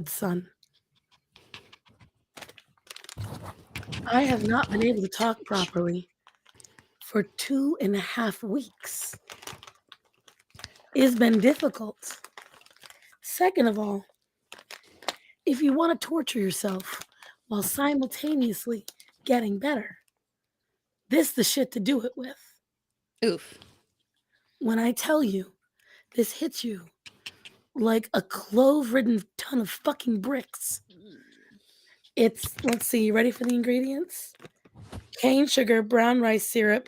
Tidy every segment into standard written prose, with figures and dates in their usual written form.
son. I have not been able to talk properly for 2.5 weeks. It's been difficult. Second of all, if you want to torture yourself while simultaneously getting better, this the shit to do it with. Oof. When I tell you this hits you like a clove-ridden ton of fucking bricks. Let's see, you ready for the ingredients? Cane sugar, brown rice syrup,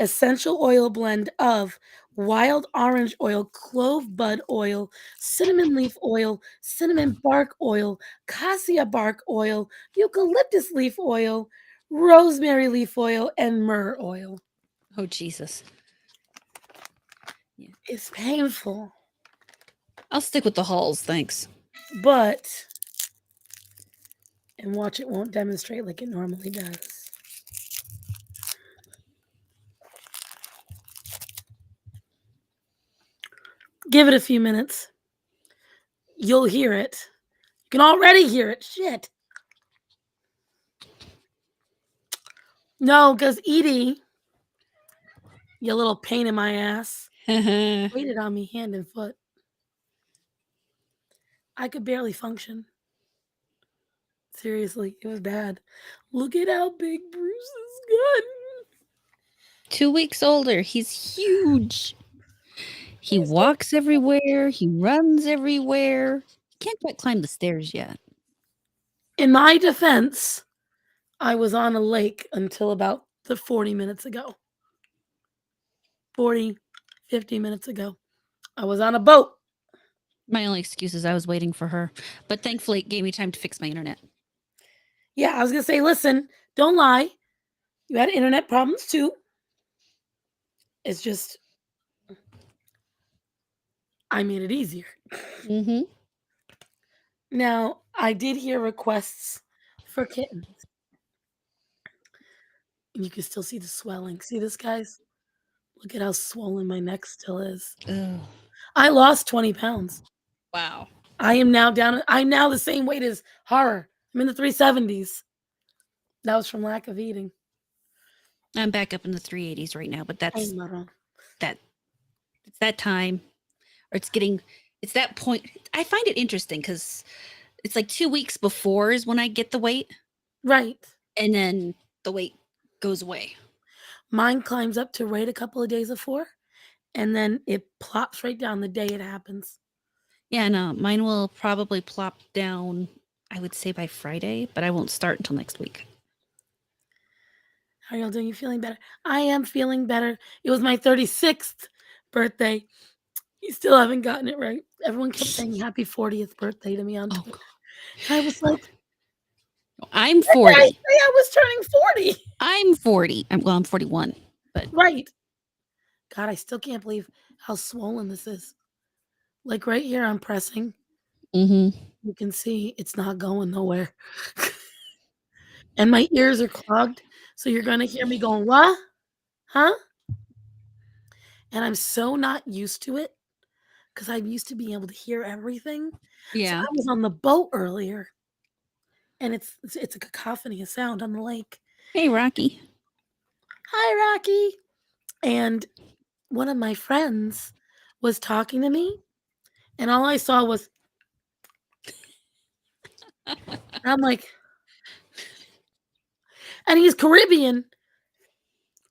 essential oil blend of wild orange oil, clove bud oil, cinnamon leaf oil, cinnamon bark oil, cassia bark oil, eucalyptus leaf oil, rosemary leaf oil, and myrrh oil. Oh, Jesus. It's painful, I'll stick with the Halls, thanks. but and watch it won't demonstrate like it normally does. Give it a few minutes. You'll hear it. You can already hear it. Shit. No, because Edie, you little pain in my ass, waited on me hand and foot. I could barely function. Seriously, it was bad. Look at how big Bruce's gotten. 2 weeks older. He's huge. He walks everywhere. He runs everywhere. He can't quite climb the stairs yet. In my defense, I was on a lake until about the 40 minutes ago. 40, 50 minutes ago. I was on a boat. My only excuse is I was waiting for her, but thankfully it gave me time to fix my internet. Yeah, I was going to say, listen, don't lie. You had internet problems too. It's just, I made it easier. Mm-hmm. Now, I did hear requests for kittens. And you can still see the swelling. See this, guys? Look at how swollen my neck still is. Ugh. I lost 20 pounds. Wow. I'm now the same weight as Horror. I'm in the 370s. That was from lack of eating. I'm back up in the 380s right now, but Hey, that's mother. that. It's that time, or it's that point. I find it interesting because it's like 2 weeks before is when I get the weight, Right. and then the weight goes away. Mine climbs up to right a couple of days before, and then it plops right down the day it happens. Yeah, no, mine will probably plop down, I would say by Friday, but I won't start until next week. How are y'all doing? You feeling better? I am feeling better. It was my 36th birthday. You still haven't gotten it right. Everyone kept saying happy 40th birthday to me on Oh, Twitter. And I was like, I'm when did I 40. say I was turning 40? I'm 40. I'm 41, but Right. God, I still can't believe how swollen this is. Like right here, I'm pressing. mm-hmm. You can see it's not going nowhere. And my ears are clogged. So you're going to hear me going, what? Huh? And I'm so not used to it because I'm used to being able to hear everything. So Yeah. I was on the boat earlier and it's a cacophony of sound on the lake. Hey, Rocky. Hi, Rocky. And one of my friends was talking to me, and all I saw was, I'm like, and he's Caribbean,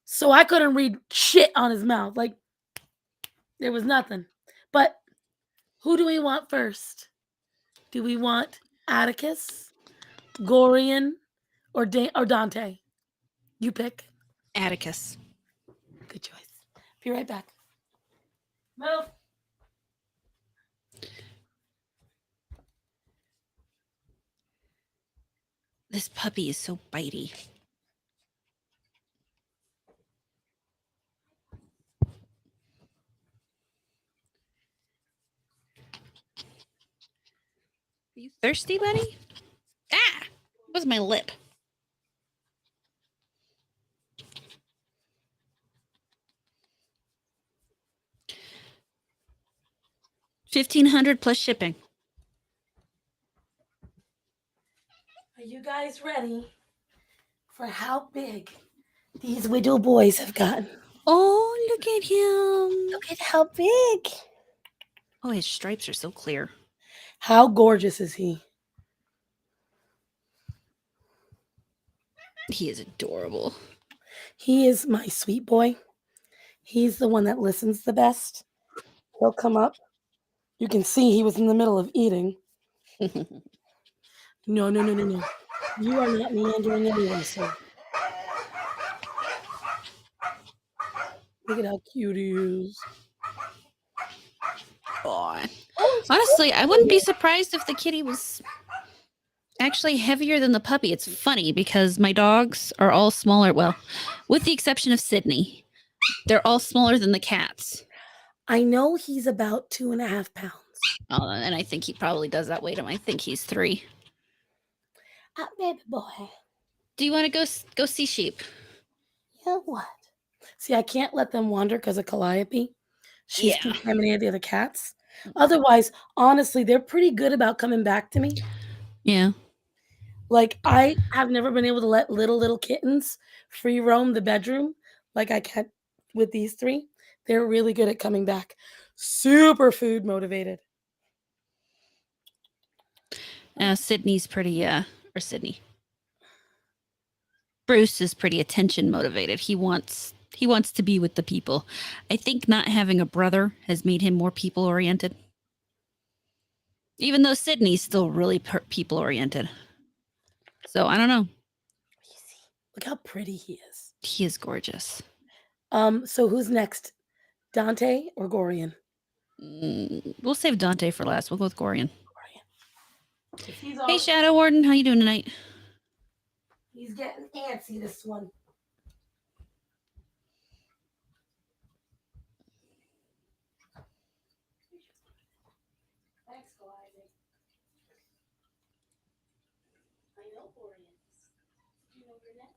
so I couldn't read shit on his mouth. Like, there was nothing. But who do we want first? Do we want Atticus, Gorian, or Dante? You pick. Atticus. Good choice. Be right back. Move. This puppy is so bitey. Are you thirsty, buddy? Ah! What's my lip? $1,500 plus shipping. Are you guys ready for how big these widow boys have gotten? Oh, look at him. Look at how big. Oh, his stripes are so clear. How gorgeous is he? He is adorable. He is my sweet boy. He's the one that listens the best. He'll come up. You can see he was in the middle of eating. No, no, no, no, no. You are not meandering anywhere, sir. Look at how cute he is. Oh. Oh, it's Honestly, I wouldn't be cute. surprised if the kitty was actually heavier than the puppy. It's funny because my dogs are all smaller. Well, with the exception of Sydney, they're all smaller than the cats. I know he's about 2.5 pounds. And I think he probably does that weight him. I think he's 3. Ah, baby boy. Do you want to go see sheep? Yeah, what? See, I can't let them wander because of Calliope. She's Yeah. contaminated the other cats. Otherwise, honestly, they're pretty good about coming back to me. Yeah. Like, I have never been able to let little kittens free roam the bedroom like I can with these 3. They're really good at coming back. Super motivated. Sydney's pretty, or Sydney. Bruce is pretty attention motivated. He wants to be with the people. I think not having a brother has made him more people oriented. Even though Sydney's still really people oriented. So I don't know. Look how pretty he is. He is gorgeous. So who's next? Dante or Gorian? We'll save Dante for last. We'll go with Gorian. He's Hey, Shadow Warden, how you doing tonight? He's getting antsy, this one. Thanks, Calliope. I know Gorian. Do you know your next?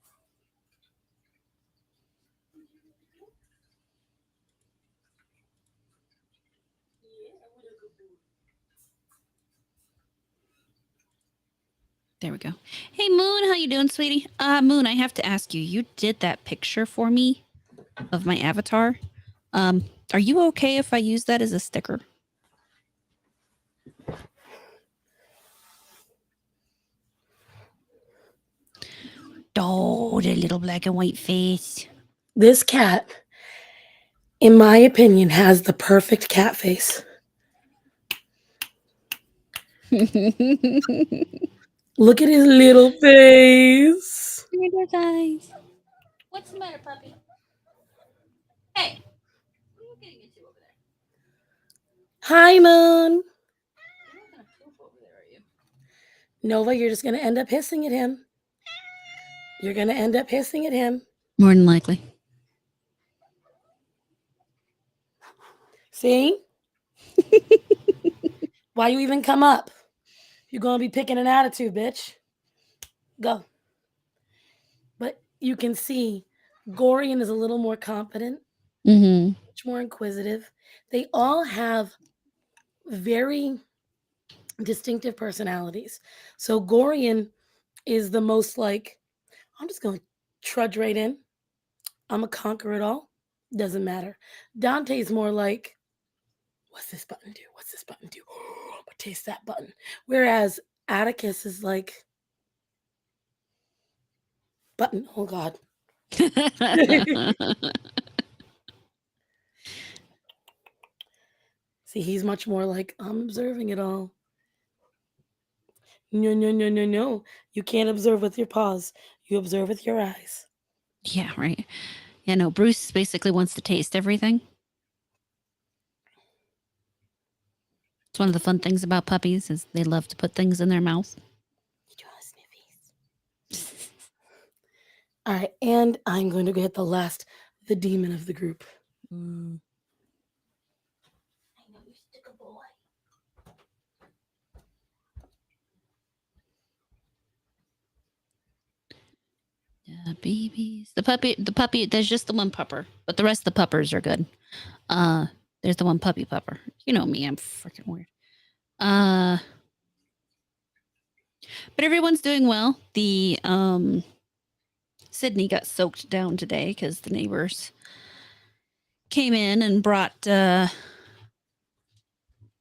There we go. Hey, Moon, how you doing, sweetie? Moon, I have to ask you. You did that picture for me of my avatar. Are you okay if I use that as a sticker? Oh, the little black and white face. This cat, in my opinion, has the perfect cat face. Look at his little face. Eyes. What's the matter, puppy? Hey, what are you getting into over there? Hi, Moon. You're not gonna poop over there, are you? Nova, you're just going to end up hissing at him. You're going to end up hissing at him. More than likely. See? Why you even come up? You're going to be picking an attitude, bitch. Go. But you can see Gorian is a little more confident, much more inquisitive. They all have very distinctive personalities. So Gorian is the most like, I'm just going to trudge right in. I'm going to conquer it all. Doesn't matter. Dante's more like, what's this button do? What's this button do? Oh, I'm going to taste that button. Whereas Atticus is like, button. Oh, God. See, he's much more like, I'm observing it all. No, no, no, no, no. You can't observe with your paws. You observe with your eyes. Yeah, right. Yeah, no, Bruce basically wants to taste everything. It's one of the fun things about puppies is they love to put things in their mouth. You draw sniffies. All right, and I'm going to get the demon of the group. I know you stick a boy. Babies. The puppy, there's just the one pupper, but the rest of the puppers are good. There's the one puppy pupper. You know me, I'm freaking weird. But everyone's doing well. The Sydney got soaked down today because the neighbors came in and brought the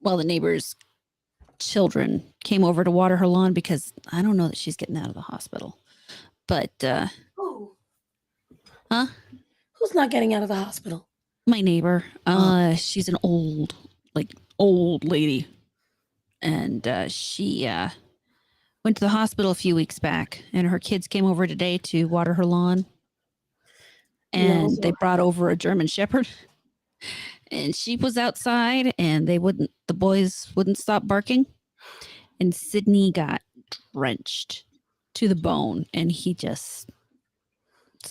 neighbors' children came over to water her lawn because I don't know that she's getting out of the hospital. But Oh, huh? who's not getting out of the hospital? My neighbor, Oh. she's an old lady, and she went to the hospital a few weeks back, and her kids came over today to water her lawn, No, and they brought over a German Shepherd, and she was outside, and the boys wouldn't stop barking, and Sydney got drenched to the bone, and it's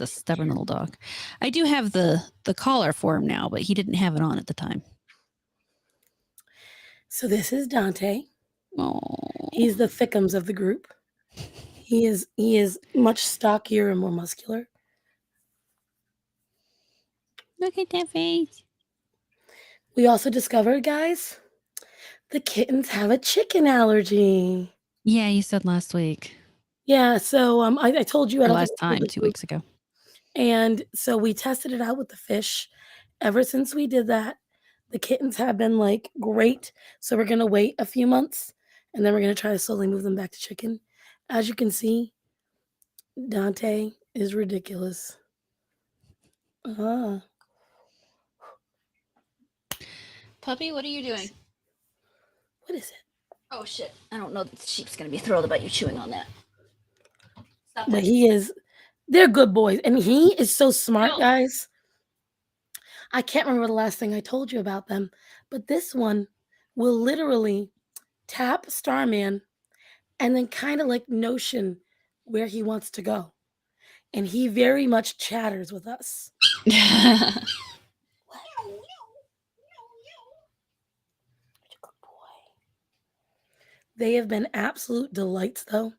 a stubborn little dog. I do have the collar for him now, but he didn't have it on at the time. so this is Dante. Oh, He's the thickums of the group. He is much stockier and more muscular. look at that face. We also discovered, guys, the kittens have a chicken allergy. Yeah, you said last week Yeah, so I told you, I or don't think last I told time, the 2 group. weeks ago. And so we tested it out with the fish. Ever since we did that, the kittens have been like great. So we're gonna wait a few months and then we're gonna try to slowly move them back to chicken. As you can see, Dante is ridiculous. Ah, Puppy, what are you doing? what is it? Oh shit! I don't know that the sheep's gonna be thrilled about you chewing on that. Stop But that. they're good boys. And he is so smart, No. guys. I can't remember the last thing I told you about them, but this one will literally tap Starman and then kind of like notion where he wants to go. And he very much chatters with us. Good boy. They have been absolute delights, though.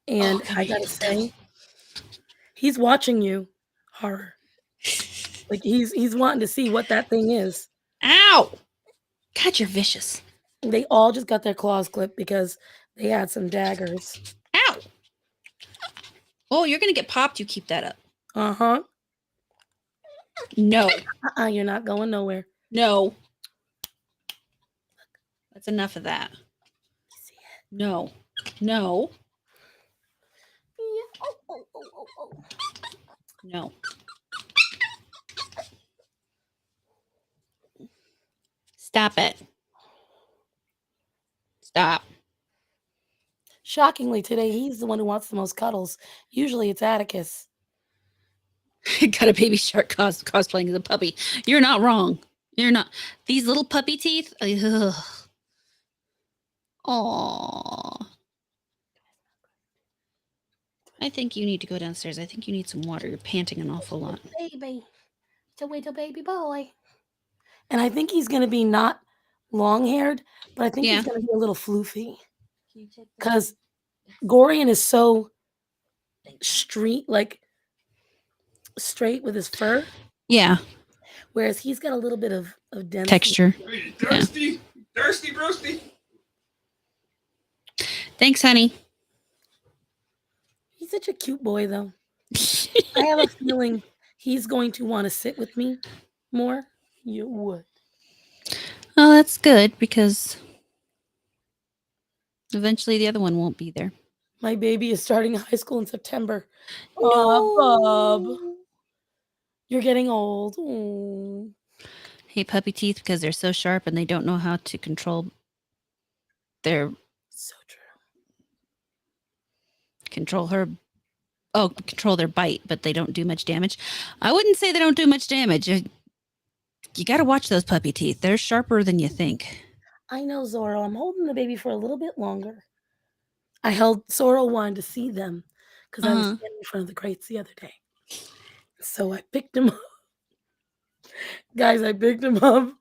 Oh, And come I here, you gotta little devil. say, he's watching you, horror. Like he's wanting to see what that thing is. Ow! God, you're vicious. They all just got their claws clipped because they had some daggers. Ow! Oh, you're gonna get popped. You keep that up. Uh-huh. No, You're not going nowhere. no. That's enough of that. You see it? No, no, Yeah. Oh. no. Stop it. Stop. Shockingly, today he's the one who wants the most cuddles. Usually it's Atticus. Got a baby shark cosplaying as a puppy. You're not wrong. You're not. These little puppy teeth. Oh. I think you need to go downstairs. I think you need some water. You're panting an awful lot. Baby. It's a little baby boy. And I think he's gonna be not long haired, but I think Yeah. he's gonna be a little floofy. Because Gorian is so straight with his fur, Yeah. whereas he's got a little bit of density. Texture. Are you thirsty? Thirsty, broski? Thanks, honey. He's such a cute boy, though. I have a feeling he's going to want to sit with me more. You would. Oh, that's good because eventually the other one won't be there. My baby is starting high school in September. Bub. You're getting old. Aw. Hey, puppy teeth, because they're so sharp and they don't know how to control their So true. control their bite, but they don't do much damage. I wouldn't say they don't do much damage. You got to watch those puppy teeth. They're sharper than you think. I know, Zorro. I'm holding the baby for a little bit longer. I held Zorro wanted to see them because I was standing in front of the crates the other day. So I picked him up. Guys, I picked him up.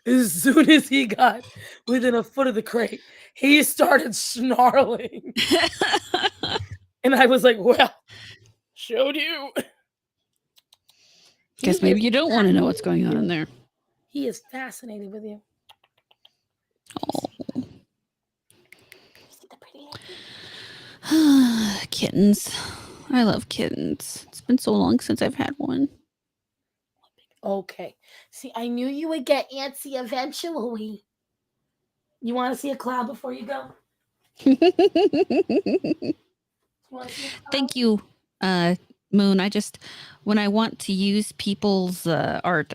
As soon as he got within a foot of the crate, he started snarling. And I was like, well, showed you. Guess maybe you don't want to know what's going on in there. He is fascinated with you. Oh. See the pretty lady? kittens. I love kittens. It's been so long since I've had one. Okay. See, I knew you would get antsy eventually. You want to see a cloud before you go? You want to see a cloud? Thank you, Moon. When I want to use people's art,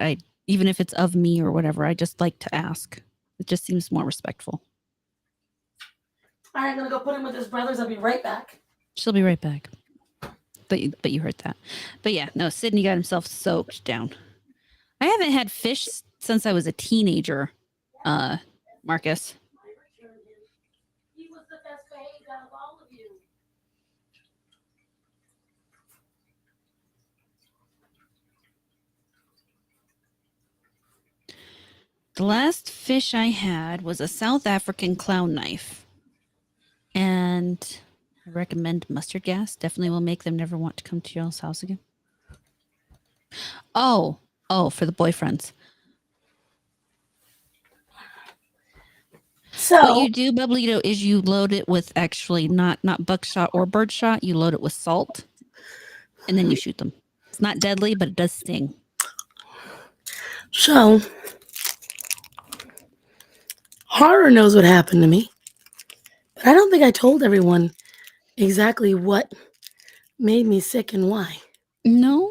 even if it's of me or whatever, I just like to ask. It just seems more respectful. All right, I'm going to go put him with his brothers. I'll be right back. She'll be right back. But you heard that. But yeah, no, Sydney got himself soaked down. I haven't had fish since I was a teenager, Marcus. He was the best behaved out of all of you. The last fish I had was a South African clown knife. And I recommend mustard gas. Definitely will make them never want to come to your house again. Oh, for the boyfriends. So what you do, Bubblito, is you load it with actually not buckshot or birdshot. You load it with salt, and then you shoot them. It's not deadly, but it does sting. So, horror knows what happened to me, but I don't think I told everyone exactly what made me sick and why. No?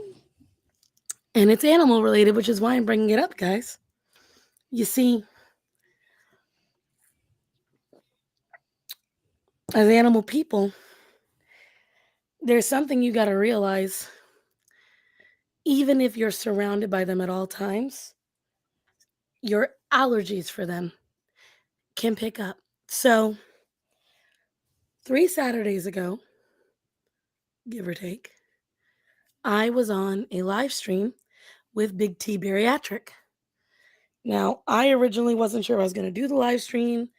And it's animal related, which is why I'm bringing it up, guys. You see, as animal people, there's something you got to realize. Even if you're surrounded by them at all times, your allergies for them can pick up. So, 3 Saturdays ago, give or take, I was on a live stream with Big T Bariatric. Now, I originally wasn't sure I was going to do the live stream.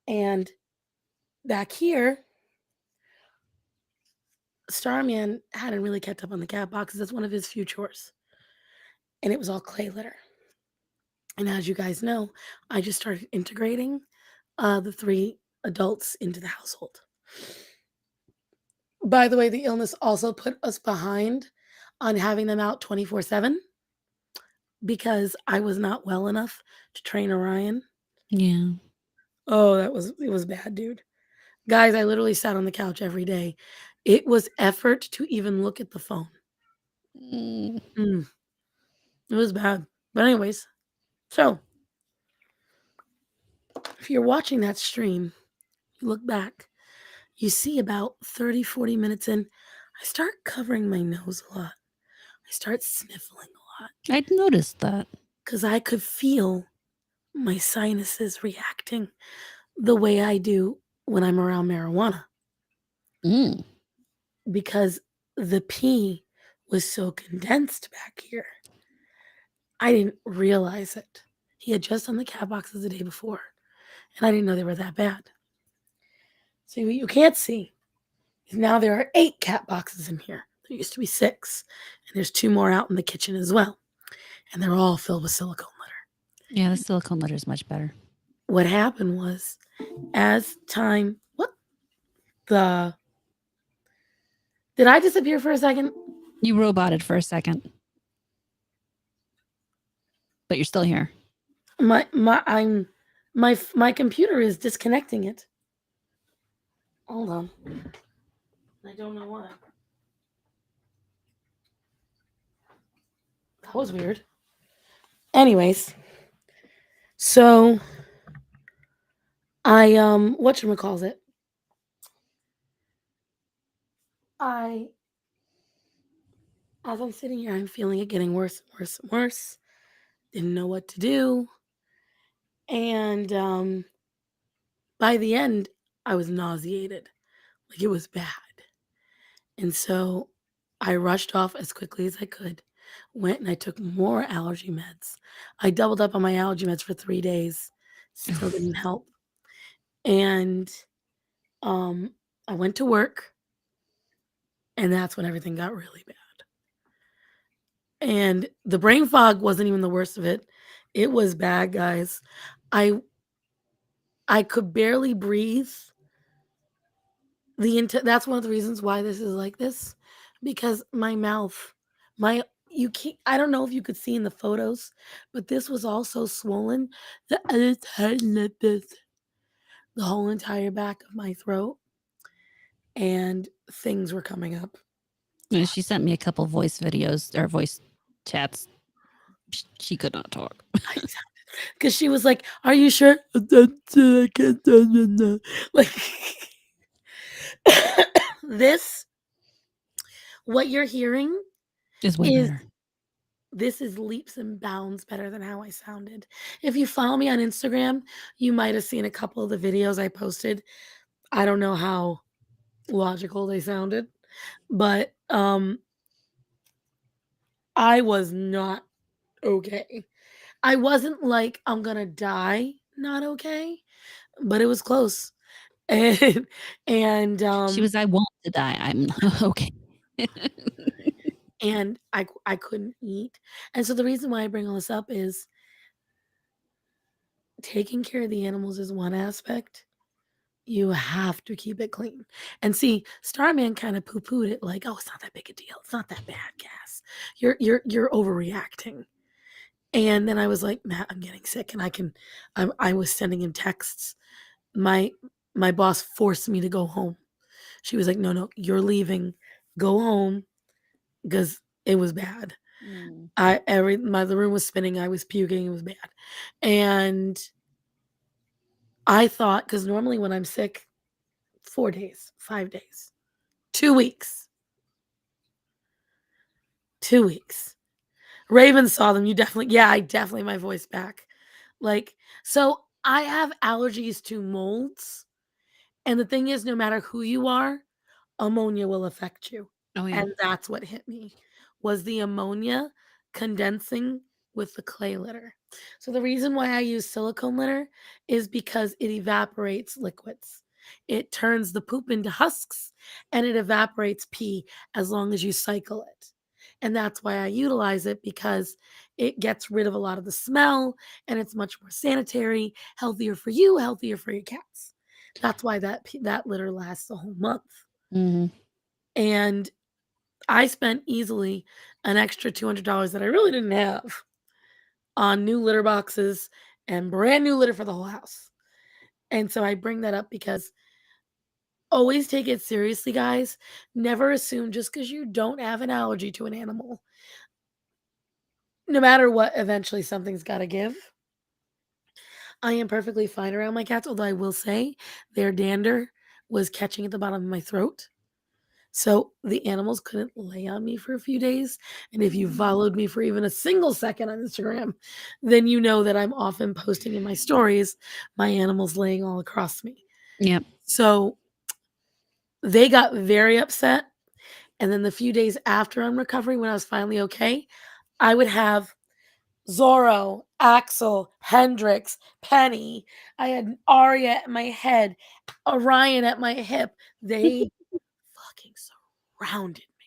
And back here, Starman hadn't really kept up on the cat boxes. That's one of his few chores. And it was all clay litter. And as you guys know, I just started integrating the 3 adults into the household. By the way, the illness also put us behind on having them out 24/7 because I was not well enough to train Orion. Yeah. Oh, it was bad, dude. Guys, I literally sat on the couch every day. It was effort to even look at the phone. It was bad. But anyways, so if you're watching that stream, you look back, you see about 30, 40 minutes in, I start covering my nose a lot. I start sniffling a lot. I'd noticed that. Because I could feel my sinuses reacting the way I do when I'm around marijuana. Because the pee was so condensed back here. I didn't realize it. He had just done the cat boxes the day before, and I didn't know they were that bad. See, what you can't see is now there are 8 cat boxes in here. There used to be 6, and there's 2 more out in the kitchen as well. And they're all filled with silicone litter. Yeah, the silicone litter is much better. What happened was, as time... Did I disappear for a second? You roboted for a second. But you're still here. My computer is disconnecting it. Hold on. I don't know why. That was weird. Anyways, so I whatchamacallit? As I'm sitting here, I'm feeling it getting worse and worse and worse. Didn't know what to do. And by the end, I was nauseated. Like, it was bad. And so I rushed off as quickly as I could. Went and I took more allergy meds. I doubled up on my allergy meds for 3 days. Still didn't help. And I went to work. And that's when everything got really bad. And the brain fog wasn't even the worst of it. It was bad, guys. I could barely breathe That's one of the reasons why this is like this, because my mouth, my you can't. I don't know if you could see in the photos, but this was all so swollen that I just had like this the whole entire back of my throat, and things were coming up. And she sent me a couple voice videos or voice chats. She could not talk. Because she was like, "Are you sure?" Like this, what you're hearing Is way is better. this is leaps and bounds better than how I sounded. If you follow me on Instagram, you might have seen a couple of the videos I posted. I don't know how logical they sounded, but I was not okay. I wasn't like I'm gonna die, not okay, but it was close. And and She was, I want to die. I'm okay. and I couldn't eat. And so the reason why I bring all this up is taking care of the animals is one aspect. You have to keep it clean. And see, Starman kind of poo-pooed it like, "Oh, it's not that big a deal. It's not that bad, Cass. You're overreacting." And then I was like, "Matt, I'm getting sick." And I was sending him texts. My my boss forced me to go home. She was like, "No, no, you're leaving. Go home," because it was bad. The room was spinning. I was puking. It was bad. And I thought, because normally when I'm sick, 4 days, 5 days, 2 weeks. 2 weeks. Raven saw them. I definitely my voice back. Like, so I have allergies to molds. And the thing is, no matter who you are, ammonia will affect you. Oh yeah. And that's what hit me was the ammonia condensing with the clay litter. So the reason why I use silicone litter is because it evaporates liquids. It turns the poop into husks and it evaporates pee as long as you cycle it. And that's why I utilize it, because it gets rid of a lot of the smell and it's much more sanitary, healthier for you, healthier for your cats. That's why that litter lasts a whole month. Mm-hmm. And I spent easily an extra $200 that I really didn't have on new litter boxes and brand new litter for the whole house. And so I bring that up because always take it seriously, guys. Never assume just because you don't have an allergy to an animal. No matter what, eventually something's got to give. I am perfectly fine around my cats, although I will say their dander was catching at the bottom of my throat. So the animals couldn't lay on me for a few days. And if you followed me for even a single second on Instagram, then you know that I'm often posting in my stories my animals laying all across me. Yep. So they got very upset. And then the few days after I'm recovering, when I was finally okay, I would have Zorro, Axel, Hendrix, Penny. I had Arya at my head, Orion at my hip. They fucking surrounded me.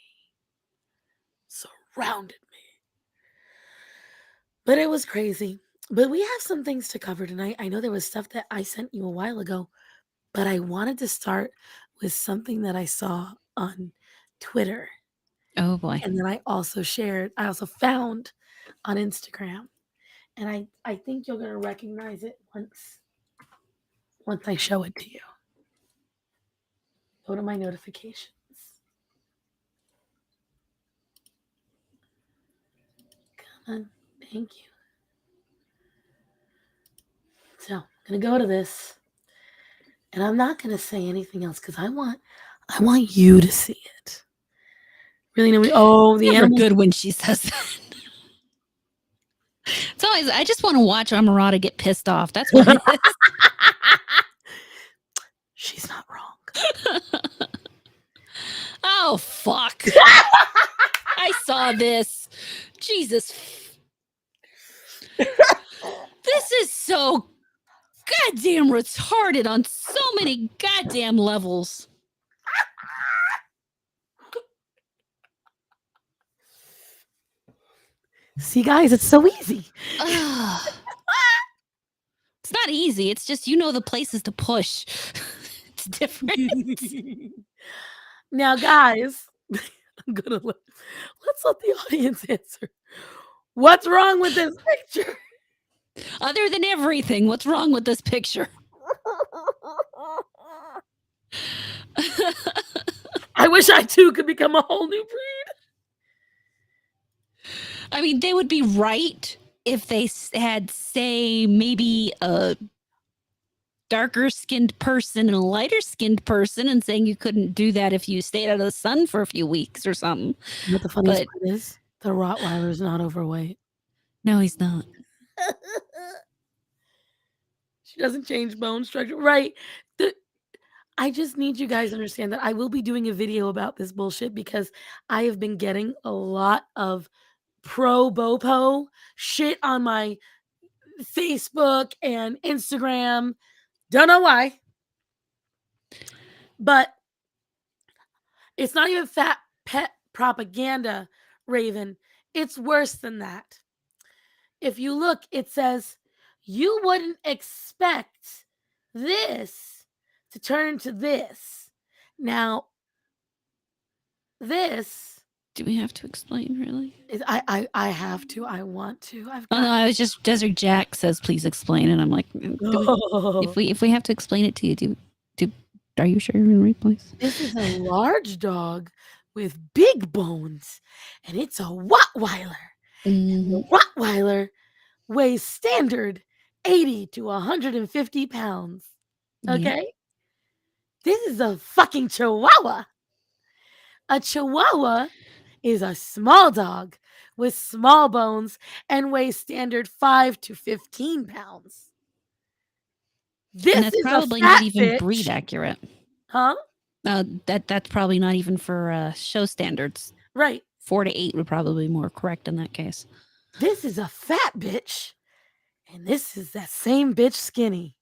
But it was crazy. But we have some things to cover tonight. I know there was stuff that I sent you a while ago, but I wanted to start with something that I saw on Twitter. Oh boy. And then I also found on Instagram. And I think you're gonna recognize it once I show it to you. Go to my notifications. Come on. Thank you. So I'm gonna go to this. And I'm not gonna say anything else because I want you to see it. Really know the Never animal. good when she says that. It's always, I just want to watch StarMorata get pissed off. That's what it is. She's not wrong. Oh fuck. I saw this. Jesus. This is so goddamn retarded on so many goddamn levels. See, guys, it's so easy. It's not easy. It's just, you know, the places to push. makes a difference. Now, guys, I'm gonna let's let the audience answer. What's wrong with this picture? Other than everything, what's wrong with this picture? I wish I too could become a whole new breed. I mean, they would be right if they had, say, maybe a darker skinned person and a lighter skinned person, and saying you couldn't do that if you stayed out of the sun for a few weeks or something. You know what the funniest But part is? The Rottweiler is not overweight. no, he's not. She doesn't change bone structure. Right. I just need you guys to understand that I will be doing a video about this bullshit because I have been getting a lot of pro Bopo shit on my Facebook and Instagram. Don't know why. But it's not even fat pet propaganda, Raven. It's worse than that. If you look, it says you wouldn't expect this to turn into this. Now, this Do we have to explain, really? is I have to. I want to. I've Oh got no, I was just Desert Jack says please explain, and I'm like, if we have to explain it to you, are you sure you're in the right place? This is a large dog with big bones, and it's a Rottweiler. Mhm. The Rottweiler weighs standard 80 to 150 pounds. Yeah. Okay? This is a fucking Chihuahua. A Chihuahua is a small dog with small bones and weighs standard 5 to 15 pounds. This And that's is probably a not fat even bitch. breed accurate. Huh? That's probably not even for show standards. Right. 4 to 8 would probably be more correct in that case. This is a fat bitch. And this is that same bitch skinny.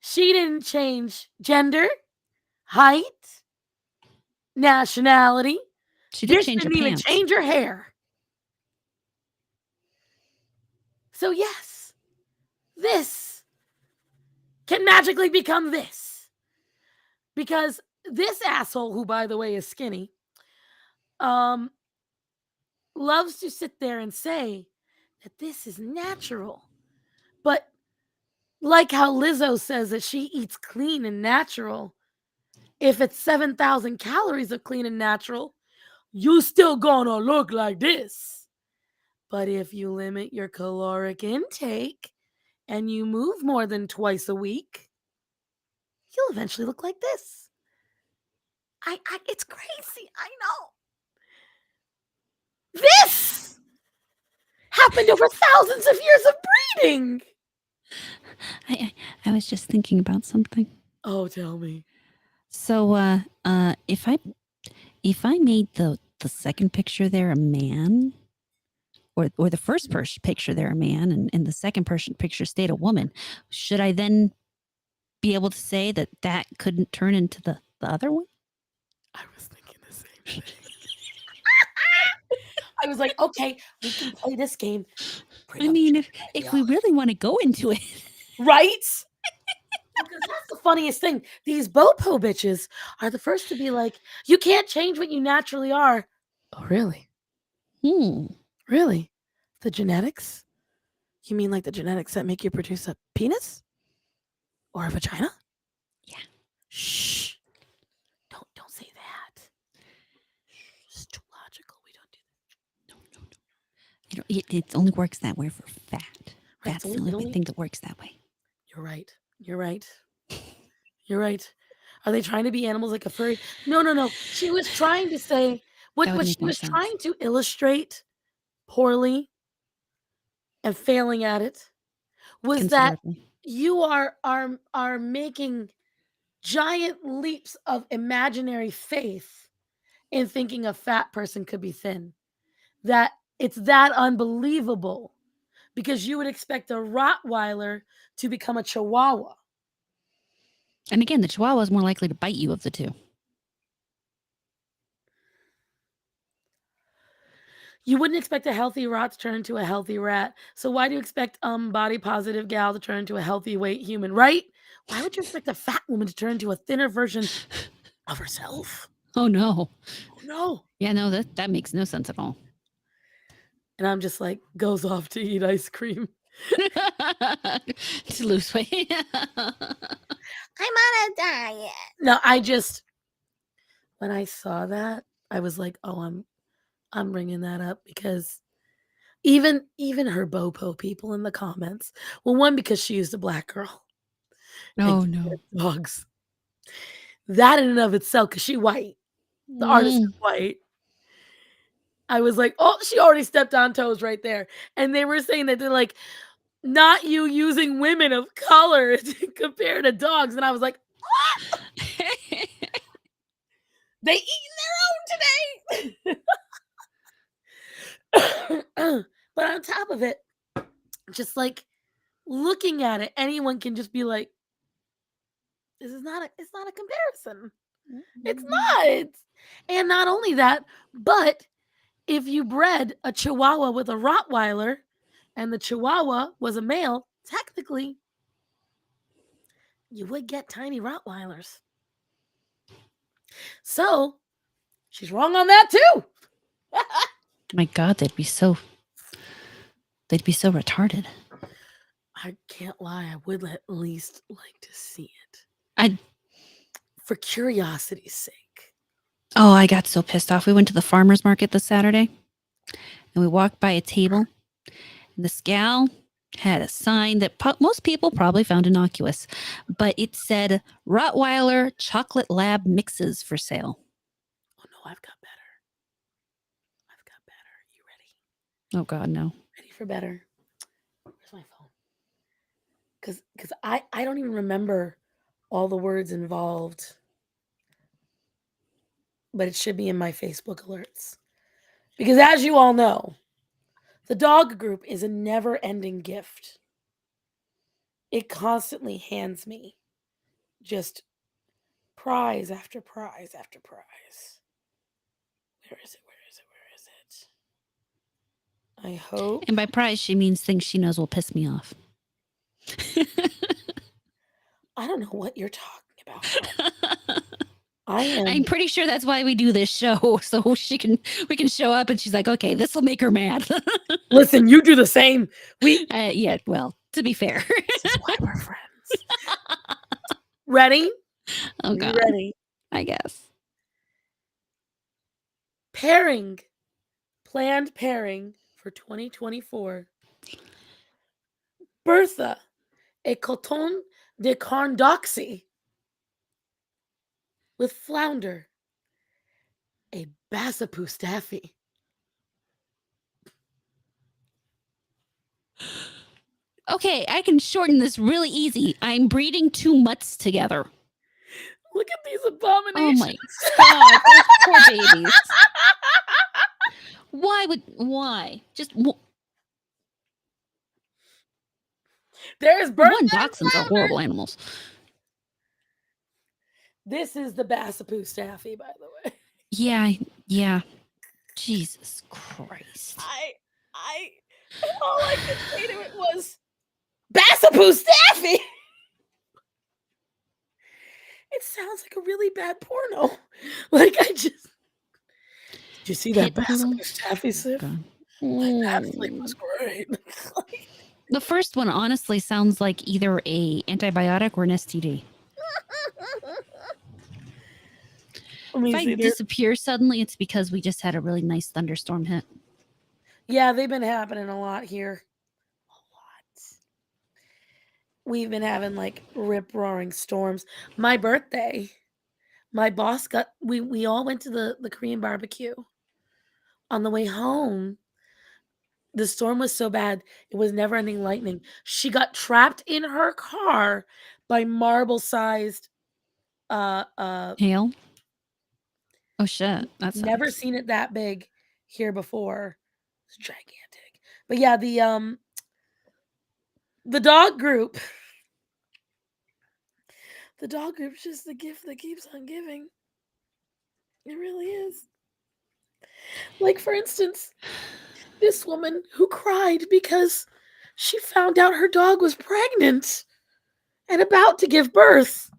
She didn't change gender, height, nationality. She did This change her didn't even pants. change her hair. So yes, this can magically become this. Because this asshole, who by the way is skinny, loves to sit there and say that this is natural. But like how Lizzo says that she eats clean and natural, if it's 7,000 calories of clean and natural, you still gonna look like this. But if you limit your caloric intake and you move more than twice a week, you'll eventually look like this. It's crazy. I know. This happened over thousands of years of breeding. I was just thinking about something. Oh, tell me. So if I made the second picture there a man, or the first picture there a man, and the second picture stayed a woman, should I then be able to say that couldn't turn into the other one? I was thinking the same thing. I was like, okay, we can play this game. I mean, if we really want to go into it. Right? Because that's the funniest thing. These Bopo bitches are the first to be like, you can't change what you naturally are. Oh, really? Really? The genetics? You mean like the genetics that make you produce a penis? Or a vagina? Yeah. Shh. Don't say that. It's too logical. We don't do that. No. It only works that way for fat. Right, That's the only thing that works that way. You're right. You're right. You're right. Are they trying to be animals like a furry? No. She was trying to say That would what make she more was sense. trying to illustrate poorly and failing at it was that Considerably. you are making giant leaps of imaginary faith in thinking a fat person could be thin. That it's that unbelievable because you would expect a Rottweiler to become a Chihuahua. And again, the Chihuahua is more likely to bite you of the two. You wouldn't expect a healthy rat to turn into a healthy rat. So why do you expect body positive gal to turn into a healthy weight human, right? Why would you expect a fat woman to turn into a thinner version of herself? Oh no. Oh no. Yeah, no, that makes no sense at all. And I'm just like, goes off to eat ice cream. To lose weight. I'm on a diet. No, when I saw that, I was like, oh, I'm bringing that up because even her Bopo people in the comments. Well, one, because she used a black girl and Oh no. dogs. That in and of itself, because she white. The artist is white. I was like, oh, she already stepped on toes right there. And they were saying that they're like, not you using women of color to compare to dogs. And I was like, they eating their own today. But on top of it, just like looking at it, anyone can just be like, it's not a comparison. It's not. And not only that, but if you bred a Chihuahua with a Rottweiler and the Chihuahua was a male, technically you would get tiny Rottweilers. So she's wrong on that too. My God, they'd be so retarded. I can't lie. I would at least like to see it. I For curiosity's sake. I got so pissed off. We went to the farmer's market this Saturday and we walked by a table. And this gal had a sign that most people probably found innocuous, but it said Rottweiler chocolate lab mixes for sale. Oh no, I've got better. You ready? Oh God, no. Ready for better? Where's my phone? Because I don't even remember all the words involved. But it should be in my Facebook alerts. Because as you all know, the dog group is a never-ending gift. It constantly hands me just prize after prize after prize. Where is it? I hope. And by prize, she means things she knows will piss me off. I don't know what you're talking about. I'm pretty sure that's why we do this show, so we can show up and she's like, okay, this will make her mad. Listen, you do the same. Yeah, well, to be fair. This is why we're friends. Ready? Oh God. You ready? I guess. Planned pairing for 2024. Bertha, a coton de carne d'oxy with flounder, a Bassapoo Staffy. Okay, I can shorten this really easy. I'm breeding 2 mutts together. Look at these abominations. Oh my God, those poor babies. Why? There's Bertha. One, dachshunds are horrible animals. This is the Bassapoo Staffy, by the way. Yeah. Jesus Christ. All I could say to it was Bassapoo Staffy. It sounds like a really bad porno. Like did you see that Bassapoo Staffy sip? Like, that flick was great. The first one honestly sounds like either a antibiotic or an STD. If I disappear suddenly, it's because we just had a really nice thunderstorm hit. Yeah, they've been happening a lot here. A lot. We've been having like rip-roaring storms. My birthday, my boss we all went to the Korean barbecue. On the way home, the storm was so bad, it was never-ending lightning. She got trapped in her car by marble-sized hail. Oh shit, that's never seen it that big here before. It's gigantic. But yeah, the dog group. The dog group's just the gift that keeps on giving. It really is. Like, for instance, this woman who cried because she found out her dog was pregnant. and about to give birth.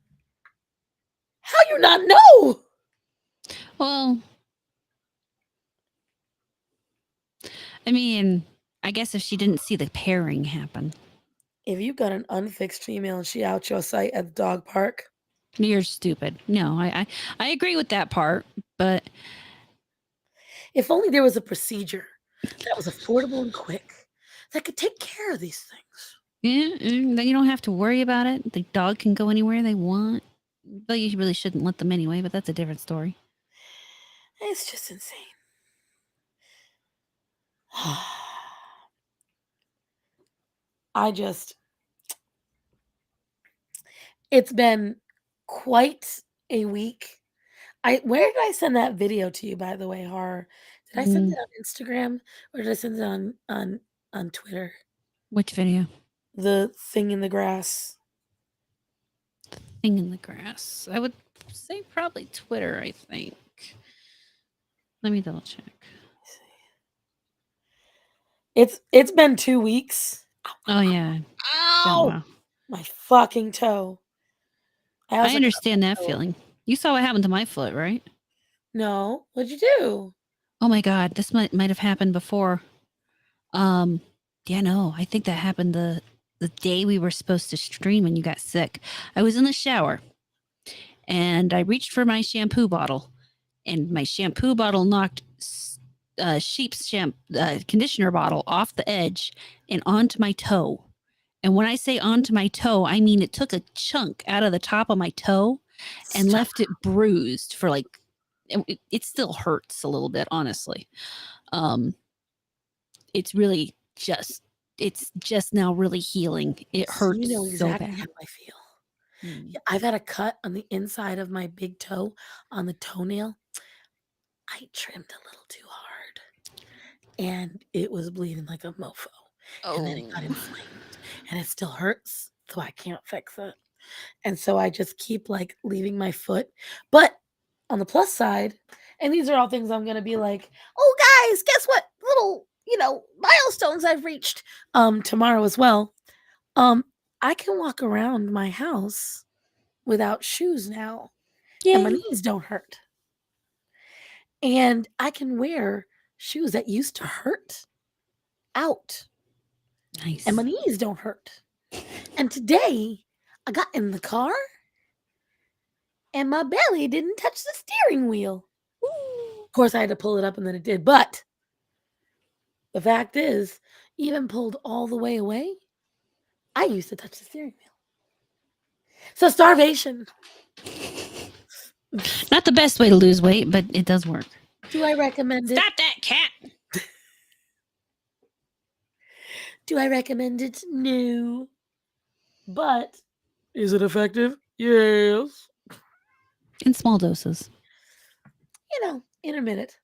How you not know? Well, I mean, I guess if she didn't see the pairing happen. If you got an unfixed female and she out your sight at the dog park, You're stupid. No, I agree with that part, but if only there was a procedure that was affordable and quick that could take care of these things. yeah, then you don't have to worry about it. The dog can go anywhere they want. But you really shouldn't let them anyway, but that's a different story. It's just insane. It's been quite a week. Where did I send that video to you, by the way, Horror? Did I send it on Instagram or did I send it on Twitter? Which video? The thing in the grass. Thing in the grass. I would say probably Twitter, I think. Let me double check. It's been 2 weeks. Oh yeah. Been a Ow! while. My fucking toe. I understand that feeling. You saw what happened to my foot, right? No. What'd you do? Oh my god, this might have happened before. Yeah, no, I think that happened the day we were supposed to stream and you got sick. I was in the shower and I reached for my shampoo bottle, and my shampoo bottle knocked sheep's conditioner bottle off the edge and onto my toe. And when I say onto my toe, I mean it took a chunk out of the top of my toe and left it bruised for like it still hurts a little bit, honestly. It's really it's just now really healing. It hurts You know exactly so bad. how I feel. Yeah, I've had a cut on the inside of my big toe on the toenail. I trimmed a little too hard and it was bleeding like a mofo. And then it got inflamed and it still hurts, so I can't fix it. And so I just keep like leaving my foot. But on the plus side, and these are all things I'm gonna be like, oh guys, guess what? Little, milestones I've reached tomorrow as well. I can walk around my house without shoes now. And my Yay. knees don't hurt. And I can wear shoes that used to hurt out. Nice. And my knees don't hurt. And today I got in the car and my belly didn't touch the steering wheel. Of course, I had to pull it up and then it did. But the fact is, even pulled all the way away, I used to touch the steering wheel. So starvation. Not the best way to lose weight, but it does work. Do I recommend it? Stop that cat. Do I recommend it? No. But is it effective? Yes. In small doses. Intermittent.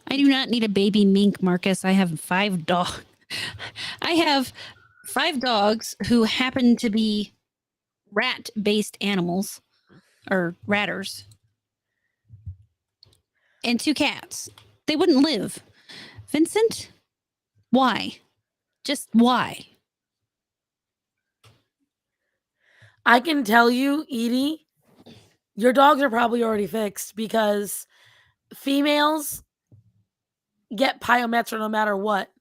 I do not need a baby mink, Marcus. I have 5 dogs. I have 5 dogs who happen to be rat-based animals, or ratters, and 2 cats. They wouldn't live. Vincent, why? Just why? I can tell you, Edie, your dogs are probably already fixed because females get pyometra no matter what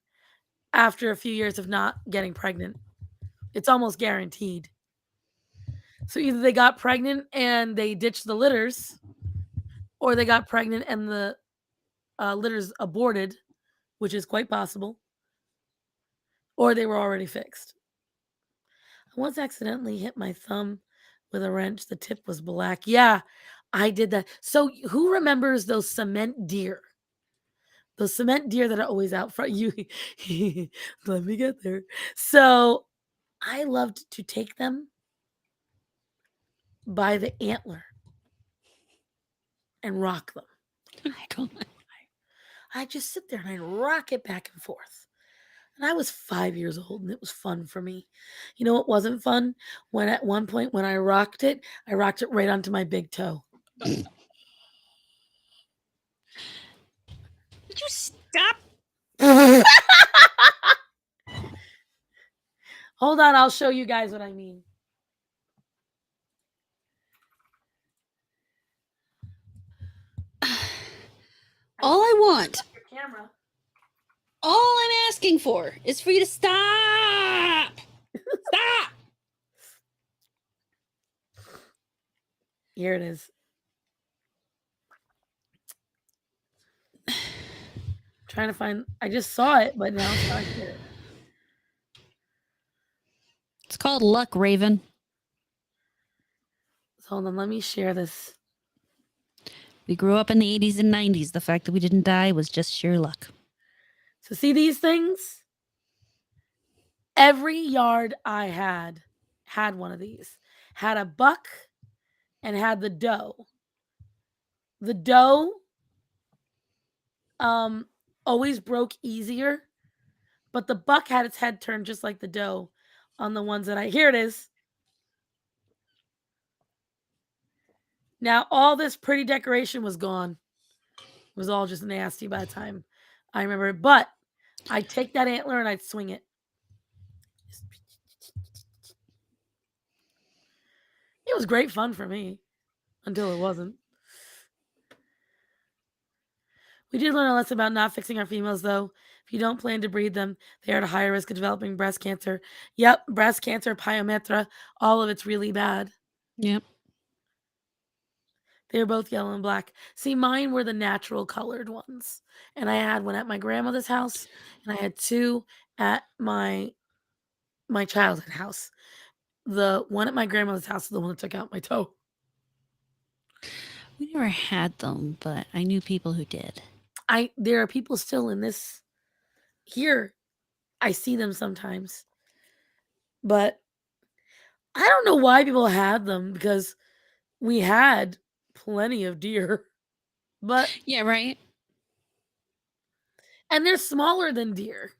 after a few years of not getting pregnant. It's almost guaranteed. So either they got pregnant and they ditched the litters, or they got pregnant and the litters aborted, which is quite possible, or they were already fixed. I once accidentally hit my thumb with a wrench. The tip was black. Yeah, I did that. So who remembers those cement deer? Those cement deer that are always out front. You let me get there. So I loved to take them by the antler and rock them. I don't know. I just sit there and I'd rock it back and forth. And I was 5 years old and it was fun for me. You know what wasn't fun? When at one point when I rocked it right onto my big toe. Did you stop? Hold on, I'll show you guys what I mean. want. Your camera. All I'm asking for is for you to stop. Stop. Here it is. Trying to find. I just saw it, but now it's not here. It's called luck, Raven. So hold on. Let me share this. We grew up in the 80s and 90s. The fact that we didn't die was just sheer luck. So see these things? Every yard I had one of these. Had a buck and had the doe. The doe always broke easier, but the buck had its head turned just like the doe on the ones that here it is. Now all this pretty decoration was gone. It was all just nasty by the time I remember it. But I'd take that antler and I'd swing it. It was great fun for me until it wasn't. We did learn a lesson about not fixing our females, though. If you don't plan to breed them, they are at a higher risk of developing breast cancer. Yep, breast cancer, pyometra, all of it's really bad. Yep. They were both yellow and black. See, mine were the natural colored ones. And I had one at my grandmother's house, and I had two at my childhood house. The one at my grandmother's house is the one that took out my toe. We never had them, but I knew people who did. There are people still in this here. I see them sometimes. But I don't know why people had them, because we had plenty of deer. But Yeah, right? and they're smaller than deer.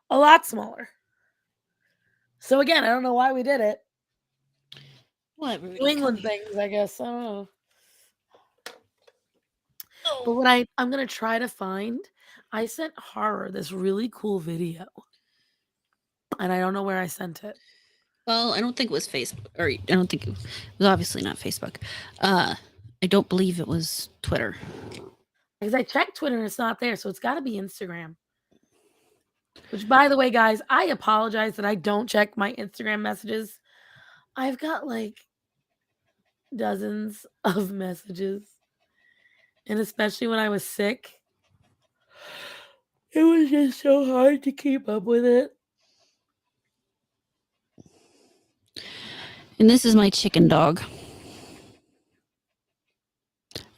A lot smaller. So again, I don't know why we did it. What? New England things, I guess. I don't know. But what I'm gonna try to find, I sent Horror this really cool video. And I don't know where I sent it. Well, I don't think it was Facebook, or I don't think it was obviously not Facebook. I don't believe it was Twitter. Because I checked Twitter and it's not there, so it's got to be Instagram. Which, by the way, guys, I apologize that I don't check my Instagram messages. I've got like dozens of messages. And especially when I was sick, it was just so hard to keep up with it. And this is my chicken dog.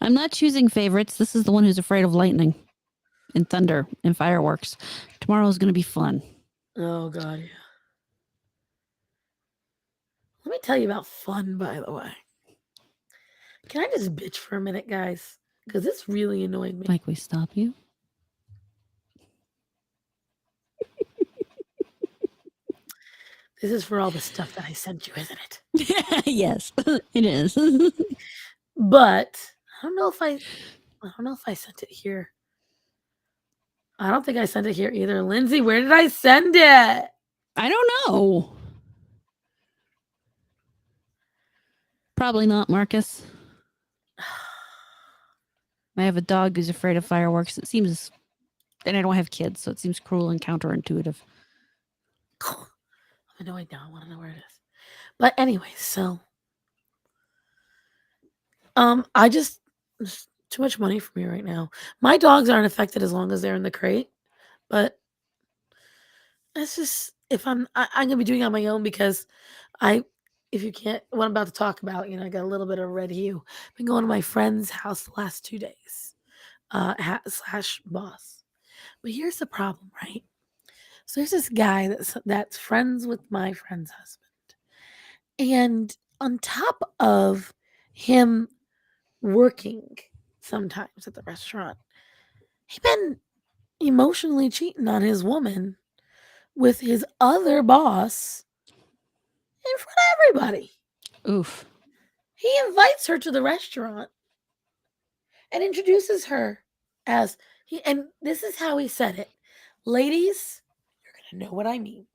I'm not choosing favorites. This is the one who's afraid of lightning and thunder and fireworks. Tomorrow's going to be fun. Oh, God, yeah. Let me tell you about fun, by the way. Can I just bitch for a minute, guys? Because this really annoyed me. Like we stop you? This is for all the stuff that I sent you, isn't it? Yes, it is. But I don't know if I sent it here. I don't think I sent it here either. Lindsay, where did I send it? I don't know. Probably not, Marcus. I have a dog who's afraid of fireworks. It seems, and I don't have kids, so it seems cruel and counterintuitive. I'm annoyed now. I want to know where it is. But anyway, so I just it's too much money for me right now. My dogs aren't affected as long as they're in the crate, but it's just I'm gonna be doing it on my own, because if you can't, what I'm about to talk about, I got a little bit of red hue. Been going to my friend's house the last 2 days, slash boss. But here's the problem, right? So there's this guy that's friends with my friend's husband. And on top of him working sometimes at the restaurant, he been emotionally cheating on his woman with his other boss in front of everybody. Oof. He invites her to the restaurant and introduces her as and this is how he said it. Ladies, you're going to know what I mean.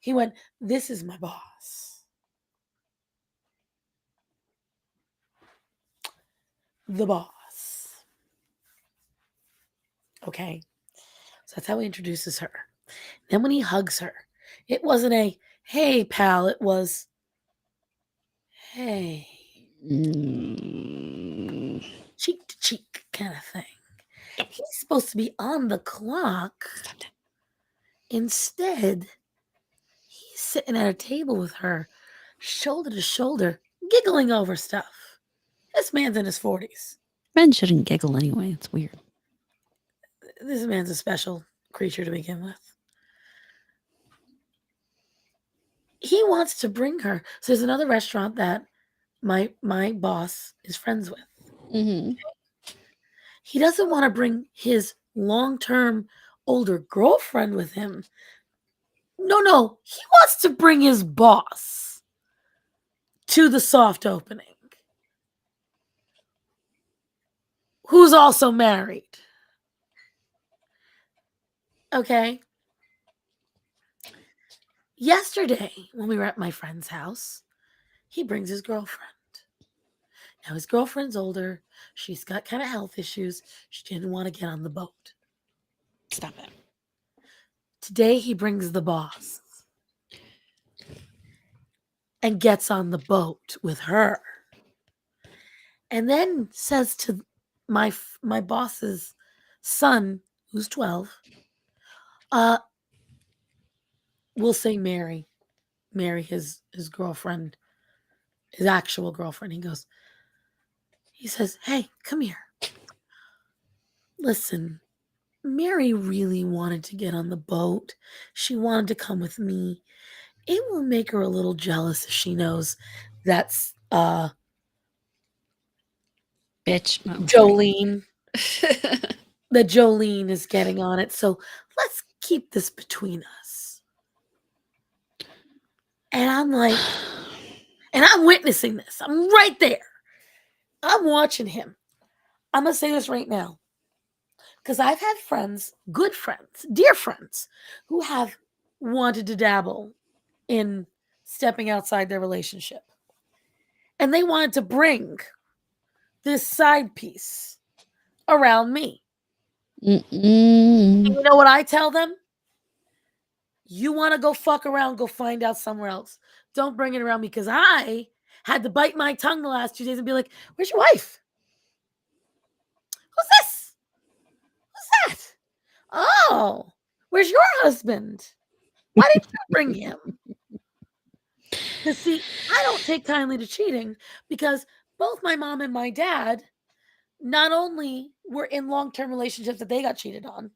He went, "This is my boss. The boss." Okay. So that's how he introduces her. Then when he hugs her, it wasn't a, hey, pal. It was, hey, Mm. cheek to cheek kind of thing. He's supposed to be on the clock. Stop that. Instead, he's sitting at a table with her, shoulder to shoulder, giggling over stuff. This man's in his 40s. Men shouldn't giggle anyway. It's weird. This man's a special creature to begin with. He wants to bring her. So there's another restaurant that my boss is friends with. Mm-hmm. He doesn't want to bring his long-term older girlfriend with him. No. He wants to bring his boss to the soft opening, who's also married. Okay. Yesterday, when we were at my friend's house, he brings his girlfriend. Now, his girlfriend's older. She's got kind of health issues. She didn't want to get on the boat. Stop it. Today, he brings the boss and gets on the boat with her. And then says to my boss's son, who's 12, we'll say Mary, his girlfriend, his actual girlfriend. He says, hey, come here. Listen, Mary really wanted to get on the boat. She wanted to come with me. It will make her a little jealous if she knows that's Bitch. No, Jolene. That Jolene is getting on it. So let's keep this between us. And I'm like, and I'm witnessing this. I'm right there. I'm watching him. I'm going to say this right now. Because I've had friends, good friends, dear friends, who have wanted to dabble in stepping outside their relationship. And they wanted to bring this side piece around me. And you know what I tell them? You want to go fuck around, go find out somewhere else. Don't bring it around me, because I had to bite my tongue the last 2 days and be like, where's your wife? Who's this? Who's that? Oh, where's your husband? Why didn't you bring him? Because, see, I don't take kindly to cheating, because both my mom and my dad not only were in long-term relationships that they got cheated on,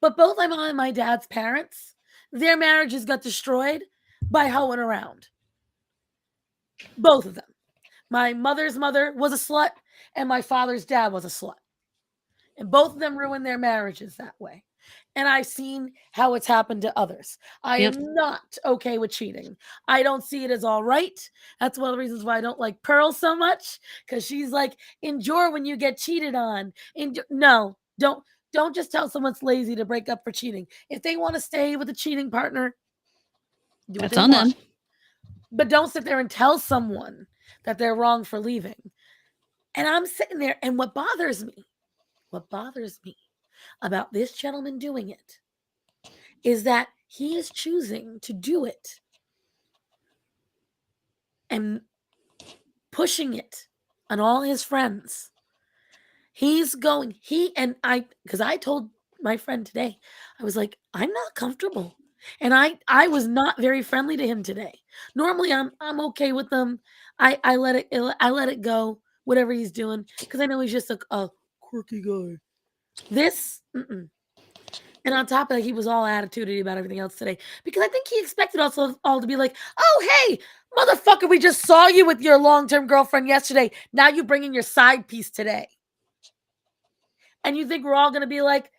but both my mom and my dad's parents, their marriages got destroyed by hoeing around. Both of them. My mother's mother was a slut, and my father's dad was a slut. And both of them ruined their marriages that way. And I've seen how it's happened to others. I Yep. am not okay with cheating. I don't see it as all right. That's one of the reasons why I don't like Pearl so much, because she's like, endure when you get cheated on. No, don't just tell someone's lazy to break up for cheating. If they want to stay with a cheating partner, do what That's they on want. them. But don't sit there and tell someone that they're wrong for leaving. And I'm sitting there, and what bothers me about this gentleman doing it is that he is choosing to do it and pushing it on all his friends. Because I told my friend today, I was like, I'm not comfortable. And I was not very friendly to him today. Normally I'm okay with them. I let it go, whatever he's doing, because I know he's just a quirky guy. This, mm-mm. And on top of that, he was all attitudey about everything else today, because I think he expected us all to be like, oh, hey, motherfucker, we just saw you with your long-term girlfriend yesterday. Now you bring in your side piece today. And you think we're all going to be like,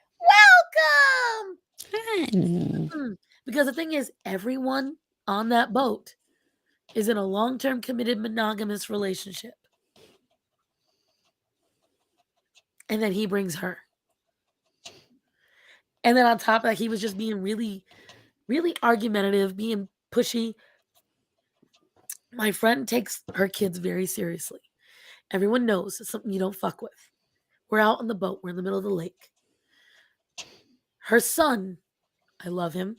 welcome. Because the thing is, everyone on that boat is in a long-term committed monogamous relationship. And then he brings her. And then on top of that, he was just being really, really argumentative, being pushy. My friend takes her kids very seriously. Everyone knows it's something you don't fuck with. We're out on the boat. We're in the middle of the lake. Her son, I love him,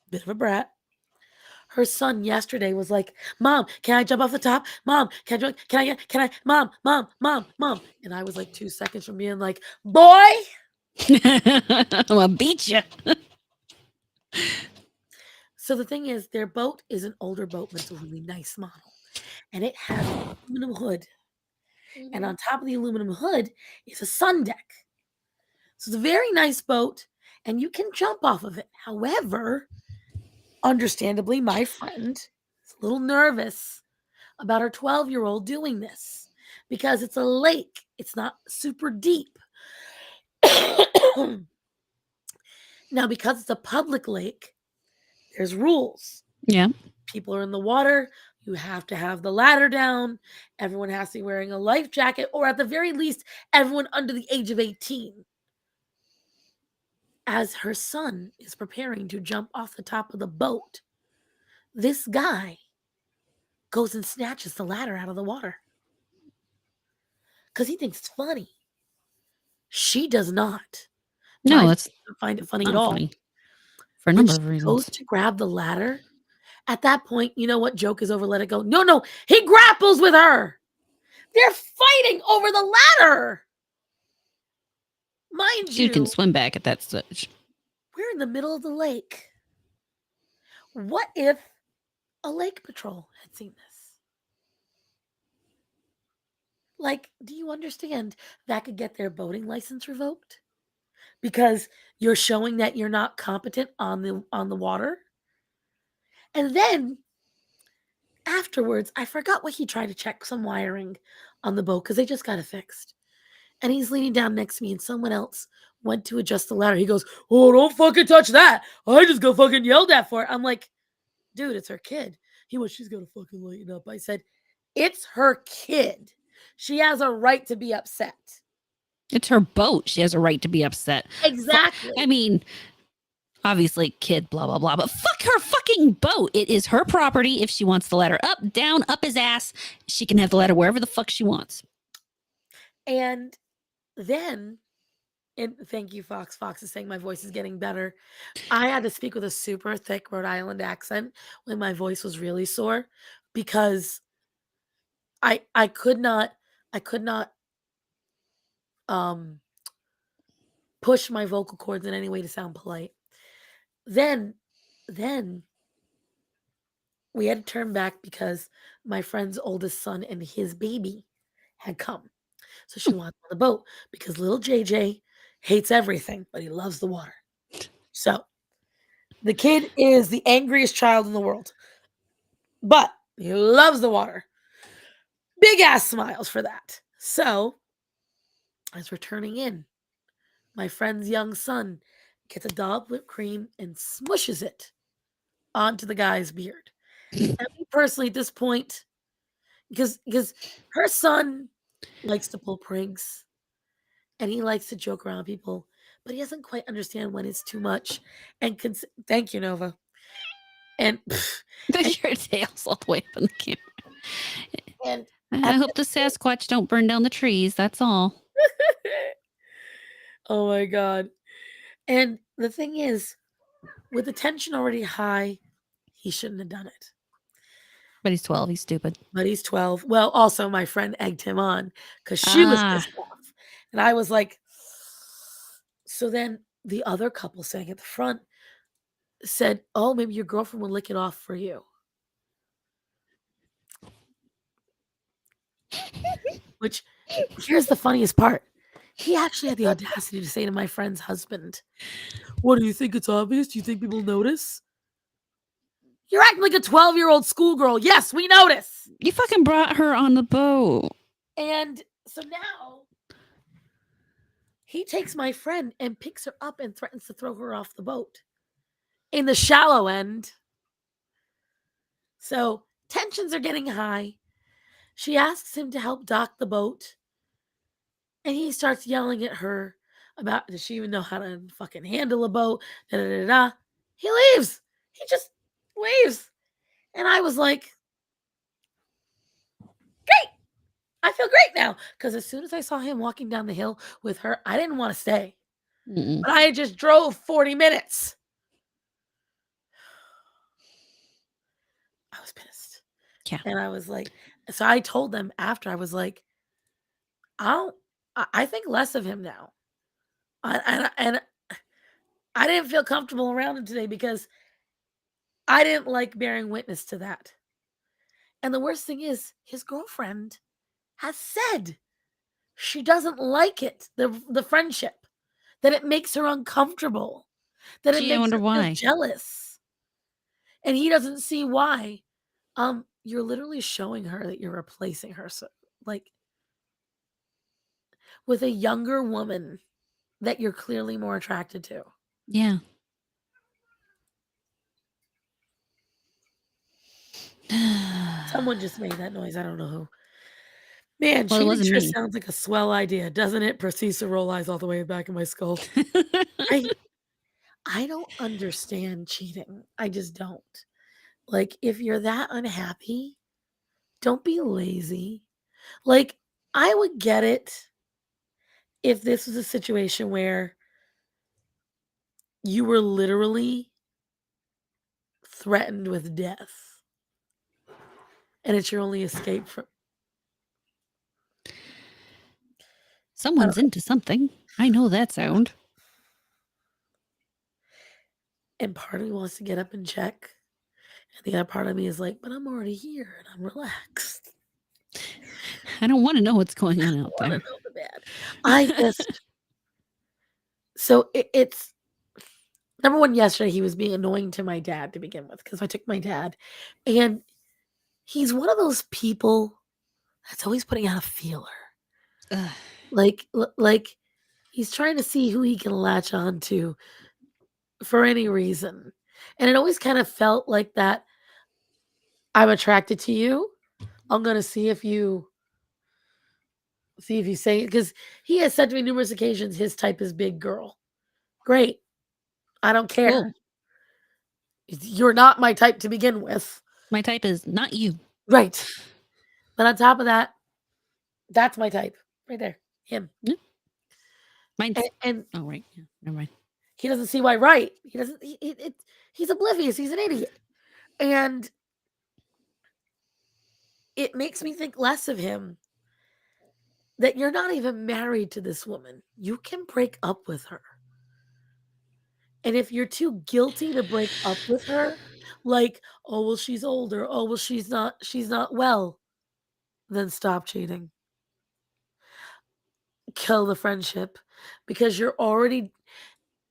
bit of a brat. Her son yesterday was like, "Mom, can I jump off the top? Mom, can I, mom, mom, mom, mom." And I was like 2 seconds from being like, "Boy." I'm gonna beat you. So the thing is, their boat is an older boat, but it's a really nice model. And it has an aluminum hood. And on top of the aluminum hood is a sun deck. So it's a very nice boat, and you can jump off of it. However, understandably, my friend is a little nervous about her 12-year-old doing this because it's a lake. It's not super deep. Now, because it's a public lake, there's rules. Yeah. People are in the water. You have to have the ladder down. Everyone has to be wearing a life jacket, or at the very least, everyone under the age of 18. As her son is preparing to jump off the top of the boat, this guy goes and snatches the ladder out of the water because he thinks it's funny. She does not. My No, friend that's doesn't find it funny at not all. funny for a When number she of goes reasons. to grab the ladder, at that point, you know what joke is over? Let it go. No, he grapples with her. They're fighting over the ladder. Mind She can you, swim back at that stage. we're in the middle of the lake. What if a lake patrol had seen this? Like, do you understand that could get their boating license revoked? Because you're showing that you're not competent on the water? And then afterwards, I forgot what he tried to check, some wiring on the boat because they just got it fixed. And he's leaning down next to me, and someone else went to adjust the ladder. He goes, "Oh, don't fucking touch that. I just got fucking yelled at for it." I'm like, "Dude, it's her kid." He went, "She's gonna fucking lighten up." I said, "It's her kid. She has a right to be upset." It's her boat. She has a right to be upset. Exactly. I mean, obviously, kid, blah, blah, blah, but fuck her fucking boat. It is her property. If she wants the ladder up, down, up his ass, she can have the ladder wherever the fuck she wants. And then, and thank you, Fox. Fox is saying my voice is getting better. I had to speak with a super thick Rhode Island accent when my voice was really sore because I could not um push my vocal cords in any way to sound polite. Then we had to turn back because my friend's oldest son and his baby had come. So she wanted on the boat because little JJ hates everything, but he loves the water. So the kid is the angriest child in the world, but he loves the water. Big ass smiles for that. So as we're turning in, my friend's young son gets a dollop of whipped cream and smushes it onto the guy's beard. And me personally, at this point, because her son likes to pull pranks and he likes to joke around people, but he doesn't quite understand when it's too much. And thank you, Nova. And Your tail's all the way up in the camera. and I hope the Sasquatch don't burn down the trees. That's all. oh my god. And the thing is, with the tension already high, he shouldn't have done it. But he's 12. He's stupid. But he's 12. Well, also my friend egged him on because she was pissed off. And I was like, so then the other couple sitting at the front said, "Oh, maybe your girlfriend will lick it off for you." Which, here's the funniest part. He actually had the audacity to say to my friend's husband, "What, do you think it's obvious? Do you think people notice? You're acting like a 12-year-old schoolgirl. Yes, we notice." You fucking brought her on the boat. And so now he takes my friend and picks her up and threatens to throw her off the boat in the shallow end. So tensions are getting high. She asks him to help dock the boat. And he starts yelling at her about, does she even know how to fucking handle a boat? Da, da, da, da. He leaves. He just leaves. And I was like, great. I feel great now. Because as soon as I saw him walking down the hill with her, I didn't want to stay. Mm-mm. But I just drove 40 minutes. I was pissed. Yeah. And I was like, so I told them after, I was like, I think less of him now. And I didn't feel comfortable around him today because I didn't like bearing witness to that. And the worst thing is, his girlfriend has said she doesn't like it, the friendship, that it makes her uncomfortable, that it Gee, I makes wonder her feel why. jealous. And he doesn't see why. You're literally showing her that you're replacing her, so like with a younger woman that you're clearly more attracted to. Yeah. Someone just made that noise. I don't know who. Man, Well, it cheating wasn't sure me. sounds like a swell idea, doesn't it? Proceeds to roll eyes all the way back in my skull. I don't understand cheating. I just don't. Like, if you're that unhappy, don't be lazy. Like, I would get it if this was a situation where you were literally threatened with death and it's your only escape from. Someone's into something. I know that sound. And part of me wants to get up and check. And the other part of me is like, but I'm already here and I'm relaxed. I don't want to know what's going on out I there. don't know the bad. I just so it's number one. Yesterday he was being annoying to my dad to begin with because I took my dad, and he's one of those people that's always putting out a feeler, Ugh. like he's trying to see who he can latch on to for any reason, and it always kind of felt like that. I'm attracted to you. I'm gonna see if you say it because he has said to me numerous occasions his type is big girl. Great. I don't care. Cool. You're not my type to begin with. My type is not you. Right. But on top of that, that's my type. Right there. Him. Mine's. And Oh, right. Yeah. Never mind. he doesn't see why right. He doesn't he's oblivious. He's an idiot. And it makes me think less of him that you're not even married to this woman. You can break up with her. And if you're too guilty to break up with her, like, oh well she's older, oh well she's not well, then stop cheating. Kill the friendship because you're already.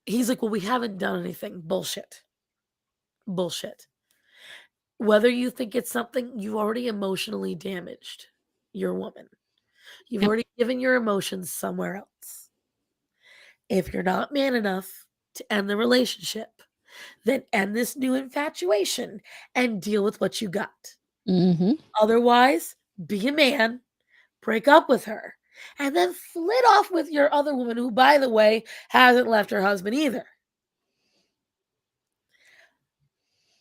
He's like, well, we haven't done anything. Bullshit. Bullshit. Whether you think it's something, you've already emotionally damaged your woman. You've Yep. already given your emotions somewhere else. If you're not man enough to end the relationship, then end this new infatuation and deal with what you got. Mm-hmm. Otherwise, be a man, break up with her, and then flit off with your other woman who, by the way, hasn't left her husband either.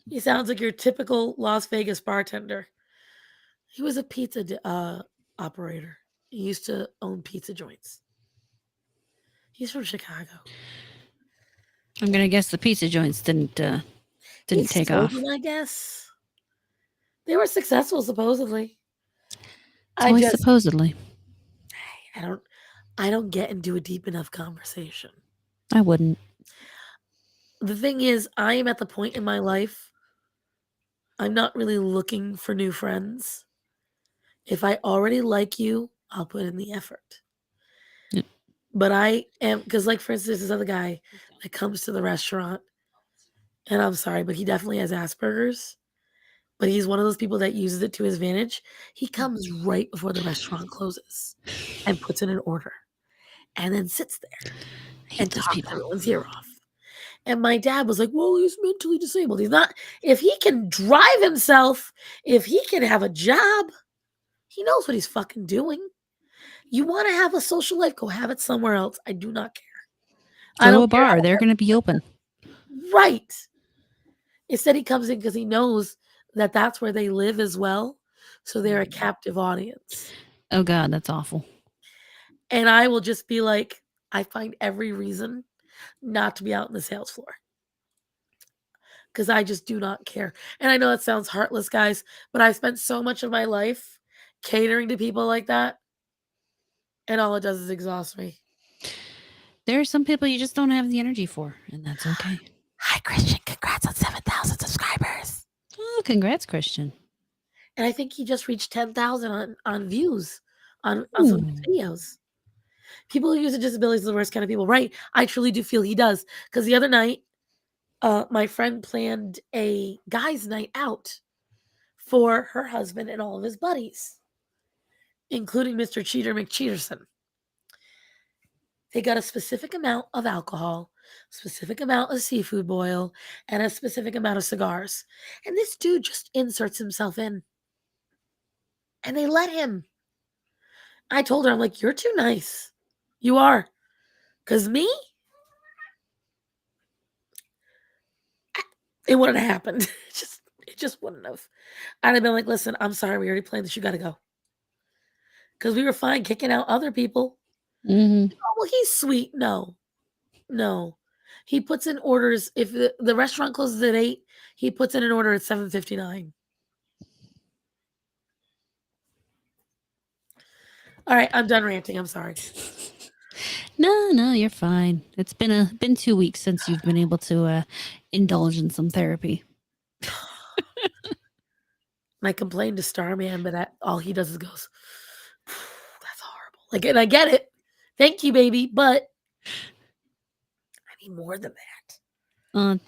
He sounds like your typical Las Vegas bartender. He was a pizza operator. He used to own pizza joints. He's from Chicago. I'm gonna guess the pizza joints didn't He take sold off. them, I guess. They were successful, supposedly. It's always supposedly. I don't get into a deep enough conversation. I wouldn't. The thing is, I am at the point in my life, I'm not really looking for new friends. If I already like you, I'll put in the effort. Yep. But I am, because, like, for instance, this other guy that comes to the restaurant, and I'm sorry, but he definitely has Asperger's. But he's one of those people that uses it to his advantage. He comes right before the restaurant closes and puts in an order and then sits there I hate and those talks people. everyone's ear off. And my dad was like, well, he's mentally disabled. He's not, if he can drive himself, if he can have a job, he knows what he's fucking doing. You want to have a social life, go have it somewhere else. I do not care. Go I to don't a care bar. how They're gonna be open. right. Instead, he comes in because he knows that that's where they live as well. So they're a captive audience. Oh God, that's awful. And I will just be like, I find every reason not to be out on the sales floor. Because I just do not care. And I know that sounds heartless, guys, but I spent so much of my life catering to people like that. And all it does is exhaust me. There are some people you just don't have the energy for, and that's okay. Hi, Christian. Congrats on 7,000 subscribers. Oh, congrats, Christian. And I think he just reached 10,000 on views on some of his videos. People who use with disabilities are the worst kind of people. Right. I truly do feel he does. Because the other night, my friend planned a guy's night out for her husband and all of his buddies, including Mr. Cheater McCheaterson. They got a specific amount of alcohol, specific amount of seafood boil, and a specific amount of cigars. And this dude just inserts himself in. And they let him. I told her, I'm like, you're too nice. You are. Because me, it wouldn't have happened. It just wouldn't have. I'd have been like, listen, I'm sorry, we already planned this. You got to go. Because we were fine kicking out other people. Mm-hmm. Oh, well, he's sweet. No. He puts in orders. If the restaurant closes at 8, he puts in an order at 7:59. All right, I'm done ranting. I'm sorry. No, you're fine. It's been 2 weeks since you've been able to indulge in some therapy. I complained to Starman, but all he does is goes, that's horrible. Like, and I get it. Thank you, baby, but I need more than that.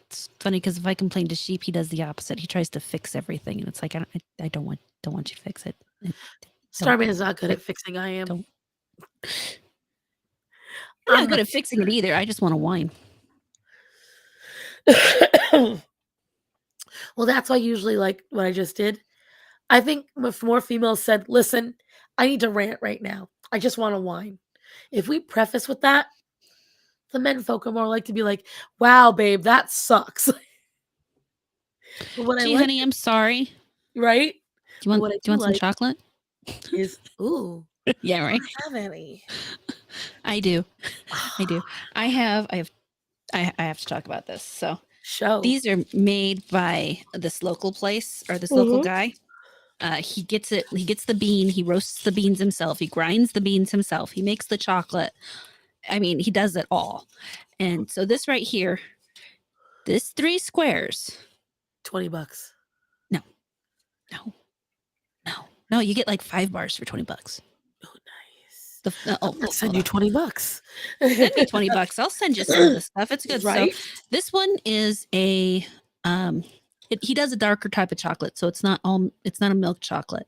It's funny because if I complain to Sheep, he does the opposite. He tries to fix everything, and it's like I don't want you to fix it. Starman is not good at fixing. I am. Don't. I'm not good at fixing it either. I just want to whine. Well, that's why I usually like what I just did. I think if more females said, listen, I need to rant right now. I just want to whine. If we preface with that, the men folk are more like to be like, wow, babe, that sucks. But what Gee, I like, honey, I'm sorry. right? Do you What I want some like chocolate? is, ooh, Yeah, I right. don't have any. I do. I have to talk about this. So Show. these are made by this local place or this local guy. He gets the bean, he roasts the beans himself, he grinds the beans himself, he makes the chocolate. I mean, he does it all. And so this right here, this 3 squares. $20. No, you get like 5 bars for $20. Oh, nice. Oh, I'm gonna send you $20. Send me $20. I'll send you some of this stuff. It's good. Right? So this one is a he does a darker type of chocolate, so it's not a milk chocolate.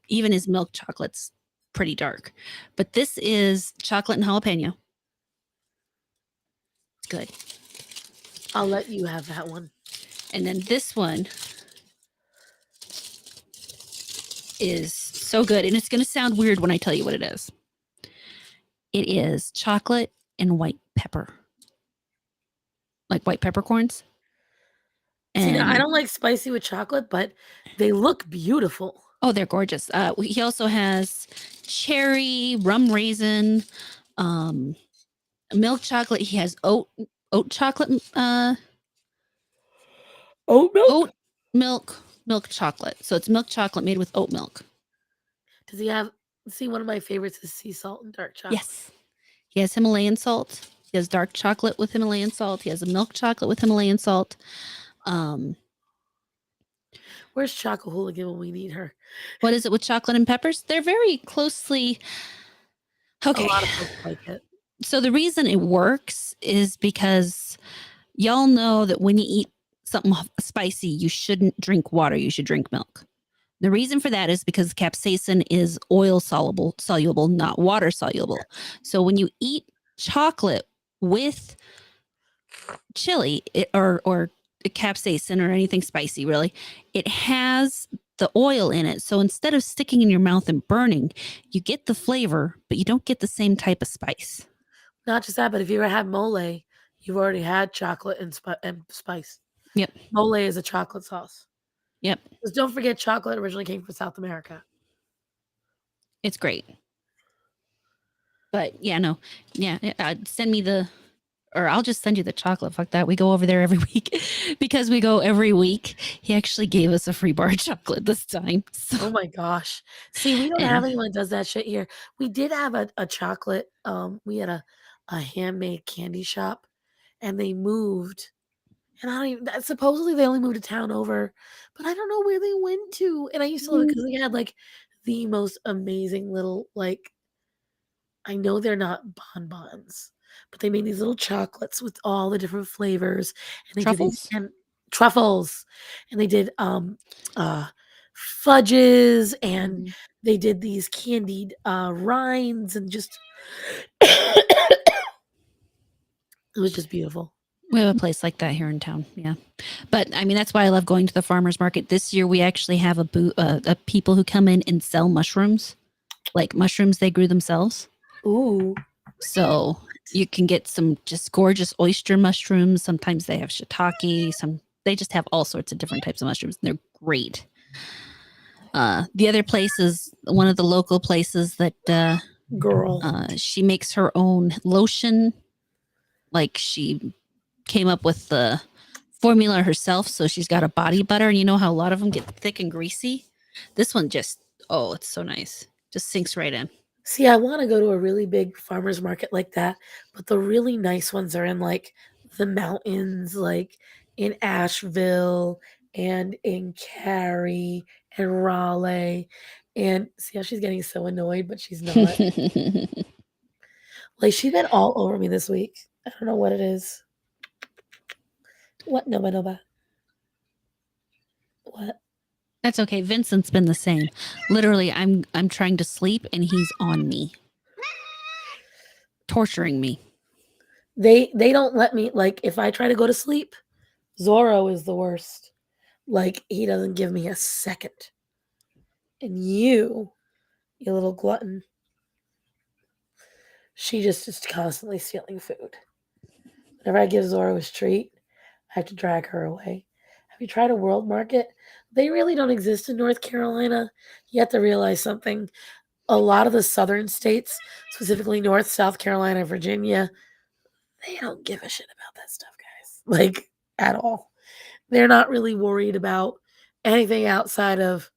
Even his milk chocolate's pretty dark. But this is chocolate and jalapeno. It's good. I'll let you have that one. And then this one is so good. And it's going to sound weird when I tell you what it is. It is chocolate and white pepper. Like white peppercorns. See, now, I don't like spicy with chocolate, but they look beautiful. Oh, they're gorgeous. He also has cherry, rum raisin, milk chocolate. He has oat chocolate, Oat milk chocolate. So it's milk chocolate made with oat milk. Does he have? See, one of my favorites is sea salt and dark chocolate. Yes, he has Himalayan salt. He has dark chocolate with Himalayan salt. He has a milk chocolate with Himalayan salt. Where's Choco Hooligan when we need her? What is it with chocolate and peppers? They're very closely. Okay. A lot of folks like it. So the reason it works is because y'all know that when you eat something spicy, you shouldn't drink water. You should drink milk. The reason for that is because capsaicin is oil soluble, not water soluble. So when you eat chocolate with chili or capsaicin or anything spicy, really, it has the oil in it. So instead of sticking in your mouth and burning, you get the flavor, but you don't get the same type of spice. Not just that, but if you ever had mole, you've already had chocolate and spice. Yep. Mole is a chocolate sauce. Yep. Just don't forget, chocolate originally came from South America. It's great. But yeah, no. Yeah, send me or I'll just send you the chocolate. Fuck that. We go over there every week because we go every week. He actually gave us a free bar of chocolate this time. So, Oh my gosh. See, we don't and have anyone that does that shit here. We did have a chocolate, we had a handmade candy shop and they moved. And I don't even supposedly they only moved a town over, but I don't know where they went to. And I used to love it because they had like the most amazing little like I know they're not bonbons, but they made these little chocolates with all the different flavors, and they did these truffles. and truffles, and they did uh fudges, and Mhm. they did these candied rinds, and just it was just beautiful. We have a place like that here in town. Yeah. But I mean, that's why I love going to the farmer's market. This year, we actually have a people who come in and sell mushrooms, like mushrooms they grew themselves. Ooh, So you can get some just gorgeous oyster mushrooms. Sometimes they have shiitake. They just have all sorts of different types of mushrooms. And they're great. The other place is one of the local places that girl. she makes her own lotion. Like she came up with the formula herself, so she's got a body butter. And you know how a lot of them get thick and greasy. This one just it's so nice. Just sinks right in. See, I want to go to a really big farmers market like that, but the really nice ones are in like the mountains, like in Asheville and in Cary and Raleigh. And see how she's getting so annoyed, but she's not. Like she's been all over me this week. I don't know what it is. What? Nova Nova. What? That's okay. Vincent's been the same. Literally, I'm trying to sleep and he's on me, torturing me. They don't let me like if I try to go to sleep, Zorro is the worst. Like he doesn't give me a second. And you little glutton. She just is constantly stealing food. Whenever I give Zora his treat, I have to drag her away. Have you tried a world market? They really don't exist in North Carolina. You have to realize something. A lot of the southern states, specifically North, South Carolina, Virginia, they don't give a shit about that stuff, guys. Like, at all. They're not really worried about anything outside of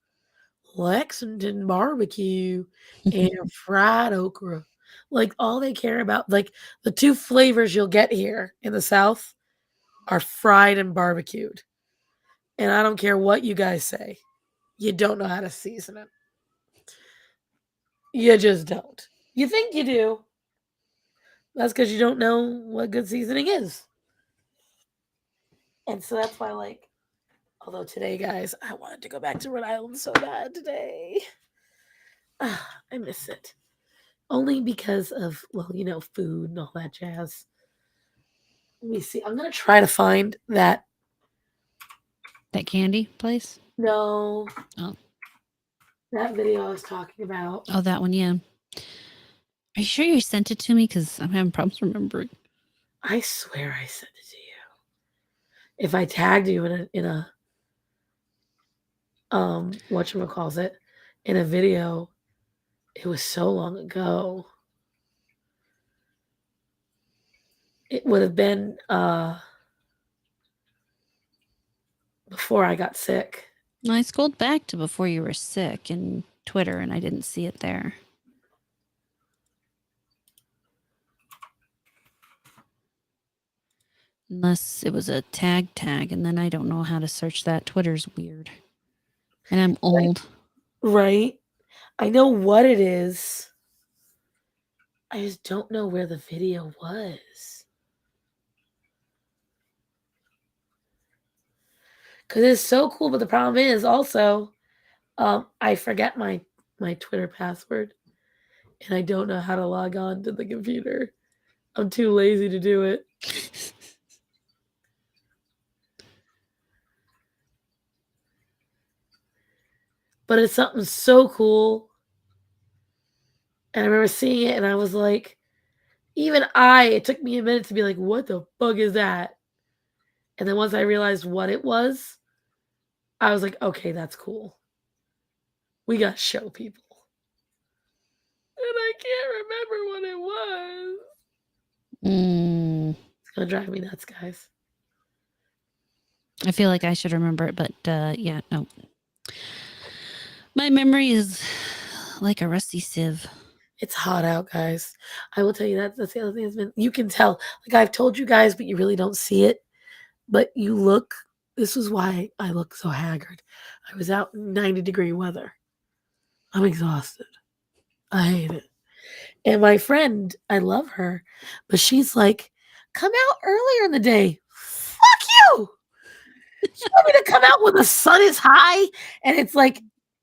Lexington barbecue and fried okra. Like all they care about, like the two flavors you'll get here in the South are fried and barbecued. And I don't care what you guys say. You don't know how to season it. You just don't. You think you do. That's because you don't know what good seasoning is. And so that's why, like, although today, guys, I wanted to go back to Rhode Island so bad today. I miss it. Only because of, well, food and all that jazz. Let me see. I'm gonna try to find that. That candy place? No, Oh, that video I was talking about. oh, that one. Yeah. Are you sure you sent it to me? Because I'm having problems remembering. I swear I sent it to you. If I tagged you in a whatchamacallit, in a video, it was so long ago. It would have been before I got sick. I scrolled back to before you were sick in Twitter, and I didn't see it there. Unless it was a tag, and then I don't know how to search that. Twitter's weird. And I'm old. Right? I know what it is. I just don't know where the video was. Because it's so cool, but the problem is also I forget my Twitter password and I don't know how to log on to the computer. I'm too lazy to do it. But it's something so cool. And I remember seeing it and I was like, it took me a minute to be like, what the fuck is that? And then once I realized what it was, I was like, okay, that's cool. We got to show people. And I can't remember what it was. Mm. It's gonna drive me nuts, guys. I feel like I should remember it, but yeah, no. My memory is like a rusty sieve. It's hot out, guys. I will tell you that. That's the other thing that's been. You can tell. Like I've told you guys, but you really don't see it. But you look. This is why I look so haggard. I was out in 90-degree weather. I'm exhausted. I hate it. And my friend, I love her, but she's like, come out earlier in the day. Fuck you. You want me to come out when the sun is high and it's like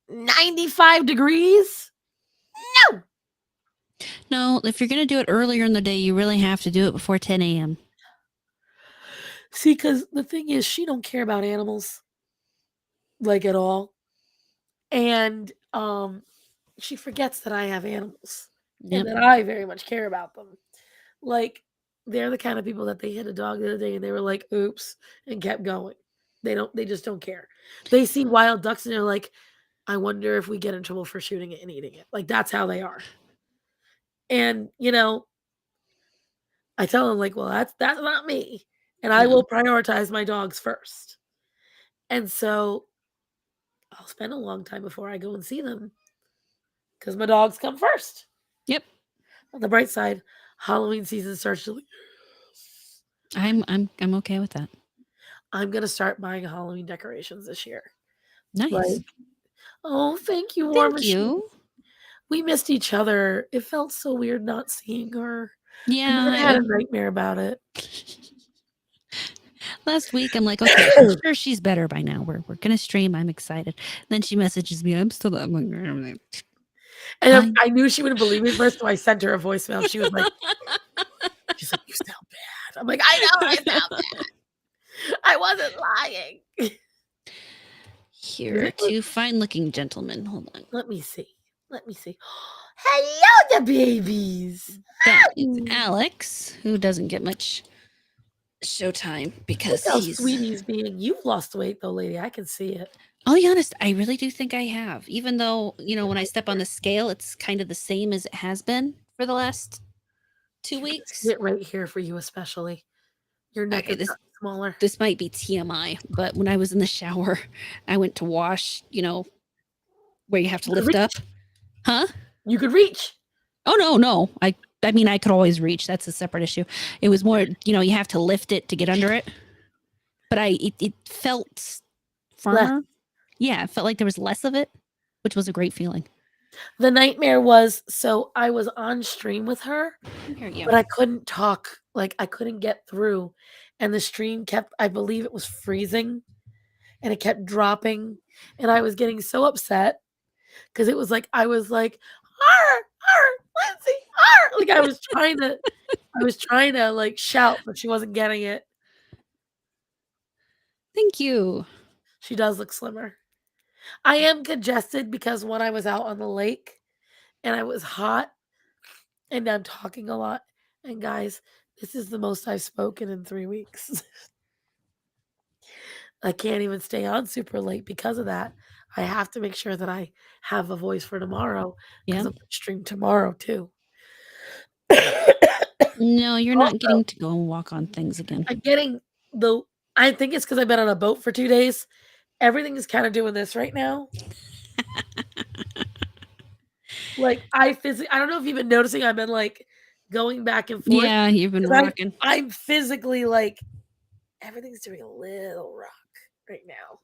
95 degrees? No. No, if you're going to do it earlier in the day, you really have to do it before 10 a.m. See, because the thing is, she don't care about animals like at all. And she forgets that I have animals Yep. and that I very much care about them. Like, they're the kind of people that they hit a dog the other day and they were like, oops, and kept going. They just don't care. They see wild ducks and they're like, I wonder if we get in trouble for shooting it and eating it. Like, that's how they are. And, I tell them, like, well, that's not me. And I No. will prioritize my dogs first. And so I'll spend a long time before I go and see them because my dogs come first. Yep. On the bright side, Halloween season starts to. I'm okay with that. I'm gonna start buying Halloween decorations this year. Nice. Like, oh, thank you, War Thank Machine. you. We missed each other. It felt so weird not seeing her. I Yeah. even had a nightmare about it. Last week, I'm like, okay, I'm sure she's better by now. We're gonna stream. I'm excited. Then she messages me. I'm still. I'm like, And I knew she wouldn't believe me first, so I sent her a voicemail. She was like, "You sound bad." I'm like, "I know I sound bad. I wasn't lying." here are two fine-looking gentlemen. Hold on. Let me see. Hello, the babies. That is Alex, who doesn't get much showtime because Look how he's. sweet he's being. You've lost weight though, lady. I can see it. I'll be honest, I really do think I have. Even though, when I step on the scale, it's kind of the same as it has been for the last 2 weeks. Sit right here for you, especially. Your neck Okay, is smaller. This might be TMI, but when I was in the shower, I went to wash, where you have to lift up. Huh? You could reach. Oh, no. I mean, I could always reach. That's a separate issue. It was more, you have to lift it to get under it. But it felt firmer. Less. Yeah, it felt like there was less of it, which was a great feeling. The nightmare was, so I was on stream with her, but I couldn't talk. Like, I couldn't get through. And the stream kept, I believe it was freezing, and it kept dropping. And I was getting so upset because it was like, I was like, Lindsay, like I was trying to like shout, but she wasn't getting it. Thank you. She does look slimmer. I am congested because when I was out on the lake and I was hot and I'm talking a lot. And guys, this is the most I've spoken in 3 weeks. I can't even stay on super late because of that. I have to make sure that I have a voice for tomorrow because I'm going to stream tomorrow too. No, you're not getting to go and walk on things again. I'm getting I think it's because I've been on a boat for 2 days. Everything is kind of doing this right now. Like I don't know if you've been noticing, I've been like going back and forth. Yeah, you've been rocking. I'm physically like, everything's doing a little rock right now.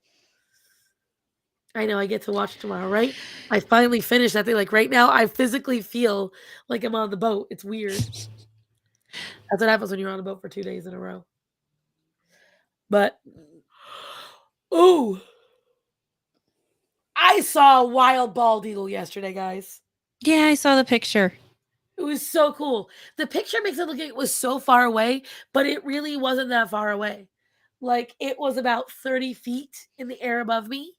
I know I get to watch tomorrow, right? I finally finished that thing. Like right now, I physically feel like I'm on the boat. It's weird. That's what happens when you're on a boat for 2 days in a row. But, ooh, I saw a wild bald eagle yesterday, guys. Yeah, I saw the picture. It was so cool. The picture makes it look like it was so far away, but it really wasn't that far away. Like it was about 30 feet in the air above me.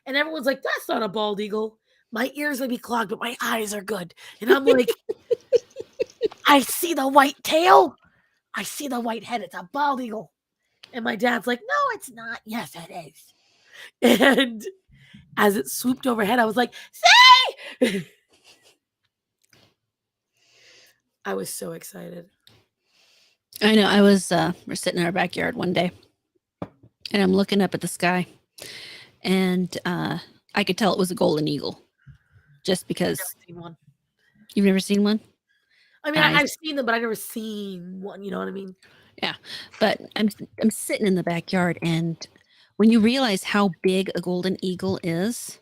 And everyone's like, that's not a bald eagle. My ears may be clogged, but my eyes are good. And I'm like, I see the white tail. I see the white head. It's a bald eagle. And my dad's like, no, it's not. Yes, it is. And as it swooped overhead, I was like, see? I was so excited. I know. We're sitting in our backyard one day, and I'm looking up at the sky, and I could tell it was a golden eagle, just because Never seen one. you've never seen one. I mean, I I've seen them, but I've never seen one. You know what I mean? But I'm sitting in the backyard, and when you realize how big a golden eagle is,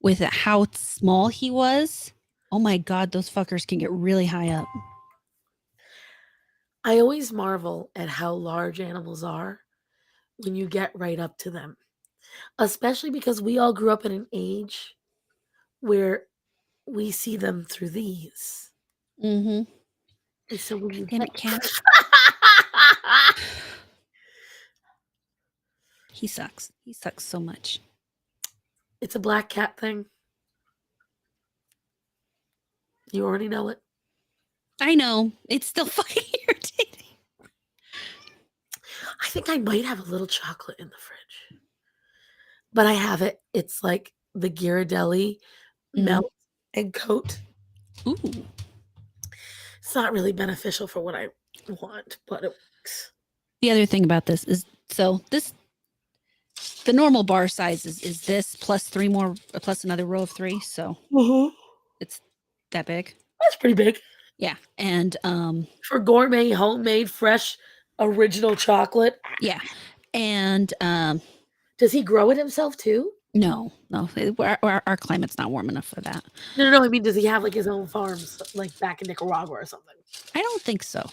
with how small he was, oh my god, those fuckers can get really high up. I always marvel at how large animals are when you get right up to them, especially because we all grew up in an age where we see them through these. Mm-hmm. And so when you Damn get it, cat. He sucks. He sucks so much. it's a black cat thing. You already know it. I know. It's still fucking irritating. I think I might have a little chocolate in the fridge. But I have it. It's like the Ghirardelli melt and coat. Ooh. It's not really beneficial for what I want, but it works. The other thing about this is the normal bar size is this plus three more plus another row of three, so it's that big. That's pretty big. Yeah. And For gourmet, homemade, fresh, original chocolate. yeah. And Does he grow it himself too? no, our climate's not warm enough for that. No. I mean, does he have like his own farms, like back in Nicaragua or something? I don't think so.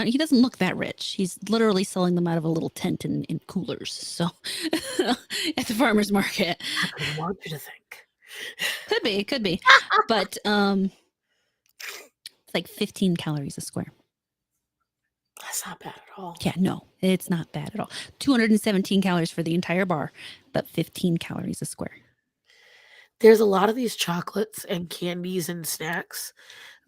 He doesn't look that rich. He's literally selling them out of a little tent in coolers. So at the farmer's market. That's what I want you to think. Could be. But it's like 15 calories a square. That's not bad at all. Yeah, no, it's not bad at all. 217 calories for the entire bar, but 15 calories a square. There's a lot of these chocolates and candies and snacks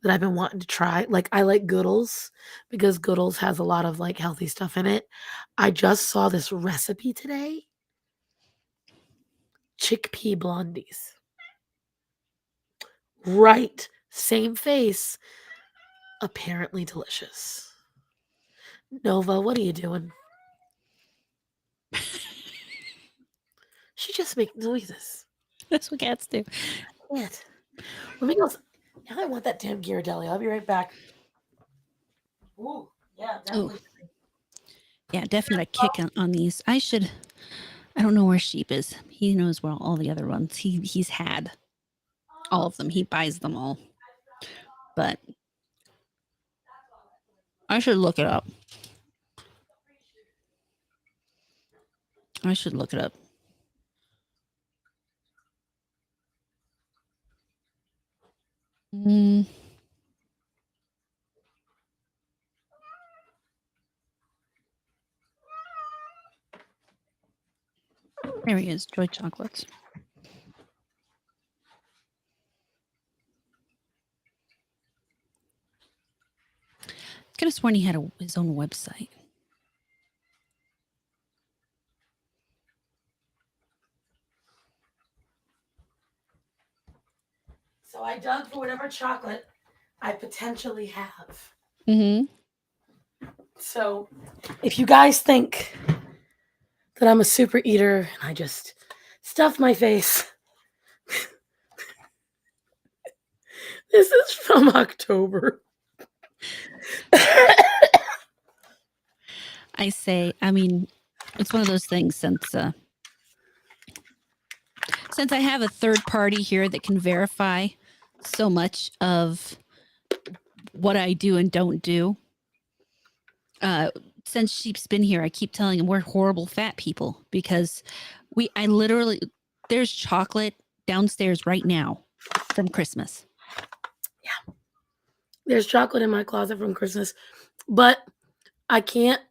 that I've been wanting to try. Like I like Goodles because Goodles has a lot of like healthy stuff in it. I just saw this recipe today. Chickpea blondies. Right. Same face. Apparently delicious. Nova, what are you doing? She just makes noises. That's what cats do. Can't. Let me go. Now I want that damn Ghirardelli. I'll be right back. Ooh, yeah, definitely. Yeah, definitely a kick on these. I don't know where Sheep is. He knows where all the other ones. He's had all of them. He buys them all. But I should look it up. Mm. There he is, Joy Chocolates. Could have sworn he had his own website. So I dug for whatever chocolate I potentially have. Mm-hmm. So if you guys think that I'm a super eater and I just stuff my face, this is from October. I mean, it's one of those things since I have a third party here that can verify so much of what I do and don't do. Since Sheep's been here, I keep telling him we're horrible fat people because there's chocolate downstairs right now from Christmas. Yeah. There's chocolate in my closet from Christmas, but I can't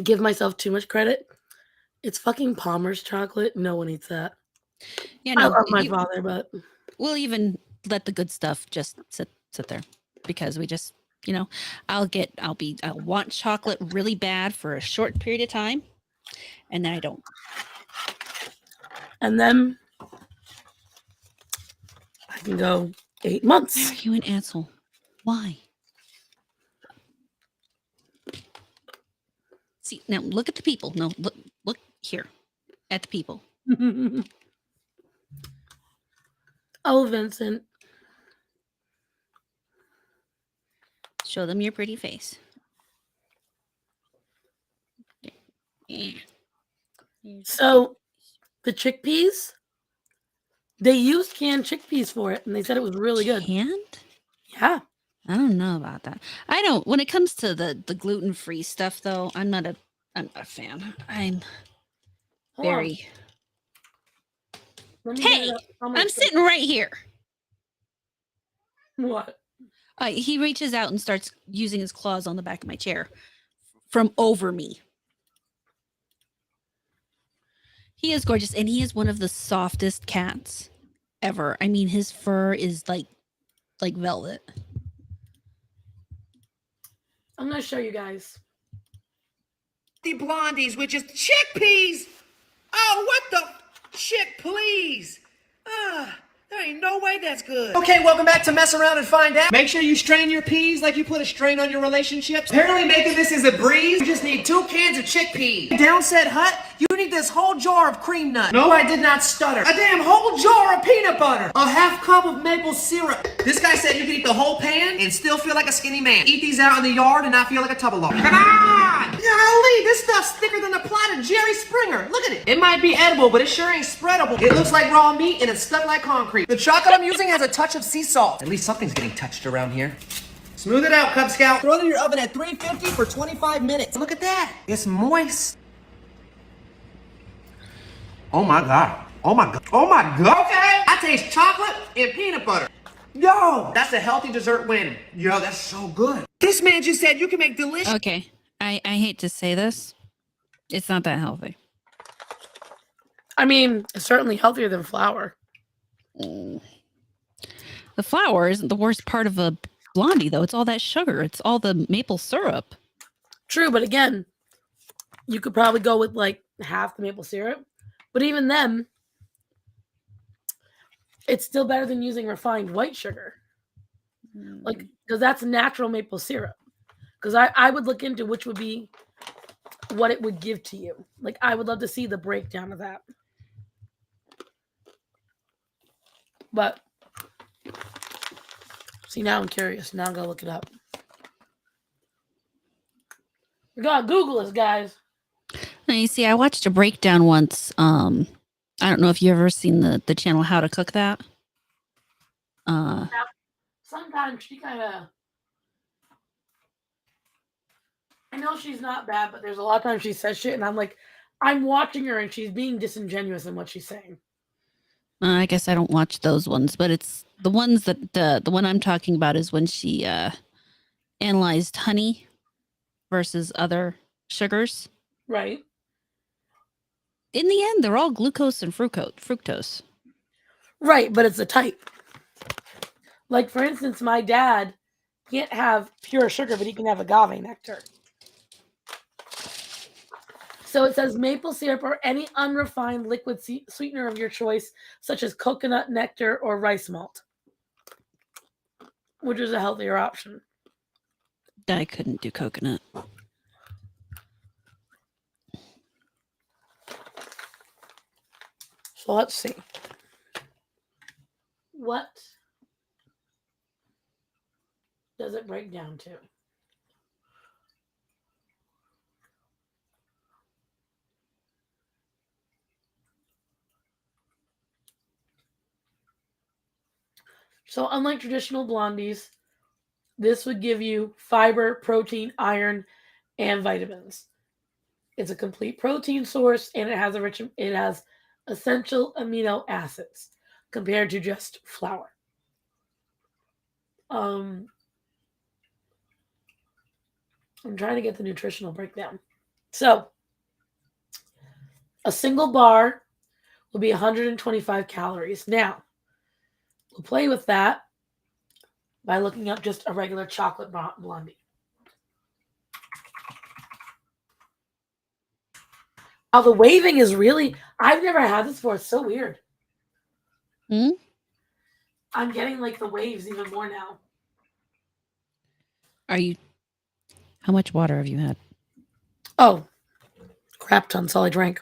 give myself too much credit. It's fucking Palmer's chocolate. No one eats that. Yeah, I no, love my father, but we'll even let the good stuff just sit there because we just, I'll want chocolate really bad for a short period of time, and then I don't. And then I can go 8 months. Why are you an asshole? Why? See, now look at the people. No, look here at the people. Oh, Vincent. Show them your pretty face. Yeah. So the chickpeas, they used canned chickpeas for it, and they said it was really good. Canned? Yeah. I don't know about that. I don't. When it comes to the gluten-free stuff, though, I'm not a fan. I'm Hold on. very. Let me get Hey, it up. I'm sitting right here. What? He reaches out and starts using his claws on the back of my chair from over me. He is gorgeous, and he is one of the softest cats ever. I mean, his fur is like velvet. I'm gonna show you guys. The blondies with just chickpeas. Oh, what the chick, please. There ain't no way that's good. Okay, welcome back to Mess Around and Find Out. Make sure you strain your peas like you put a strain on your relationships. Apparently making this is a breeze. You just need 2 cans of chickpeas. Down said hut, you need this whole jar of cream nut. No, I did not stutter. A damn whole jar of peanut butter. A half cup of maple syrup. This guy said you can eat the whole pan and still feel like a skinny man. Eat these out in the yard and not feel like a tub of lard. Come on! Golly, this stuff's thicker than the plot of Jerry Springer. Look at it. It might be edible, but it sure ain't spreadable. It looks like raw meat and it's stuck like concrete. The chocolate I'm using has a touch of sea salt. At least something's getting touched around here. Smooth it out, Cub Scout. Throw it in your oven at 350 for 25 minutes. Look at that. It's moist. Oh my God. Oh my God. Oh my God. Okay. I taste chocolate and peanut butter. Yo, that's a healthy dessert win. Yo, that's so good. This man just said you can make delicious. Okay, I hate to say this, it's not that healthy. I mean, it's certainly healthier than flour. The flour isn't the worst part of a blondie, though. It's all that sugar. It's all the maple syrup. True, but again, you could probably go with like half the maple syrup. But even then, it's still better than using refined white sugar. Like, because that's natural maple syrup. Because I would look into which would be what it would give to you. Like, I would love to see the breakdown of that. But, see, now I'm curious. Now I'm going to look it up. We got to Google this, guys. Now, you see, I watched a breakdown once. I don't know if you've ever seen the channel How to Cook That. Sometimes she kind of... I know she's not bad, but there's a lot of times she says shit, and I'm like, I'm watching her, and she's being disingenuous in what she's saying. I guess I don't watch those ones, but it's the ones that the one I'm talking about is when she analyzed honey versus other sugars. Right. In the end, they're all glucose and fructose. Right, but it's a type. Like, for instance, my dad can't have pure sugar, but he can have agave nectar. So it says maple syrup or any unrefined liquid sweetener of your choice, such as coconut nectar or rice malt, which is a healthier option. I couldn't do coconut. So let's see. What does it break down to? So unlike traditional blondies, this would give you fiber, protein, iron, and vitamins. It's a complete protein source, and it has essential amino acids compared to just flour. I'm trying to get the nutritional breakdown. So a single bar will be 125 calories. Now, we'll play with that by looking up just a regular chocolate blondie. Now, the waving is really... I've never had this before. It's so weird. I'm getting, like, the waves even more now. How much water have you had? Oh, crap ton. That's all I drank.